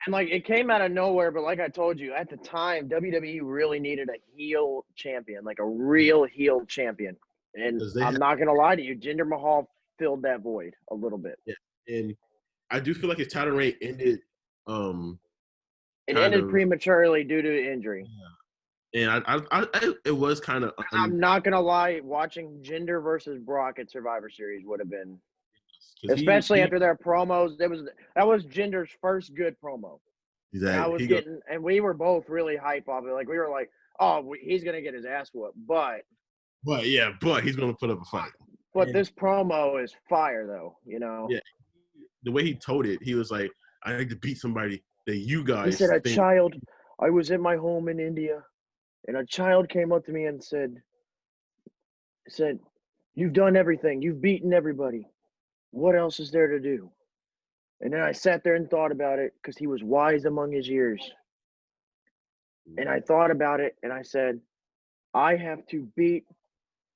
Speaker 3: and it came out of nowhere, but like I told you, at the time, WWE really needed a heel champion, a real heel champion. And I'm not gonna lie to you, Jinder Mahal filled that void a little bit.
Speaker 2: Yeah. And I do feel like his title reign ended.
Speaker 3: It ended prematurely due to injury.
Speaker 2: Yeah. And it was kind of.
Speaker 3: I'm not gonna lie, watching Jinder versus Brock at Survivor Series would have been, especially after their promos. That was Jinder's first good promo.
Speaker 2: Exactly.
Speaker 3: And we were both really hype off it. We were like, oh, he's gonna get his ass whooped, but
Speaker 2: he's gonna put up a fight.
Speaker 3: But this promo is fire, though.
Speaker 2: Yeah, the way he told it, he was like, I need to beat somebody that you guys.
Speaker 3: He said, I was at my home in India, and a child came up to me and said, you've done everything. You've beaten everybody. What else is there to do? And then I sat there and thought about it, because he was wise among his years. And I thought about it, and I said, I have to beat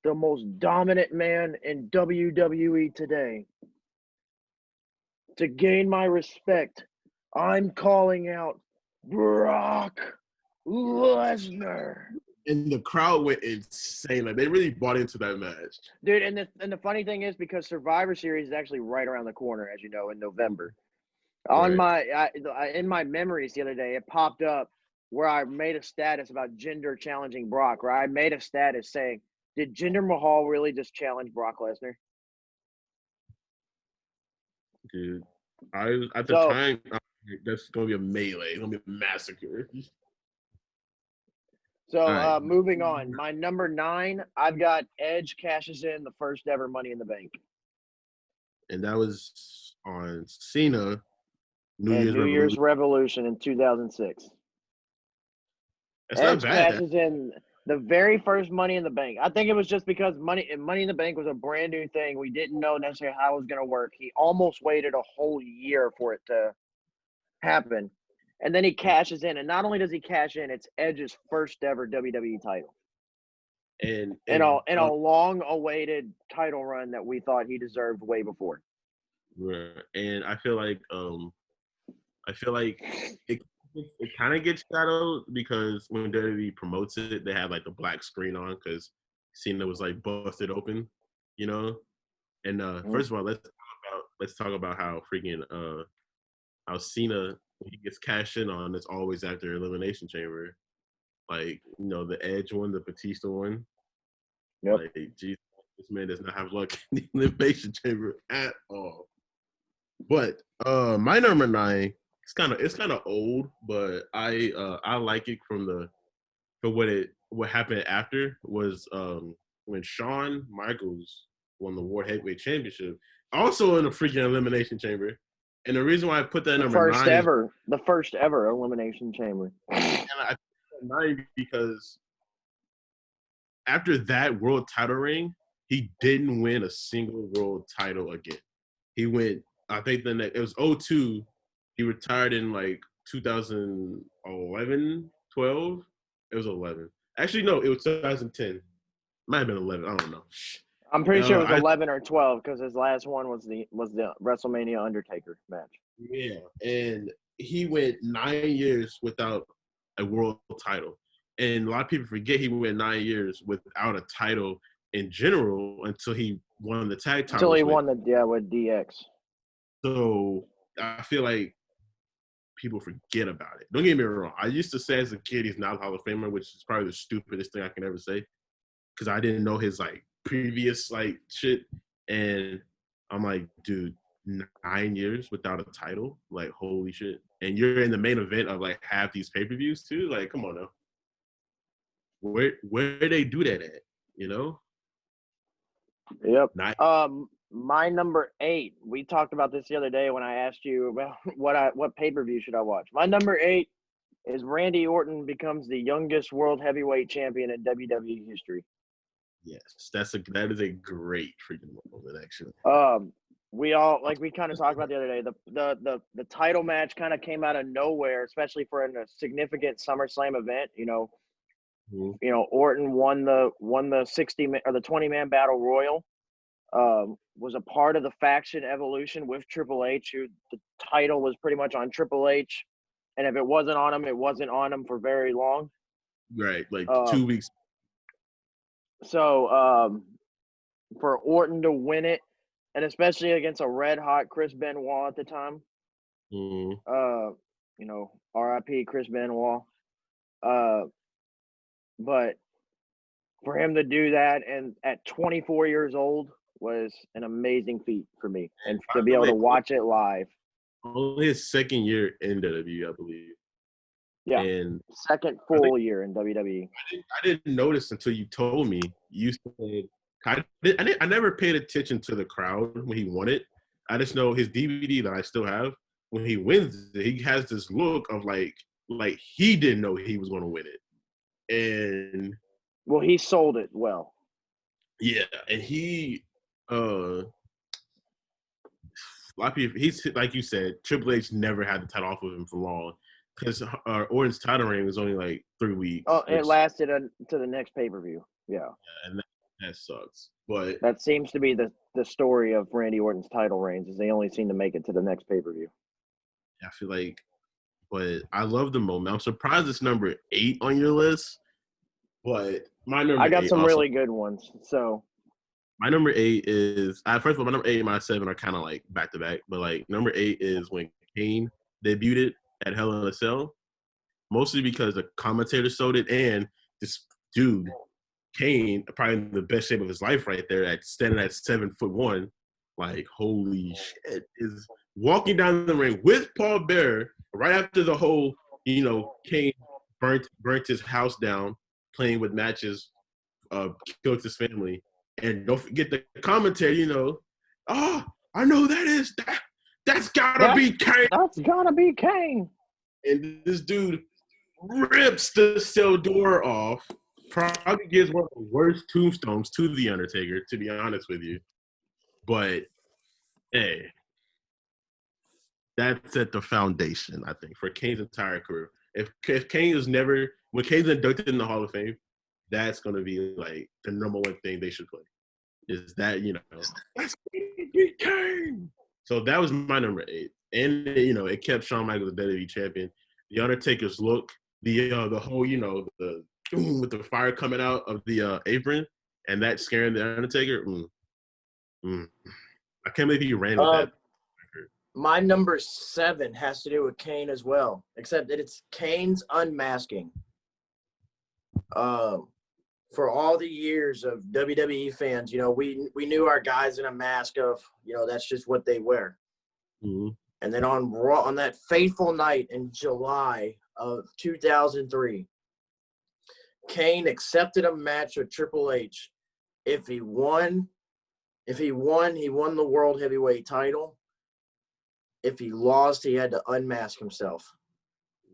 Speaker 3: the most dominant man in WWE today. To gain my respect, I'm calling out Brock Lesnar.
Speaker 2: And the crowd went insane. They really bought into that match.
Speaker 3: Dude, and the funny thing is, because Survivor Series is actually right around the corner, as you know, in November. Right. In my memories the other day, it popped up where I made a status about Jinder challenging Brock, where I made a status saying, did Jinder Mahal really just challenge Brock Lesnar?
Speaker 2: Dude, at the time, that's going to be a melee. It's going to be a massacre.
Speaker 3: So
Speaker 2: All right.
Speaker 3: moving on. My number 9, I've got Edge cashes in the first ever Money in the Bank.
Speaker 2: And that was on Cena, New
Speaker 3: And
Speaker 2: Year's
Speaker 3: New Year's
Speaker 2: Revolution.
Speaker 3: Revolution in 2006.
Speaker 2: That's not
Speaker 3: Edge
Speaker 2: bad.
Speaker 3: cashes in the very first Money in the Bank. I think it was just because Money in the Bank was a brand new thing. We didn't know necessarily how it was going to work. He almost waited a whole year for it to happen. And then he cashes in. And not only does he cash in, it's Edge's first ever WWE title.
Speaker 2: And
Speaker 3: In a long-awaited title run that we thought he deserved way before.
Speaker 2: and I feel like it kind of gets shadowed because when WWE promotes it, they have like the black screen on because Cena was like busted open, you know. And first of all, let's talk about how freaking how Cena when he gets cashed in on, it's always after Elimination Chamber, like the Edge one, the Batista one.
Speaker 3: Yep.
Speaker 2: Like, geez, this man does not have luck in the Elimination Chamber at all. But my number 9, it's kind of old, but I like it for what happened after was when Shawn Michaels won the World Heavyweight Championship, also in the freaking Elimination Chamber. And the reason why I put that
Speaker 3: The
Speaker 2: number
Speaker 3: first
Speaker 2: 9
Speaker 3: ever Elimination Chamber.
Speaker 2: and I put that 9 because after that world title reign, he didn't win a single world title again. He went, I think it was 02. He retired in like 2011, 12. It was 11. Actually, no, it was 2010. Might have been 11. I don't know.
Speaker 3: I'm pretty sure it was 11 or 12 because his last one was the WrestleMania Undertaker match.
Speaker 2: Yeah, and he went 9 years without a world title. And a lot of people forget he went 9 years without a title in general until he won the tag titles.
Speaker 3: Until he won with DX.
Speaker 2: So I feel like people forget about it. Don't get me wrong. I used to say as a kid he's not a Hall of Famer, which is probably the stupidest thing I can ever say because I didn't know his like previous like shit. And I'm like, dude, 9 years without a title, like holy shit. And you're in the main event of like half these pay-per-views too. Like, come on now. Where they do that at? You know?
Speaker 3: Yep. My number 8. We talked about this the other day when I asked you about what pay-per-view should I watch. My number 8 is Randy Orton becomes the youngest world heavyweight champion in WWE history.
Speaker 2: Yes, that is a great freaking moment, actually.
Speaker 3: We kind of talked about the other day. The title match kind of came out of nowhere, especially for a significant SummerSlam event. Orton won the 60 or the 20-man battle royal. Was a part of the faction evolution with Triple H, who the title was pretty much on Triple H, and if it wasn't on him, it wasn't on him for very long.
Speaker 2: Right, like 2 weeks.
Speaker 3: So for Orton to win it, and especially against a red-hot Chris Benoit at the time, R.I.P. Chris Benoit. But for him to do that and at 24 years old was an amazing feat for me, and to be able to watch it live.
Speaker 2: Only his second year in WWE, I believe.
Speaker 3: Yeah,
Speaker 2: and
Speaker 3: second full year in WWE.
Speaker 2: I didn't notice until you told me. You said I never paid attention to the crowd when he won it. I just know his DVD that I still have. When he wins it, he has this look of like he didn't know he was going to win it, and
Speaker 3: well, he sold it well.
Speaker 2: Yeah, and he a lot of people. He's like you said, Triple H never had the title off of him for long because Orton's title reign was only like 3 weeks.
Speaker 3: Oh, it lasted to the next pay-per-view. Yeah,
Speaker 2: and that sucks. But
Speaker 3: that seems to be the story of Randy Orton's title reigns, is they only seem to make it to the next pay-per-view.
Speaker 2: I feel like, but I love the moment. I'm surprised it's number 8 on your list, but my number 8
Speaker 3: I got some really good ones. So
Speaker 2: my number 8 is first of all, my number 8 and my 7 are kind of like back to back, but like number 8 is when Kane debuted at Hell in a Cell, mostly because the commentator sold it, and this dude Kane, probably in the best shape of his life right there, at standing at 7'1", like holy shit, is walking down the ring with Paul Bearer right after the whole, Kane burnt his house down playing with matches, killed his family. And don't forget the commentary, oh, I know that is. That's gotta be Kane.
Speaker 3: That's gotta be Kane.
Speaker 2: And this dude rips the cell door off. Probably gives one of the worst tombstones to The Undertaker, to be honest with you. But, hey, that set the foundation, I think, for Kane's entire career. If Kane is when Kane's inducted in the Hall of Fame, that's going to be, like, the number one thing they should play. Is that, that's Kane. So that was my number 8. And, it kept Shawn Michaels the WWE champion. The Undertaker's look, the whole, the with the fire coming out of the apron, and that scaring the Undertaker. I can't believe he ran with that.
Speaker 4: My number 7 has to do with Kane as well, except that it's Kane's unmasking. For all the years of WWE fans, we knew our guys in a mask of, that's just what they wear.
Speaker 2: Mm-hmm.
Speaker 4: And then on Raw, on that fateful night in July of 2003, Kane accepted a match with Triple H. If he won, he won the World Heavyweight title. If he lost, he had to unmask himself.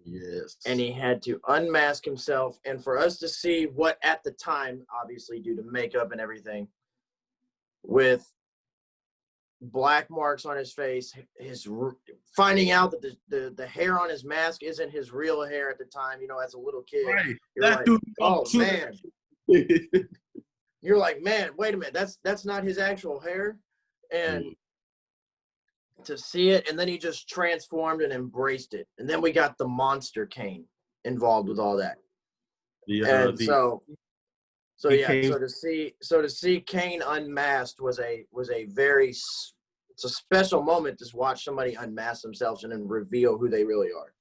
Speaker 2: Yes.
Speaker 4: And he had to unmask himself. And for us to see what at the time, obviously due to makeup and everything, with black marks on his face, finding out that the hair on his mask isn't his real hair at the time, as a little kid.
Speaker 2: Right.
Speaker 4: You're
Speaker 2: That
Speaker 4: like,
Speaker 2: dude,
Speaker 4: oh, man. You're like, man, wait a minute. That's not his actual hair. And to see it, and then he just transformed and embraced it. And then we got the monster Kane involved with all that. So to see Kane unmasked was a very, it's a special moment to watch somebody unmask themselves and then reveal who they really are.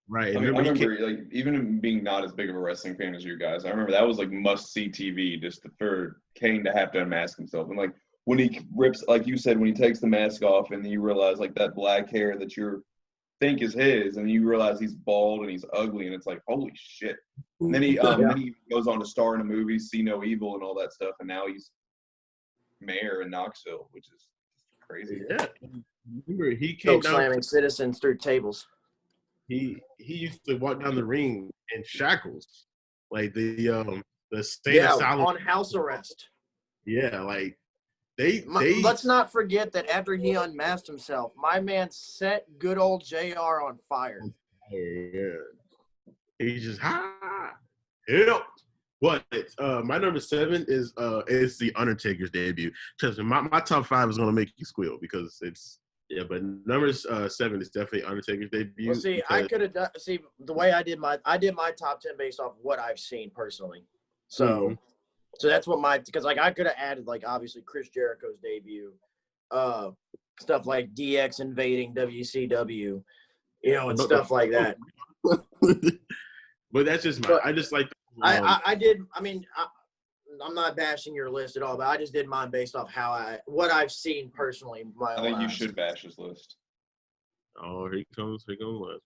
Speaker 2: Right.
Speaker 1: I remember like even being not as big of a wrestling fan as you guys, I remember that was like must see TV just for Kane to have to unmask himself. And like when he rips, like you said, when he takes the mask off and then you realize like that black hair that you think is his, and you realize he's bald and he's ugly, and it's like, holy shit. And then he goes on to star in a movie, See No Evil and all that stuff, and now he's mayor in Knoxville, which is crazy.
Speaker 2: Yeah. Remember, he came down
Speaker 4: slamming citizens through tables.
Speaker 2: He used to walk down the ring in shackles, like the state asylum
Speaker 4: on house arrest.
Speaker 2: Yeah, like
Speaker 4: let's not forget that after he unmasked himself, my man set good old JR on fire.
Speaker 2: Yeah, he just help. What? My number 7 is the Undertaker's debut. Trust me, my top 5 is gonna make you squeal because it's. Yeah, but number 7 is definitely Undertaker's debut.
Speaker 4: Well, see, I could have done. See, the way I did my top 10 based off what I've seen personally. So, so that's what because like I could have added like obviously Chris Jericho's debut, stuff like DX invading WCW, and stuff like that.
Speaker 2: But that's just I just like.
Speaker 4: I did. I mean, I'm not bashing your list at all, but I just did mine based off what I've seen personally.
Speaker 1: I think you should bash his list.
Speaker 2: Oh, here comes list.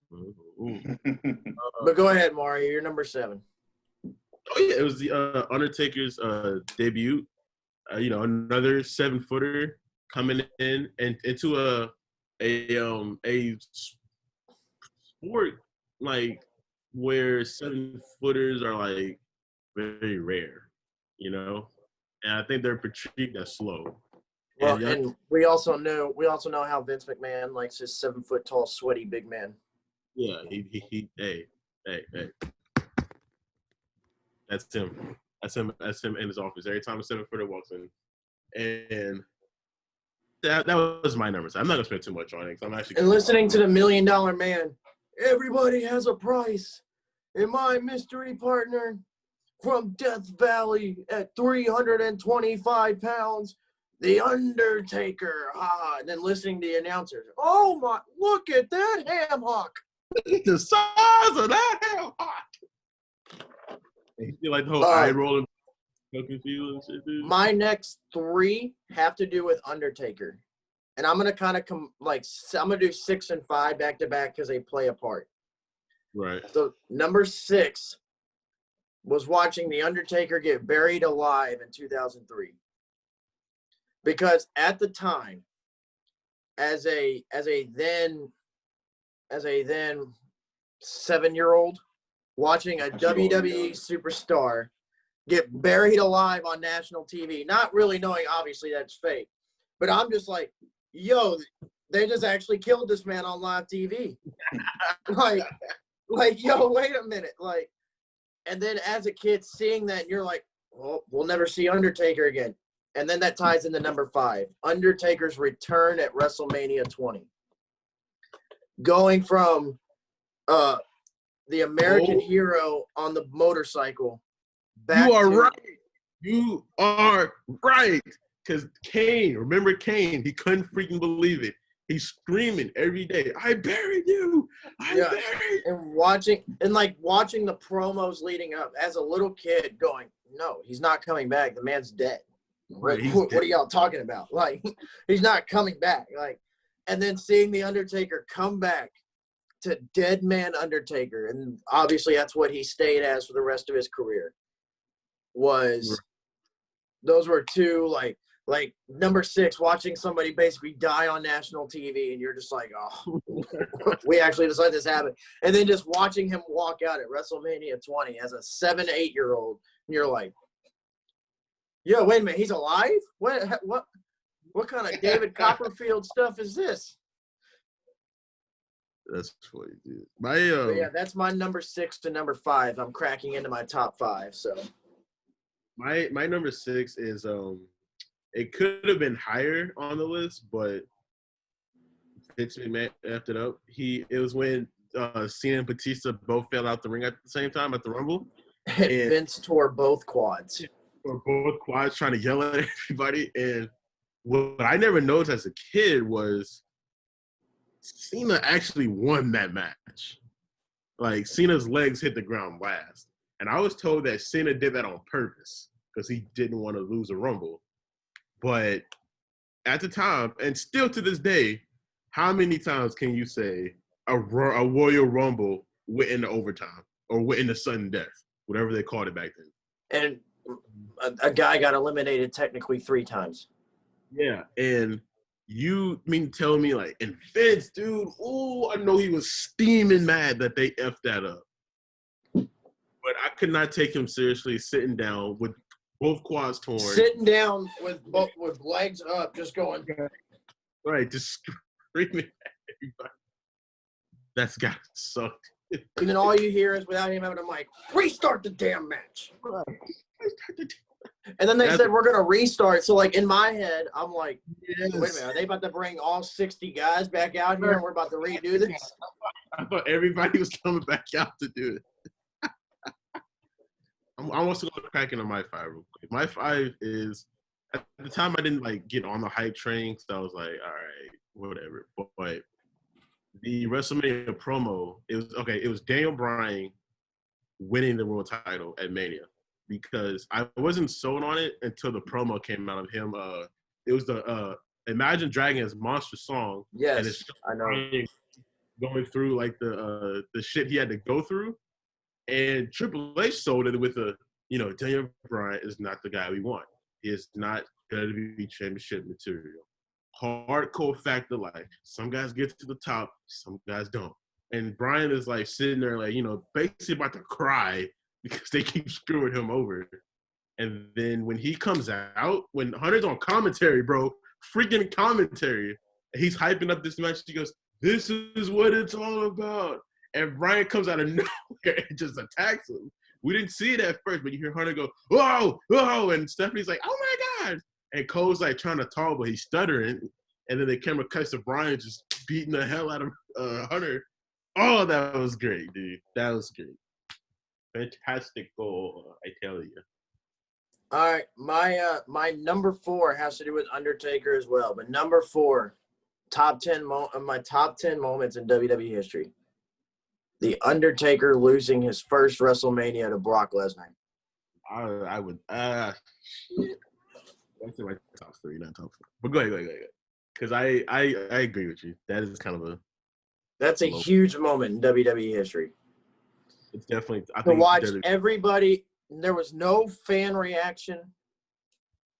Speaker 4: But go ahead, Mari. You're number 7.
Speaker 2: Oh yeah, it was the Undertaker's debut. Another 7-footer coming in and into a sport like where 7-footers are like very rare. And I think they're perceived as slow.
Speaker 4: Well, and we also know how Vince McMahon likes his 7-foot tall, sweaty big man.
Speaker 2: Yeah, hey. That's him. That's him in his office. Every time a 7-footer walks in. And that was my numbers. I'm not gonna spend too much on it because I'm actually.
Speaker 4: And listening to the $1 Million Man, everybody has a price. And my mystery partner from Death Valley at 325 pounds, The Undertaker. And then listening to the announcers. Oh my! Look at that ham hock.
Speaker 2: The size of that ham hock. You feel like the whole eye rolling.
Speaker 4: My next 3 have to do with Undertaker, and I'm gonna kind of I'm gonna do 6 and 5 back to back because they play a part.
Speaker 2: Right.
Speaker 4: So number 6 was watching The Undertaker get buried alive in 2003. Because at the time, as a then 7-year-old watching a WWE superstar get buried alive on national TV, not really knowing obviously that's fake, but I'm just like, yo, they just actually killed this man on live TV. like, yo, wait a minute. Like, and then as a kid seeing that, you're like, well, we'll never see Undertaker again. And then that ties into number 5, Undertaker's return at WrestleMania 20. Going from the American hero on the motorcycle back
Speaker 2: You are right. You are right. Because Kane, remember Kane? He couldn't freaking believe it. He's screaming every day, I buried you. I buried you.
Speaker 4: And watching the promos leading up as a little kid going, no, he's not coming back. The man's dead. What are y'all talking about? Like, he's not coming back. Like, and then seeing the Undertaker come back to Dead Man Undertaker, and obviously that's what he stayed as for the rest of his career. Those were two like number 6, watching somebody basically die on national TV, and you're just like, oh, we actually decided this happened. And then just watching him walk out at WrestleMania 20 as a 7-8-year-old, and you're like, yo, wait a minute, he's alive? What kind of David Copperfield stuff is this?
Speaker 2: That's funny, dude.
Speaker 4: Yeah, that's my number 6 to number 5. I'm cracking into my top 5. So
Speaker 2: my number 6 is it could have been higher on the list, but Vince McMahon effed it up. It was when Cena and Batista both fell out the ring at the same time at the Rumble.
Speaker 4: And Vince tore both quads.
Speaker 2: Or both quads trying to yell at everybody. And what I never noticed as a kid was Cena actually won that match. Like, Cena's legs hit the ground last. And I was told that Cena did that on purpose because he didn't want to lose a Rumble. But at the time, and still to this day, how many times can you say a Royal Rumble went into overtime or went into sudden death, whatever they called it back then?
Speaker 4: And a guy got eliminated technically 3 times.
Speaker 2: Yeah, and you mean tell me, like, and Vince, dude, I know he was steaming mad that they effed that up. But I could not take him seriously sitting down with both quads torn.
Speaker 4: Sitting down with legs up, just going.
Speaker 2: Right, just screaming at everybody. That's got to suck.
Speaker 4: And then all you hear is, without him having a mic, restart the damn match.
Speaker 2: Right.
Speaker 4: And then they said, we're going to restart. So, like, in my head, I'm like,
Speaker 2: yes.
Speaker 4: Wait a minute, are they about to bring all 60 guys back out here and we're about to redo this?
Speaker 2: I thought everybody was coming back out to do it. I want to go cracking on my 5 real quick. My 5 is, at the time I didn't like get on the hype train, so I was like, all right, whatever. But the WrestleMania promo, it was Daniel Bryan winning the world title at Mania, because I wasn't sold on it until the promo came out of him. It was the Imagine Dragons monster song.
Speaker 4: Yes,
Speaker 2: and it's
Speaker 4: I know.
Speaker 2: Going through like the shit he had to go through. And Triple H sold it with Daniel Bryan is not the guy we want. He is not going to be championship material. Hardcore fact of life. Some guys get to the top, some guys don't. And Bryan is like sitting there like, basically about to cry because they keep screwing him over. And then when he comes out, when Hunter's on commentary, bro, freaking commentary, he's hyping up this match. He goes, this is what it's all about. And Bryan comes out of nowhere and just attacks him. We didn't see it at first, but you hear Hunter go, whoa, whoa, and Stephanie's like, oh my God. And Cole's like trying to talk, but he's stuttering. And then the camera cuts to Bryan just beating the hell out of Hunter. Oh, that was great, dude. That was great. Fantastic goal, I tell you.
Speaker 4: All right, my number 4 has to do with Undertaker as well. But number 4, my top 10 moments in WWE history. The Undertaker losing his first WrestleMania to Brock Lesnar.
Speaker 2: I would. That's in my top 3, not top 4. But go ahead. Because I agree with you. That is kind of
Speaker 4: That's a huge moment in WWE history.
Speaker 2: It's definitely. I
Speaker 4: to
Speaker 2: think
Speaker 4: watch everybody There was no fan reaction.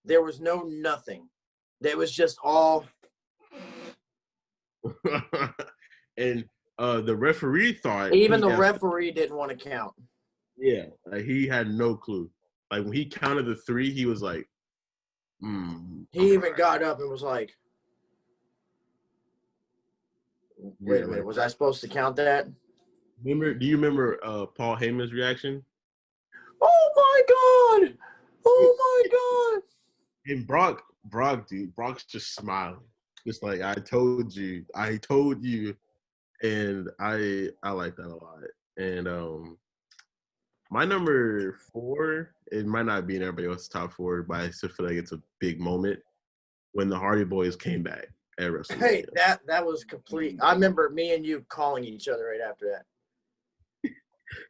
Speaker 4: There was no nothing. It was just all.
Speaker 2: And the referee thought
Speaker 4: Even the referee didn't want to count.
Speaker 2: Yeah, like he had no clue. Like when he counted the 3, he was like,
Speaker 4: He even got up and was like, wait a minute,
Speaker 2: like,
Speaker 4: was I supposed to count that?
Speaker 2: Do you remember Paul Heyman's reaction?
Speaker 4: Oh my God! Oh my God!
Speaker 2: And Brock's just smiling. Just like, I told you. And I like that a lot. And my number 4, it might not be in everybody else's top 4, but I still feel like it's a big moment when the Hardy Boys came back at WrestleMania.
Speaker 4: Hey, that was complete. I remember me and you calling each other right after that.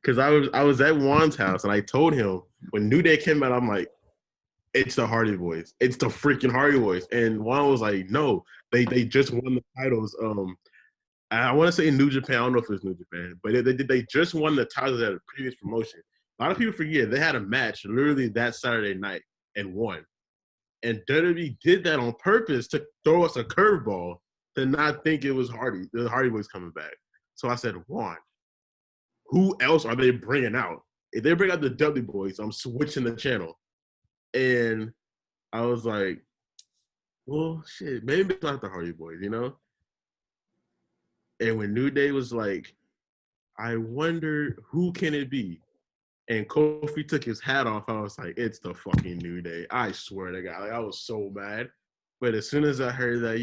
Speaker 2: Because I was at Juan's house and I told him when New Day came out, I'm like, it's the Hardy Boys. It's the freaking Hardy Boys. And Juan was like, no, they just won the titles. I want to say New Japan. I don't know if it's New Japan, but they just won the titles at a previous promotion. A lot of people forget they had a match literally that Saturday night and won. And WWE did that on purpose to throw us a curveball to not think it was the Hardy Boys coming back. So I said, Juan, who else are they bringing out? If they bring out the Dudley Boys, I'm switching the channel. And I was like, well, shit, maybe it's not the Hardy Boys, you know? And when New Day was like, I wonder who can it be? And Kofi took his hat off. I was like, it's the fucking New Day. I swear to God. Like, I was so mad. But as soon as I heard that,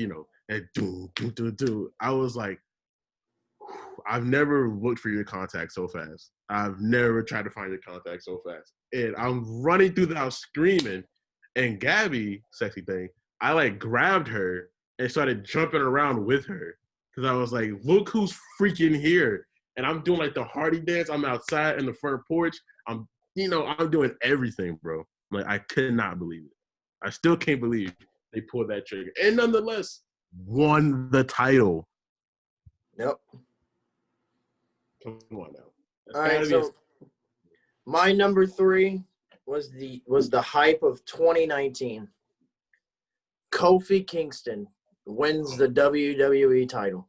Speaker 2: that do, I was like, I've never looked for your contact so fast. I've never tried to find your contact so fast. And I'm running through the house screaming. And Gabby, sexy thing, I like grabbed her and started jumping around with her. Because I was like, look who's freaking here. And I'm doing like the Hardy dance. I'm outside in the front porch. I'm doing everything, bro. Like, I could not believe it. I still can't believe they pulled that trigger. And nonetheless, won the title.
Speaker 4: Yep.
Speaker 2: Come on now.
Speaker 4: All right, so my number 3 was the hype of 2019. Kofi Kingston wins the WWE title.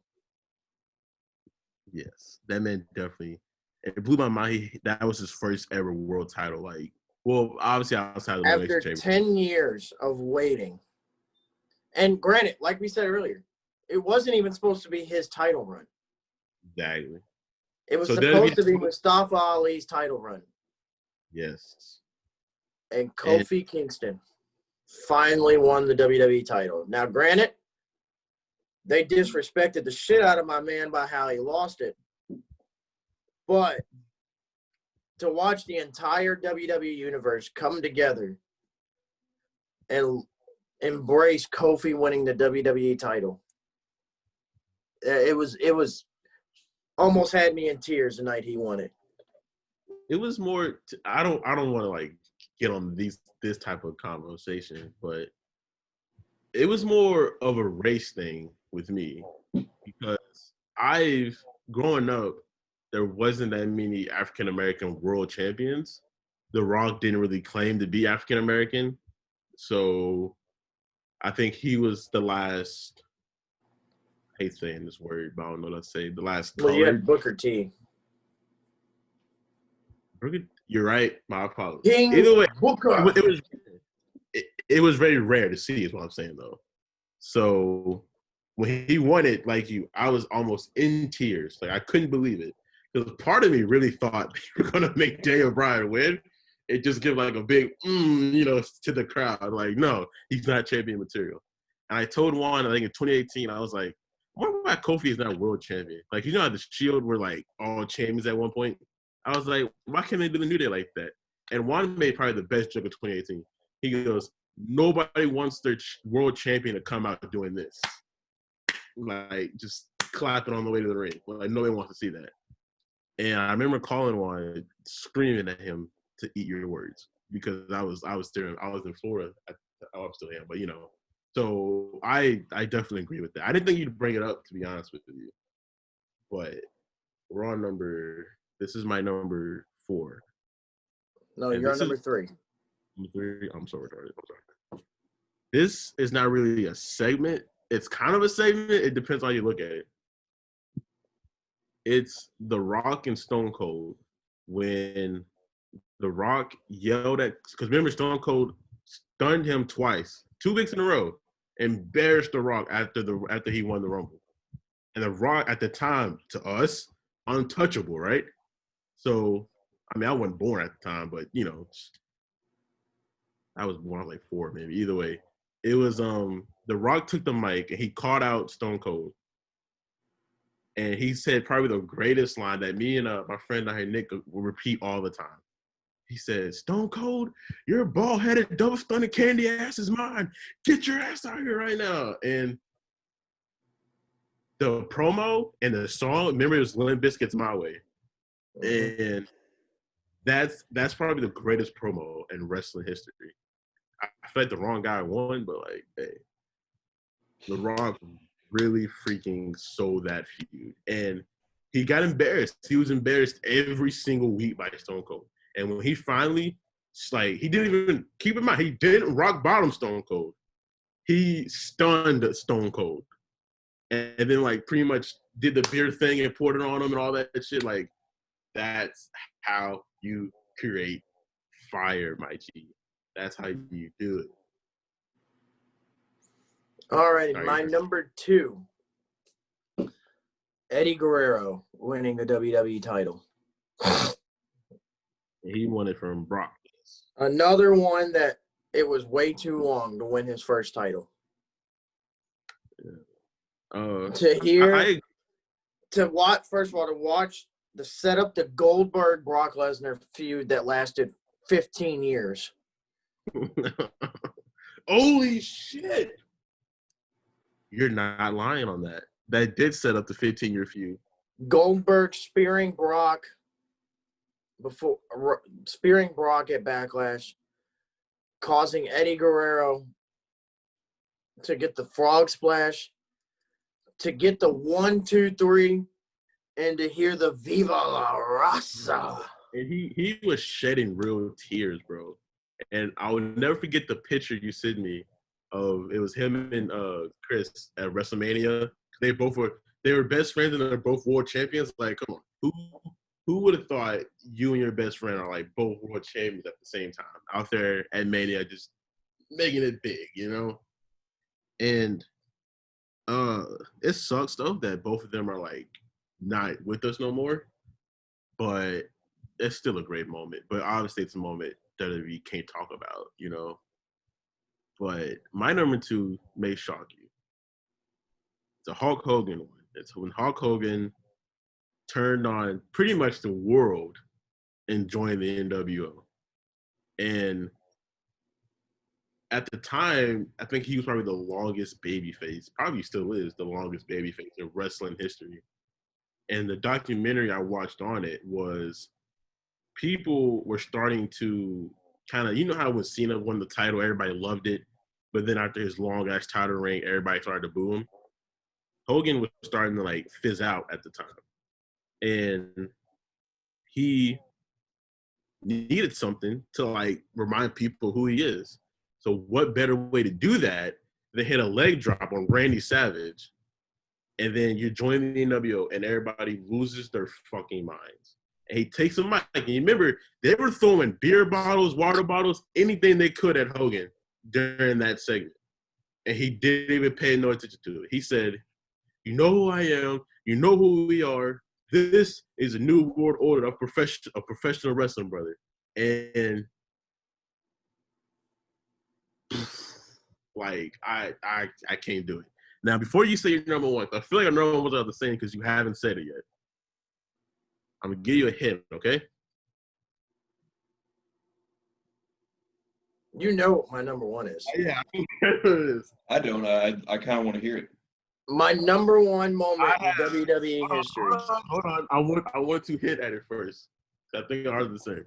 Speaker 2: Yes, that man definitely. It blew my mind. That was his first ever world title. Like, well, obviously outside of the
Speaker 4: after 10 years of waiting. And granted, like we said earlier, it wasn't even supposed to be his title run.
Speaker 2: Exactly.
Speaker 4: It was supposed to be Mustafa Ali's title run.
Speaker 2: Yes.
Speaker 4: And Kofi Kingston finally won the WWE title. Now, granted, they disrespected the shit out of my man by how he lost it. But to watch the entire WWE universe come together and embrace Kofi winning the WWE title, it was almost had me in tears the night he won it.
Speaker 2: It was more. I don't want to like get on this type of conversation, but it was more of a race thing with me because growing up, there wasn't that many African American world champions. The Rock didn't really claim to be African American, so I think he was the last. I hate saying this word, but I don't know what to say. The last
Speaker 4: colored. Well, you had Booker T.
Speaker 2: You're right. My apologies.
Speaker 4: King
Speaker 2: Either way,
Speaker 4: Booker.
Speaker 2: It was very rare to see, is what I'm saying, though. So when he won it, I was almost in tears. Like, I couldn't believe it. Because part of me really thought they were going to make Daniel Bryan win. It just give like a big, to the crowd. Like, no, he's not champion material. And I told Juan, I think in 2018, I was like, I wonder why Kofi is not world champion. Like, how the Shield were like all champions at one point? I was like, why can't they do the New Day like that? And Juan made probably the best joke of 2018. He goes, nobody wants their world champion to come out doing this. Like, just clapping on the way to the ring. Like, nobody wants to see that. And I remember calling Juan, screaming at him to eat your words because I was in Florida. I still am, but So I definitely agree with that. I didn't think you'd bring it up, to be honest with you. But we're on this is my number 4.
Speaker 4: No,
Speaker 2: And
Speaker 4: you're on
Speaker 2: this
Speaker 4: number
Speaker 2: is
Speaker 4: 3.
Speaker 2: number 3. I'm so retarded. I'm sorry. This is not really a segment. It's kind of a segment. It depends on how you look at it. It's The Rock and Stone Cold when The Rock yelled at, because remember Stone Cold stunned him twice, 2 weeks in a row, embarrassed The Rock after he won the Rumble. And The Rock at the time, to us, untouchable, right? So, I mean, I wasn't born at the time, but you know, I was born like 4 maybe. Either way, it was The Rock took the mic and he called out Stone Cold. And he said probably the greatest line that me and my friend out here, Nick, will repeat all the time. He said, Stone Cold, your bald-headed, double-stunted candy ass is mine. Get your ass out here right now. And the promo and the song, remember it was Limp Bizkit's My Way. And that's probably the greatest promo in wrestling history. I feel like the wrong guy won, but like, hey, The Rock really freaking sold that feud. And he got embarrassed. He was embarrassed every single week by Stone Cold. And when he finally, like, he didn't even, keep in mind, he didn't rock bottom Stone Cold. He stunned Stone Cold. And then, like, pretty much did the beer thing and poured it on him and all that shit. Like, that's how you create fire, my G. That's how you do it.
Speaker 4: All right, my number 2. Eddie Guerrero winning the WWE title.
Speaker 2: He won it from Brock.
Speaker 4: Another one that it was way too long to win his first title.
Speaker 2: Yeah.
Speaker 4: To watch the setup, the Goldberg Brock Lesnar feud that lasted 15 years.
Speaker 2: Holy shit! You're not lying on that. That did set up the 15-year feud.
Speaker 4: Goldberg spearing Brock at Backlash, causing Eddie Guerrero to get the frog splash, to get the 1, 2, 3, and to hear the Viva la Raza.
Speaker 2: And he was shedding real tears, bro. And I will never forget the picture you sent me of, it was him and Chris at WrestleMania. They were best friends and they're both world champions. Like, come on, who would have thought you and your best friend are like both world champions at the same time out there at Mania, just making it big, you know? And it sucks though that both of them are like not with us no more, but it's still a great moment. But obviously it's a moment that we can't talk about, you know? But my number 2 may shock you. It's a Hulk Hogan one. It's when Hulk Hogan turned on pretty much the world and joined the NWO. And at the time, I think he was probably the longest babyface, probably still is the longest babyface in wrestling history. And the documentary I watched on it was people were starting to kind of, you know how when Cena won the title, everybody loved it. But then after his long-ass title reign, everybody started to boo him. Hogan was starting to, like, fizz out at the time. And he needed something to, like, remind people who he is. So what better way to do that than hit a leg drop on Randy Savage, and then you join the NWO, and everybody loses their fucking minds. And he takes a mic. And you remember, they were throwing beer bottles, water bottles, anything they could at Hogan during that segment. And he didn't even pay no attention to it. He said, you know who I am. You know who we are. This is a new world order of professional wrestling, brother. And like, I can't do it. Now, before you say your number 1, I feel like our number 1 was out the same because you haven't said it yet. I'm going to give you a hint, okay?
Speaker 4: You know what my number 1 is.
Speaker 2: Yeah, I think it is.
Speaker 1: I don't. I kind of want to hear it.
Speaker 4: My number 1 moment in WWE history.
Speaker 2: Hold on. I want to hit at it first. I think ours are the same.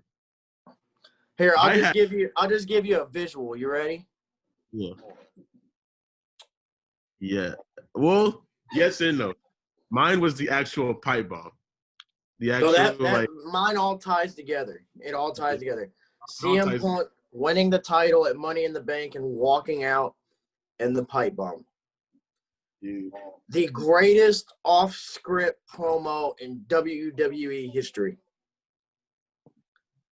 Speaker 4: Here, I'll just give you a visual. You ready?
Speaker 2: Yeah. Yeah. Well, yes and no. Mine was the actual pipe bomb. The actual
Speaker 4: So that mine all ties together. It all ties together. CM Punk winning the title at Money in the Bank and walking out in the pipe bomb.
Speaker 2: Dude.
Speaker 4: The greatest off-script promo in WWE history.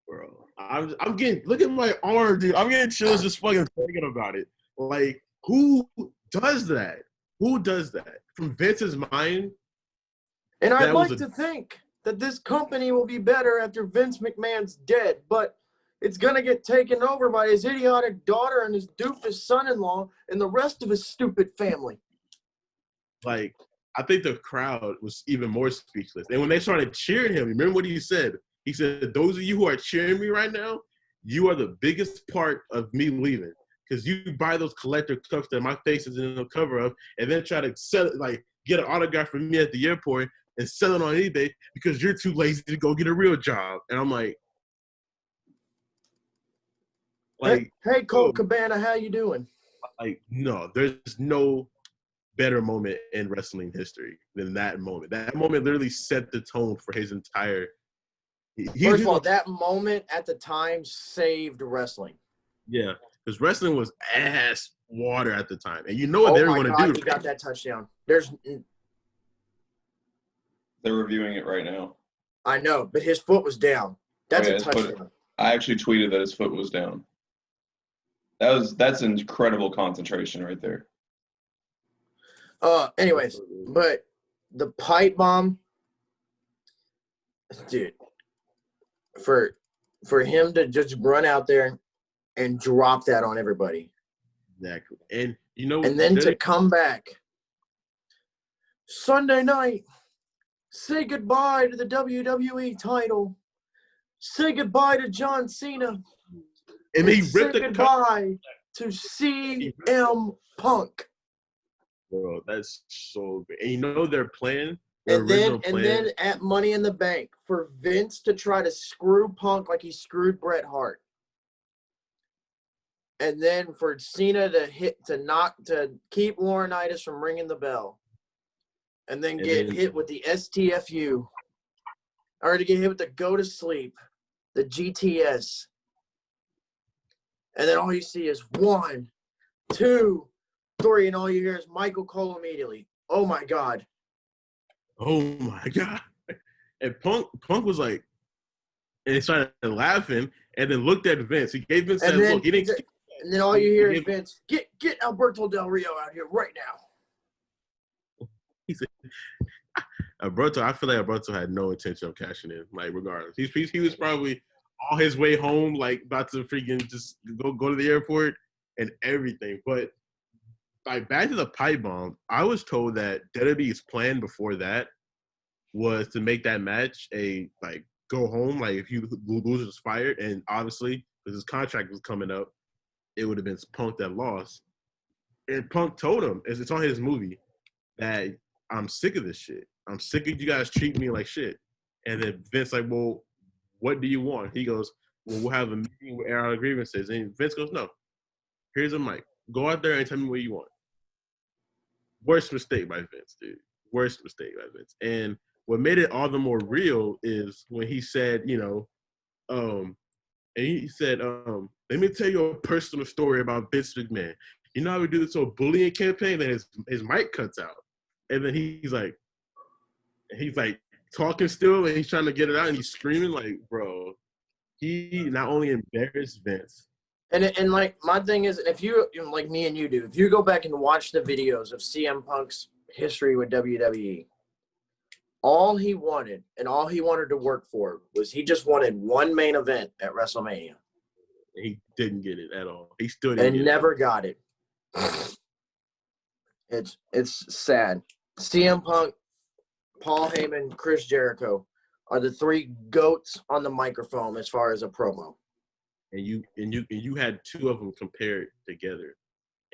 Speaker 2: Bro, I'm getting, look at my arm, dude. I'm getting chills just fucking thinking about it. Like, who does that? Who does that? From Vince's mind?
Speaker 4: And I'd like to think that this company will be better after Vince McMahon's dead, but it's going to get taken over by his idiotic daughter and his doofus son-in-law and the rest of his stupid family.
Speaker 2: Like, I think the crowd was even more speechless. And when they started cheering him, remember what he said? He said, those of you who are cheering me right now, you are the biggest part of me leaving. Because you buy those collector cups that my face is in the cover of and then try to sell it, like, get an autograph from me at the airport and sell it on eBay because you're too lazy to go get a real job. And I'm like,
Speaker 4: hey, Colt Cabana, how you doing?
Speaker 2: Like, no, there's no better moment in wrestling history than that moment. That moment literally set the tone for his entire.
Speaker 4: First of all, that moment at the time saved wrestling.
Speaker 2: Yeah, because wrestling was ass water at the time, and you know what they were going to do.
Speaker 4: He got that touchdown.
Speaker 1: They're reviewing it right now.
Speaker 4: I know, but his foot was down. That's a touchdown.
Speaker 1: I actually tweeted that his foot was down. That's incredible concentration right there.
Speaker 4: Anyways, but the pipe bomb, dude, for him to just run out there and drop that on everybody.
Speaker 2: Exactly. And you know,
Speaker 4: and then to come back Sunday night, say goodbye to the WWE title. Say goodbye to John Cena.
Speaker 2: And he ripped
Speaker 4: say goodbye to CM Punk.
Speaker 2: Bro, that's so great. And you know their plan?
Speaker 4: And then at Money in the Bank, for Vince to try to screw Punk like he screwed Bret Hart. And then for Cena to keep Laurinaitis from ringing the bell. And then get hit with the STFU. Or to get hit with the go to sleep, the GTS. And then all you see is 1, 2, 3, and all you hear is Michael Cole immediately. Oh my God.
Speaker 2: Oh my God. And Punk was like, and he started laughing and then looked at Vince. He gave Vince that look.
Speaker 4: And then all you hear is Vince, get Alberto Del Rio out here right now.
Speaker 2: He said, Alberto, I feel like Alberto had no intention of cashing in, like, regardless. He was probably on his way home, like, about to freaking just go to the airport and everything. But, like, back to the pipe bomb, I was told that WWE's plan before that was to make that match go home, like, if you lose, was fired. And obviously, because his contract was coming up, it would have been Punk that lost. And Punk told him, it's on his movie, that I'm sick of this shit. I'm sick of you guys treating me like shit. And then Vince like, well, what do you want? He goes, well, we'll have a meeting with air out grievances. And Vince goes, no, here's a mic. Go out there and tell me what you want. Worst mistake by Vince, dude. Worst mistake by Vince. And what made it all the more real is when he said, and he said, let me tell you a personal story about Vince McMahon. You know how we do this whole bullying campaign? Then his mic cuts out. And then he's like talking still, and he's trying to get it out, and he's screaming like, bro, he not only embarrassed Vince.
Speaker 4: And like, my thing is, if you, like me and you do, if you go back and watch the videos of CM Punk's history with WWE, all he wanted to work for was he just wanted one main event at WrestleMania.
Speaker 2: He didn't get it at all. He still didn't get
Speaker 4: never got it. It's sad. CM Punk, Paul Heyman, Chris Jericho are the three goats on the microphone as far as a promo.
Speaker 2: And you had two of them compared together.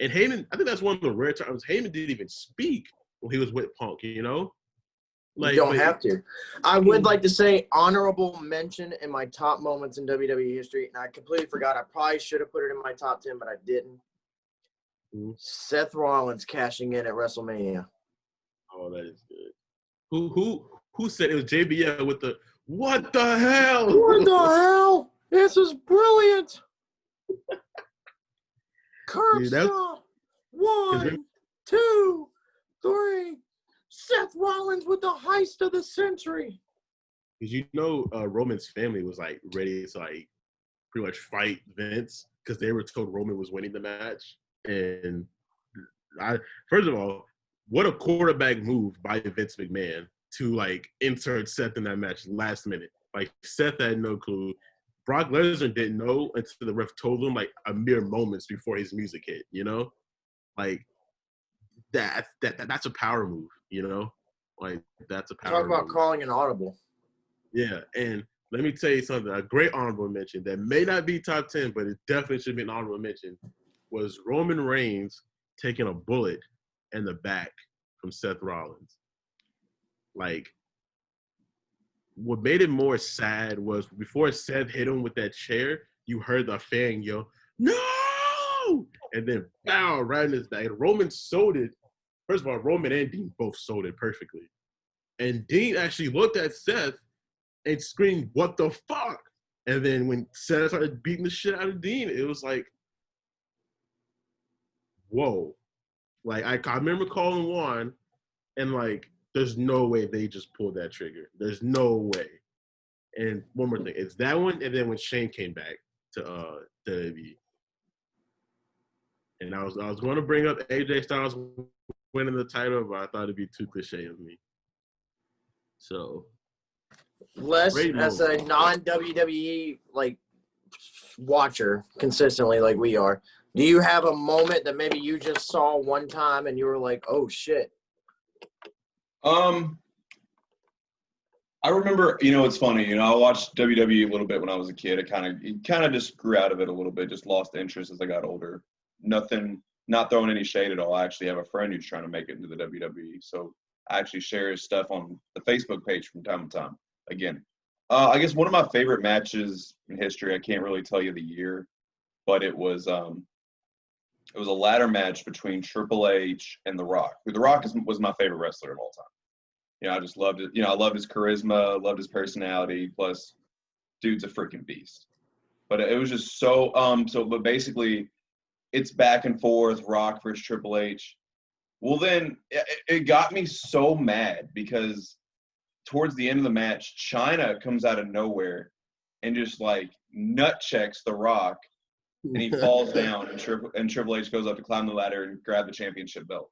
Speaker 2: And Heyman, I think that's one of the rare times Heyman didn't even speak when he was with Punk, Like,
Speaker 4: you don't have to. I would like to say honorable mention in my top moments in WWE history, and I completely forgot. I probably should have put it in my top 10, but I didn't. Mm-hmm. Seth Rollins cashing in at WrestleMania.
Speaker 2: Oh, that is good. Who said it was JBL with the what the hell?
Speaker 4: What the hell? This is brilliant. Curb
Speaker 2: Dude, that's-
Speaker 4: stop. 1, 2, 3. Seth Rollins with the heist of the century.
Speaker 2: Because Roman's family was like ready to like pretty much fight Vince because they were told Roman was winning the match. And first of all, what a quarterback move by Vince McMahon to like insert Seth in that match last minute. Like Seth had no clue. Brock Lesnar didn't know until the ref told him like a mere moments before his music hit, you know? Like that's a power move, you know? Like that's a power
Speaker 4: Talk about
Speaker 2: move.
Speaker 4: calling an audible.
Speaker 2: Yeah, and let me tell you something. A great honorable mention that may not be top 10, but it definitely should be an honorable mention was Roman Reigns taking a bullet in the back from Seth Rollins. Like, what made it more sad was before Seth hit him with that chair, you heard the fan yell, "No!" And then, bow, right in his back. And Roman sold it. First of all, Roman and Dean both sold it perfectly. And Dean actually looked at Seth and screamed, "What the fuck?" And then when Seth started beating the shit out of Dean, it was like, whoa. Like, I remember calling Juan, and like, there's no way they just pulled that trigger. There's no way. And one more thing, it's that one, and then when Shane came back to WWE. And I was going to bring up AJ Styles winning the title, but I thought it'd be too cliche of me. So,
Speaker 4: Les,
Speaker 2: great
Speaker 4: as a
Speaker 2: moment.
Speaker 4: non-WWE like watcher consistently like we are, do you have a moment that maybe you just saw one time and you were like, oh shit?
Speaker 1: I remember, it's funny, I watched WWE a little bit when I was a kid. It kind of just grew out of it a little bit, just lost interest as I got older. Nothing, not throwing any shade at all. I actually have a friend who's trying to make it into the WWE. So I actually share his stuff on the Facebook page from time to time. Again, I guess one of my favorite matches in history, I can't really tell you the year, but it was a ladder match between Triple H and The Rock. The Rock was my favorite wrestler of all time. I just loved it. I loved his charisma, loved his personality. Plus, dude's a freaking beast. But it was just but basically, it's back and forth, Rock versus Triple H. Well, then it got me so mad because towards the end of the match, China comes out of nowhere and just like nut checks The Rock, and he falls down, and Triple H goes up to climb the ladder and grab the championship belt.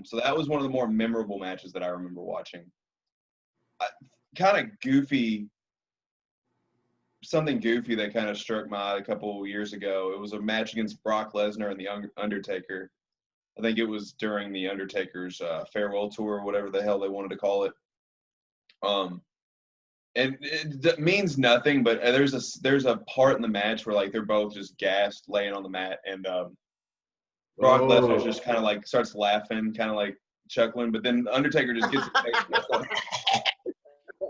Speaker 1: So that was one of the more memorable matches that I remember watching. Kind of goofy, something goofy that kind of struck my eye a couple of years ago. It was a match against Brock Lesnar and the Undertaker. I think it was during the Undertaker's farewell tour, or whatever the hell they wanted to call it. And it means nothing, but there's a part in the match where like they're both just gassed, laying on the mat, and Brock Lesnar just kind of like starts laughing, kind of like chuckling, but then Undertaker just gets his face.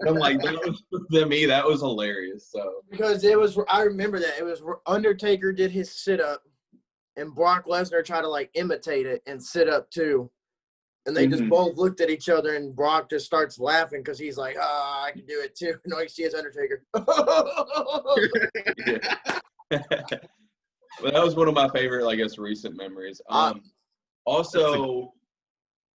Speaker 1: I'm like, to me, that was hilarious. So
Speaker 4: because I remember that it was Undertaker did his sit up, and Brock Lesnar tried to like imitate it and sit up too, and they just both looked at each other, and Brock just starts laughing because he's like, I can do it too. No, he sees Undertaker.
Speaker 1: Well, that was one of my favorite, I guess, recent memories. Also,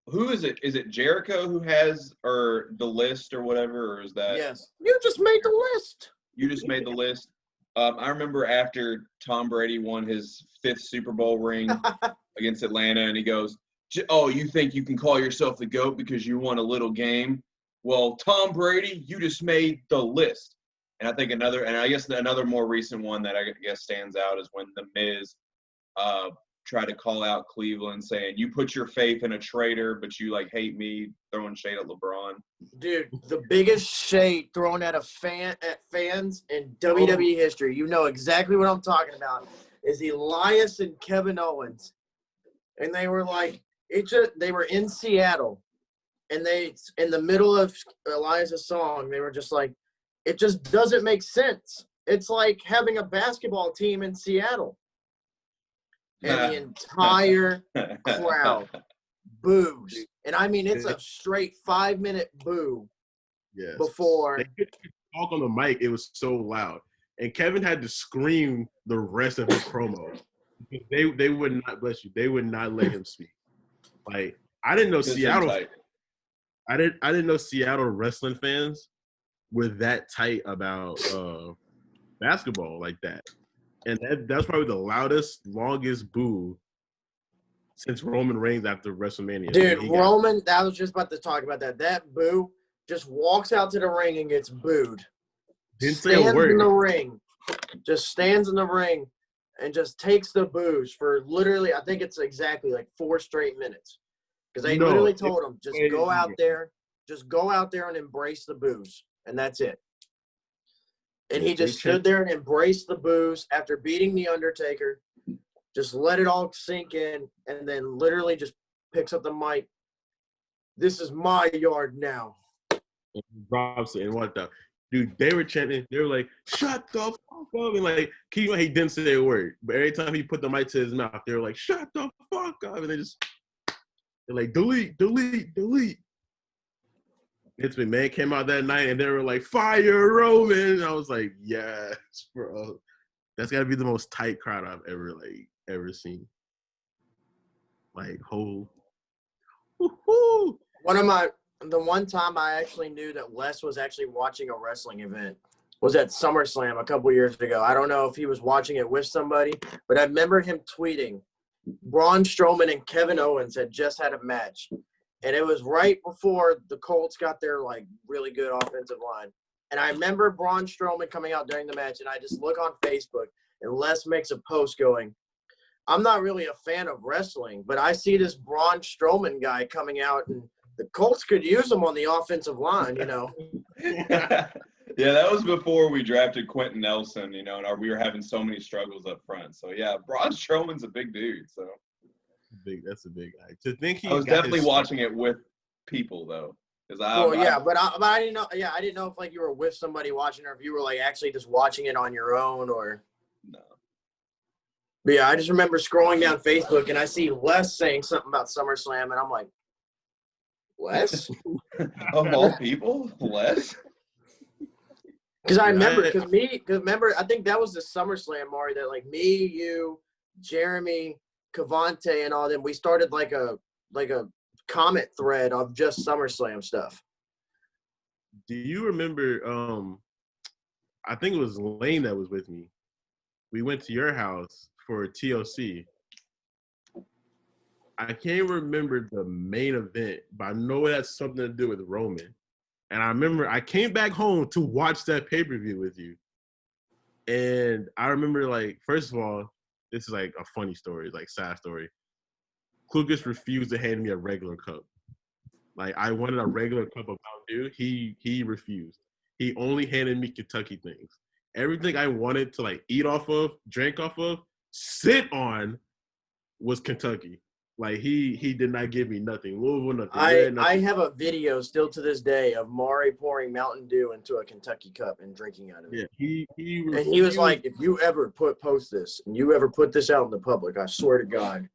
Speaker 1: who is it? Is it Jericho who has or the list or whatever, or is that?
Speaker 4: Yes, you just made the list.
Speaker 1: You just made the list. I remember after Tom Brady won his 5th Super Bowl ring against Atlanta, and he goes, "Oh, you think you can call yourself the GOAT because you won a little game? Well, Tom Brady, you just made the list." And I think another more recent one that I guess stands out is when The Miz tried to call out Cleveland, saying, "You put your faith in a traitor, but you like hate me," throwing shade at LeBron.
Speaker 4: Dude, the biggest shade thrown at fans in WWE history, you know exactly what I'm talking about, is Elias and Kevin Owens. And they were like, they were in Seattle, and they, in the middle of Elias' song, they were just like, it just doesn't make sense. It's like having a basketball team in Seattle. And the entire crowd boos. And I mean, it's a straight 5-minute boo.
Speaker 2: Yes.
Speaker 4: Before.
Speaker 2: They couldn't talk on the mic. It was so loud. and Kevin had to scream the rest of his promo. They would not, bless you, they would not let him speak. Like, I didn't know Seattle. I didn't know Seattle wrestling fans were that tight about basketball like that. And that's probably the loudest, longest boo since Roman Reigns after WrestleMania.
Speaker 4: Dude, Roman, I was just about to talk about that. That boo just walks out to the ring and gets booed. Stands in the ring. Just stands in the ring and just takes the boos for literally, I think it's exactly like 4 straight minutes. Because they literally told him, just go out there and embrace the boos. And that's it. And he just stood there and embraced the boos after beating The Undertaker. Just let it all sink in, and then literally just picks up the mic. This is my yard now.
Speaker 2: And drops it and what the dude? They were chanting. They were like, "Shut the fuck up!" And like, he didn't say a word, but every time he put the mic to his mouth, they were like, "Shut the fuck up!" And they're like, "Delete, delete, delete." Vince McMahon came out that night, and they were like, "Fire Roman!" And I was like, "Yes, bro." That's gotta be the most tight crowd I've ever seen. Like, whole. Woo-hoo.
Speaker 4: The one time I actually knew that Les was actually watching a wrestling event was at SummerSlam a couple years ago. I don't know if he was watching it with somebody, but I remember him tweeting, Braun Strowman and Kevin Owens had just had a match. And it was right before the Colts got their, like, really good offensive line. And I remember Braun Strowman coming out during the match, and I just look on Facebook, and Les makes a post going, I'm not really a fan of wrestling, but I see this Braun Strowman guy coming out, and the Colts could use him on the offensive line, you know.
Speaker 1: Yeah, that was before we drafted Quentin Nelson, you know, and we were having so many struggles up front. So, yeah, Braun Strowman's a big dude, so.
Speaker 2: That's a big guy. To think
Speaker 1: I was definitely watching it with people, though.
Speaker 4: But I didn't know. Yeah, I didn't know if like you were with somebody watching, or if you were like actually just watching it on your own, or.
Speaker 1: No.
Speaker 4: But yeah, I just remember scrolling down Facebook and I see Les saying something about SummerSlam, and I'm like, Les?
Speaker 1: Of all people, Les?
Speaker 4: Because I remember, remember, I think that was the SummerSlam, Mari, that like me, you, Jeremy, Cavante, and all them, we started like a comment thread of just SummerSlam stuff.
Speaker 2: Do you remember, I think it was Lane that was with me. We went to your house for TLC. I can't remember the main event, but I know it has something to do with Roman. And I remember I came back home to watch that pay-per-view with you. And I remember, like, first of all, this is like a funny story, like sad story. Klucas refused to hand me a regular cup. Like, I wanted a regular cup of Mountain Dew. He refused. He only handed me Kentucky things. Everything I wanted to like eat off of, drink off of, sit on was Kentucky. Like he did not give me nothing. Louisville, nothing.
Speaker 4: I have a video still to this day of Mari pouring Mountain Dew into a Kentucky cup and drinking out of it.
Speaker 2: Yeah,
Speaker 4: and he was like, if you ever post this and you ever put this out in the public, I swear to God.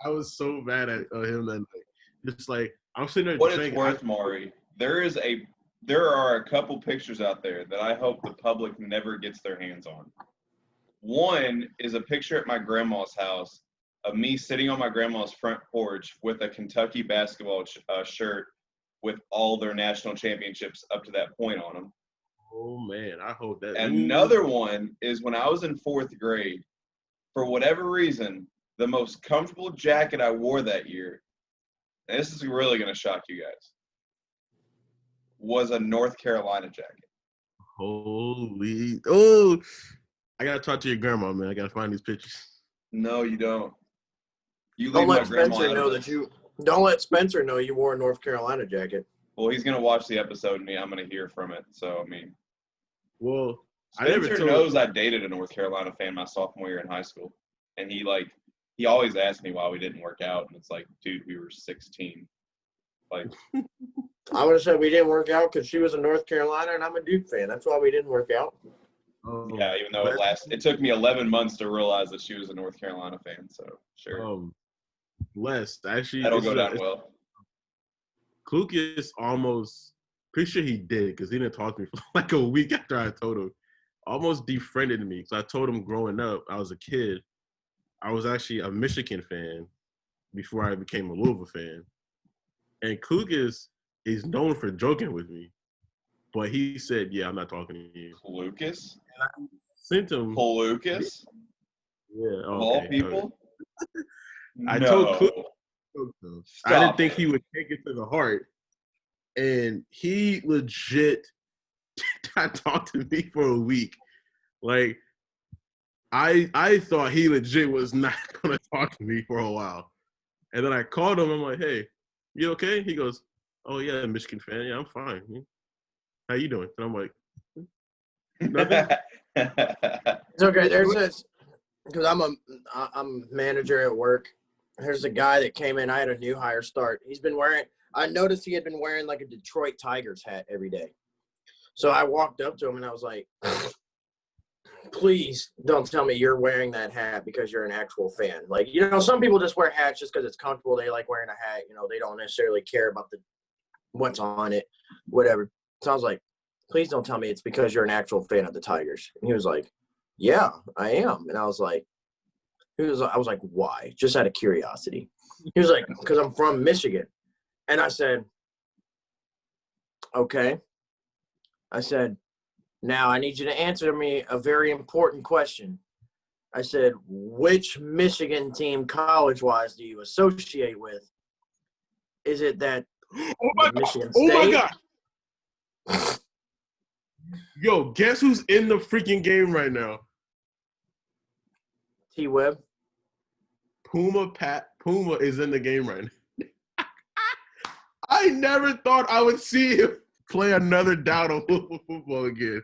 Speaker 2: I was so mad at him that night. It's like I'm sitting there.
Speaker 1: What it's worth, Mari, there are a couple pictures out there that I hope the public never gets their hands on. One is a picture at my grandma's house of me sitting on my grandma's front porch with a Kentucky basketball shirt with all their national championships up to that point on them.
Speaker 2: Oh, man, I hope that.
Speaker 1: Another one is when I was in 4th grade, for whatever reason, the most comfortable jacket I wore that year, and this is really going to shock you guys, was a North Carolina jacket.
Speaker 2: Holy. Oh, I got to talk to your grandma, man. I got to find these pictures.
Speaker 1: No, you don't.
Speaker 4: Don't let Spencer know that you – don't let Spencer know you wore a North Carolina jacket.
Speaker 1: Well, he's going to watch the episode, and I'm going to hear from it. So, I mean –
Speaker 2: Well,
Speaker 1: Spencer knows I dated a North Carolina fan my sophomore year in high school. And he always asked me why we didn't work out. And it's like, dude, we were 16. Like –
Speaker 4: I would have said we didn't work out because she was a North Carolina and I'm a Duke fan. That's why we didn't work out.
Speaker 1: Yeah, even though it took me 11 months to realize that she was a North Carolina fan. So, sure.
Speaker 2: Actually,
Speaker 1: that'll go down well.
Speaker 2: Klucas almost – pretty sure he did because he didn't talk to me for like a week after I told him. almost defriended me. So I told him growing up, I was a kid, I was actually a Michigan fan before I became a Louisville fan. And Klucas is known for joking with me. But he said, yeah, I'm not talking to you.
Speaker 1: Lucas?
Speaker 2: Sent him.
Speaker 1: Lucas?
Speaker 2: Yeah,
Speaker 1: Of all
Speaker 2: okay.
Speaker 1: people?
Speaker 2: I
Speaker 1: No.
Speaker 2: told Klucas. I didn't think
Speaker 1: it.
Speaker 2: he would take it to the heart. And he legit talked to me for a week. Like, I thought he legit was not going to talk to me for a while. And then I called him. I'm like, hey, you okay? He goes, oh, yeah, Michigan fan. Yeah, I'm fine. How you doing? And I'm like, nothing.
Speaker 4: It's okay. There's this because I'm manager at work. There's a guy that came in. I had a new hire start. I noticed he had been wearing like a Detroit Tigers hat every day. So I walked up to him and I was like, please don't tell me you're wearing that hat because you're an actual fan. Like, some people just wear hats just because it's comfortable. They like wearing a hat. They don't necessarily care about what's on it, whatever. So I was like, please don't tell me it's because you're an actual fan of the Tigers. And he was like, yeah, I am. And I was like, why? Just out of curiosity. He was like, because I'm from Michigan. And I said, okay. I said, now I need you to answer me a very important question. I said, which Michigan team college-wise do you associate with? Is it that Michigan State?
Speaker 2: Oh, my God. Yo, guess who's in the freaking game right now?
Speaker 4: T-Web.
Speaker 2: Puma is in the game right now. I never thought I would see him play another down of football again.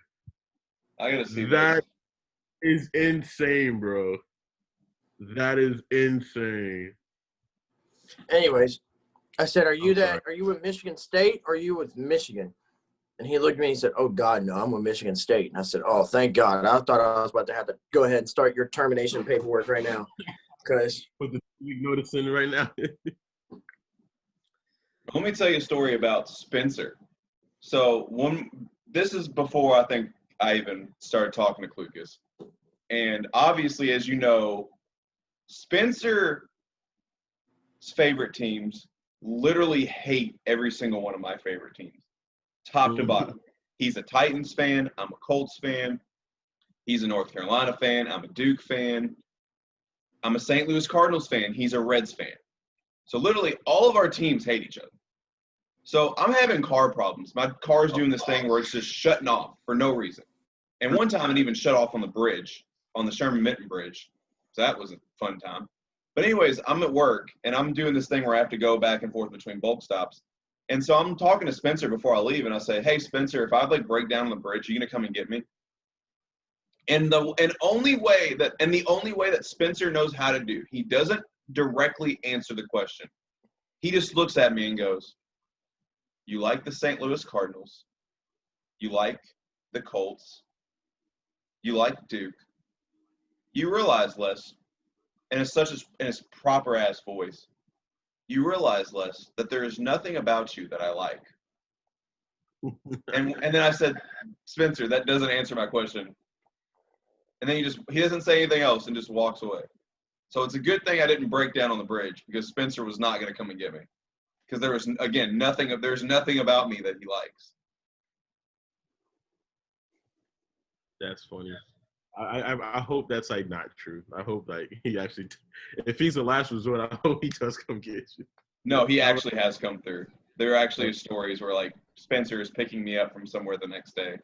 Speaker 1: I gotta see
Speaker 2: that. Is insane, bro. That is insane.
Speaker 4: Anyways, I said, are you with Michigan State or are you with Michigan? And he looked at me and he said, oh, God, no, I'm with Michigan State. And I said, oh, thank God. I thought I was about to have to go ahead and start your termination paperwork right now. Because
Speaker 2: put the notice in right now.
Speaker 1: Let me tell you a story about Spencer. So this is before I think I even started talking to Klucas. And obviously, as you know, Spencer's favorite teams literally hate every single one of my favorite teams, top to bottom. He's a Titans fan. I'm a Colts fan. He's a North Carolina fan. I'm a Duke fan. I'm a St. Louis Cardinals fan. He's a Reds fan. So literally all of our teams hate each other. So I'm having car problems. My car's doing this thing where it's just shutting off for no reason. And one time it even shut off on the bridge, on the Sherman-Minton Bridge. So that was a fun time. But anyways, I'm at work, and I'm doing this thing where I have to go back and forth between bulk stops. And so I'm talking to Spencer before I leave, and I say, hey, Spencer, if I break down on the bridge, are you going to come and get me? And the only way that Spencer knows how to do, he doesn't directly answer the question. He just looks at me and goes, you like the St. Louis Cardinals. You like the Colts. You like Duke. You realize, Les, and it's in his proper ass voice, you realize, Les, that there is nothing about you that I like. and then I said, Spencer, that doesn't answer my question. And then he doesn't say anything else and just walks away. So it's a good thing I didn't break down on the bridge because Spencer was not going to come and get me. Because there was, again, there's nothing about me that he likes.
Speaker 2: That's funny. I hope that's not true. I hope he actually, if he's the last resort, I hope he does come get you.
Speaker 1: No, he actually has come through. There are actually stories where Spencer is picking me up from somewhere the next day.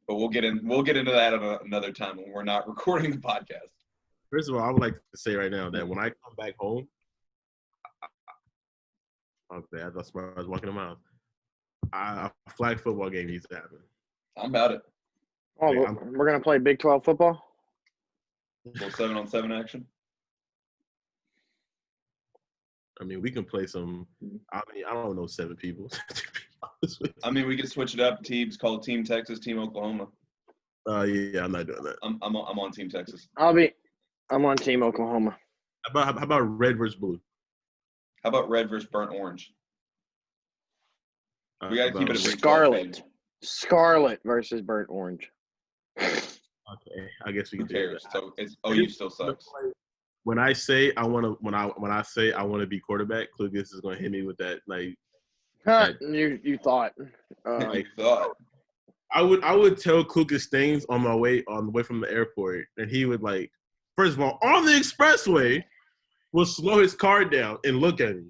Speaker 1: But we'll get into that another time when we're not recording the podcast.
Speaker 2: First of all, I would like to say right now that when I come back home, okay, I thought I was walking a mile. A flag football game needs to happen.
Speaker 1: I'm about it.
Speaker 3: Oh, we're going to play Big 12 football?
Speaker 1: A little 7-on-7 action.
Speaker 2: I mean, we can play some. I don't know 7 people.
Speaker 1: I mean, we could switch it up. Teams called Team Texas, Team Oklahoma.
Speaker 2: Yeah, I'm not doing that.
Speaker 1: I'm on Team Texas.
Speaker 3: I'm on Team Oklahoma.
Speaker 2: How about red versus blue?
Speaker 1: How about red versus burnt orange? We gotta keep it a Big 12
Speaker 3: Scarlet. Scarlet versus burnt orange.
Speaker 2: Okay, I guess we
Speaker 1: Who
Speaker 2: can do
Speaker 1: cares?
Speaker 2: that.
Speaker 1: So it's OU still sucks.
Speaker 2: When I say I want to, when I say I want to be quarterback, Klucas is gonna hit me with that. Like,
Speaker 3: You thought.
Speaker 1: You thought.
Speaker 2: I would tell Klucas things on the way from the airport, and he would like, first of all, on the expressway, will slow his car down and look at me,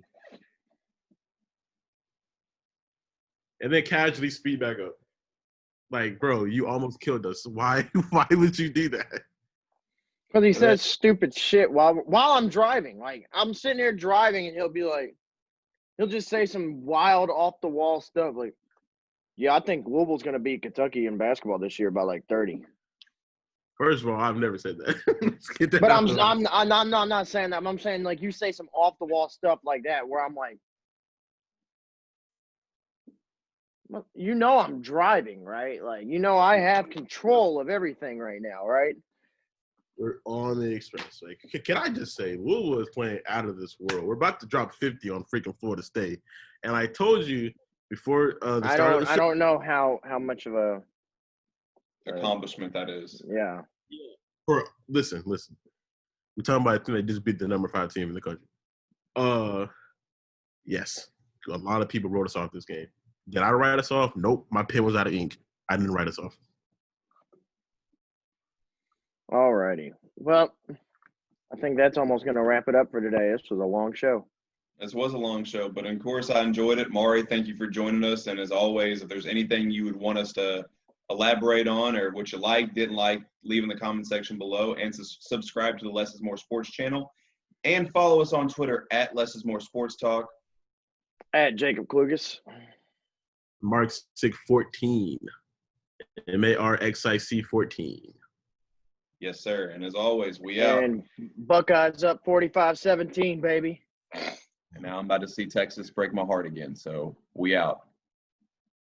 Speaker 2: and then casually speed back up. Like, bro, you almost killed us. Why would you do that?
Speaker 3: Because he says stupid shit while I'm driving. Like, I'm sitting here driving, and he'll just say some wild off the wall stuff like, "Yeah, I think Louisville's going to beat Kentucky in basketball this year by like 30."
Speaker 2: First of all, I've never said that. Let's get that
Speaker 3: But
Speaker 2: out
Speaker 3: I'm
Speaker 2: of the way.
Speaker 3: not saying that. I'm saying like you say some off the wall stuff like that where I'm like, you know, I'm driving, right? Like, you know, I have control of everything right now, right?
Speaker 2: We're on the expressway. Can I just say, Louisville is playing out of this world. We're about to drop 50 on freaking Florida State, and I told you before the start of the show.
Speaker 3: I don't know how much of a
Speaker 1: Accomplishment that is.
Speaker 3: yeah.
Speaker 2: Listen. We're talking about a team that just beat the number 5 team in the country. Yes, a lot of people wrote us off this game. Did I write us off? Nope. My pen was out of ink. I didn't write us off.
Speaker 3: Alrighty. Well, I think that's almost going to wrap it up for today. This was a long show.
Speaker 1: This was a long show, but of course I enjoyed it. Mari, thank you for joining us. And as always, if there's anything you would want us to elaborate on or what you like, didn't like, leave in the comment section below, and subscribe to the Less is More Sports channel. And follow us on Twitter at Less is More Sports Talk.
Speaker 3: At Jacob Klucas.
Speaker 2: Marxic14. MARXIC14.
Speaker 1: Yes, sir. And as always, we out.
Speaker 3: And Buckeyes up 45-17, baby.
Speaker 1: And now I'm about to see Texas break my heart again. So we out.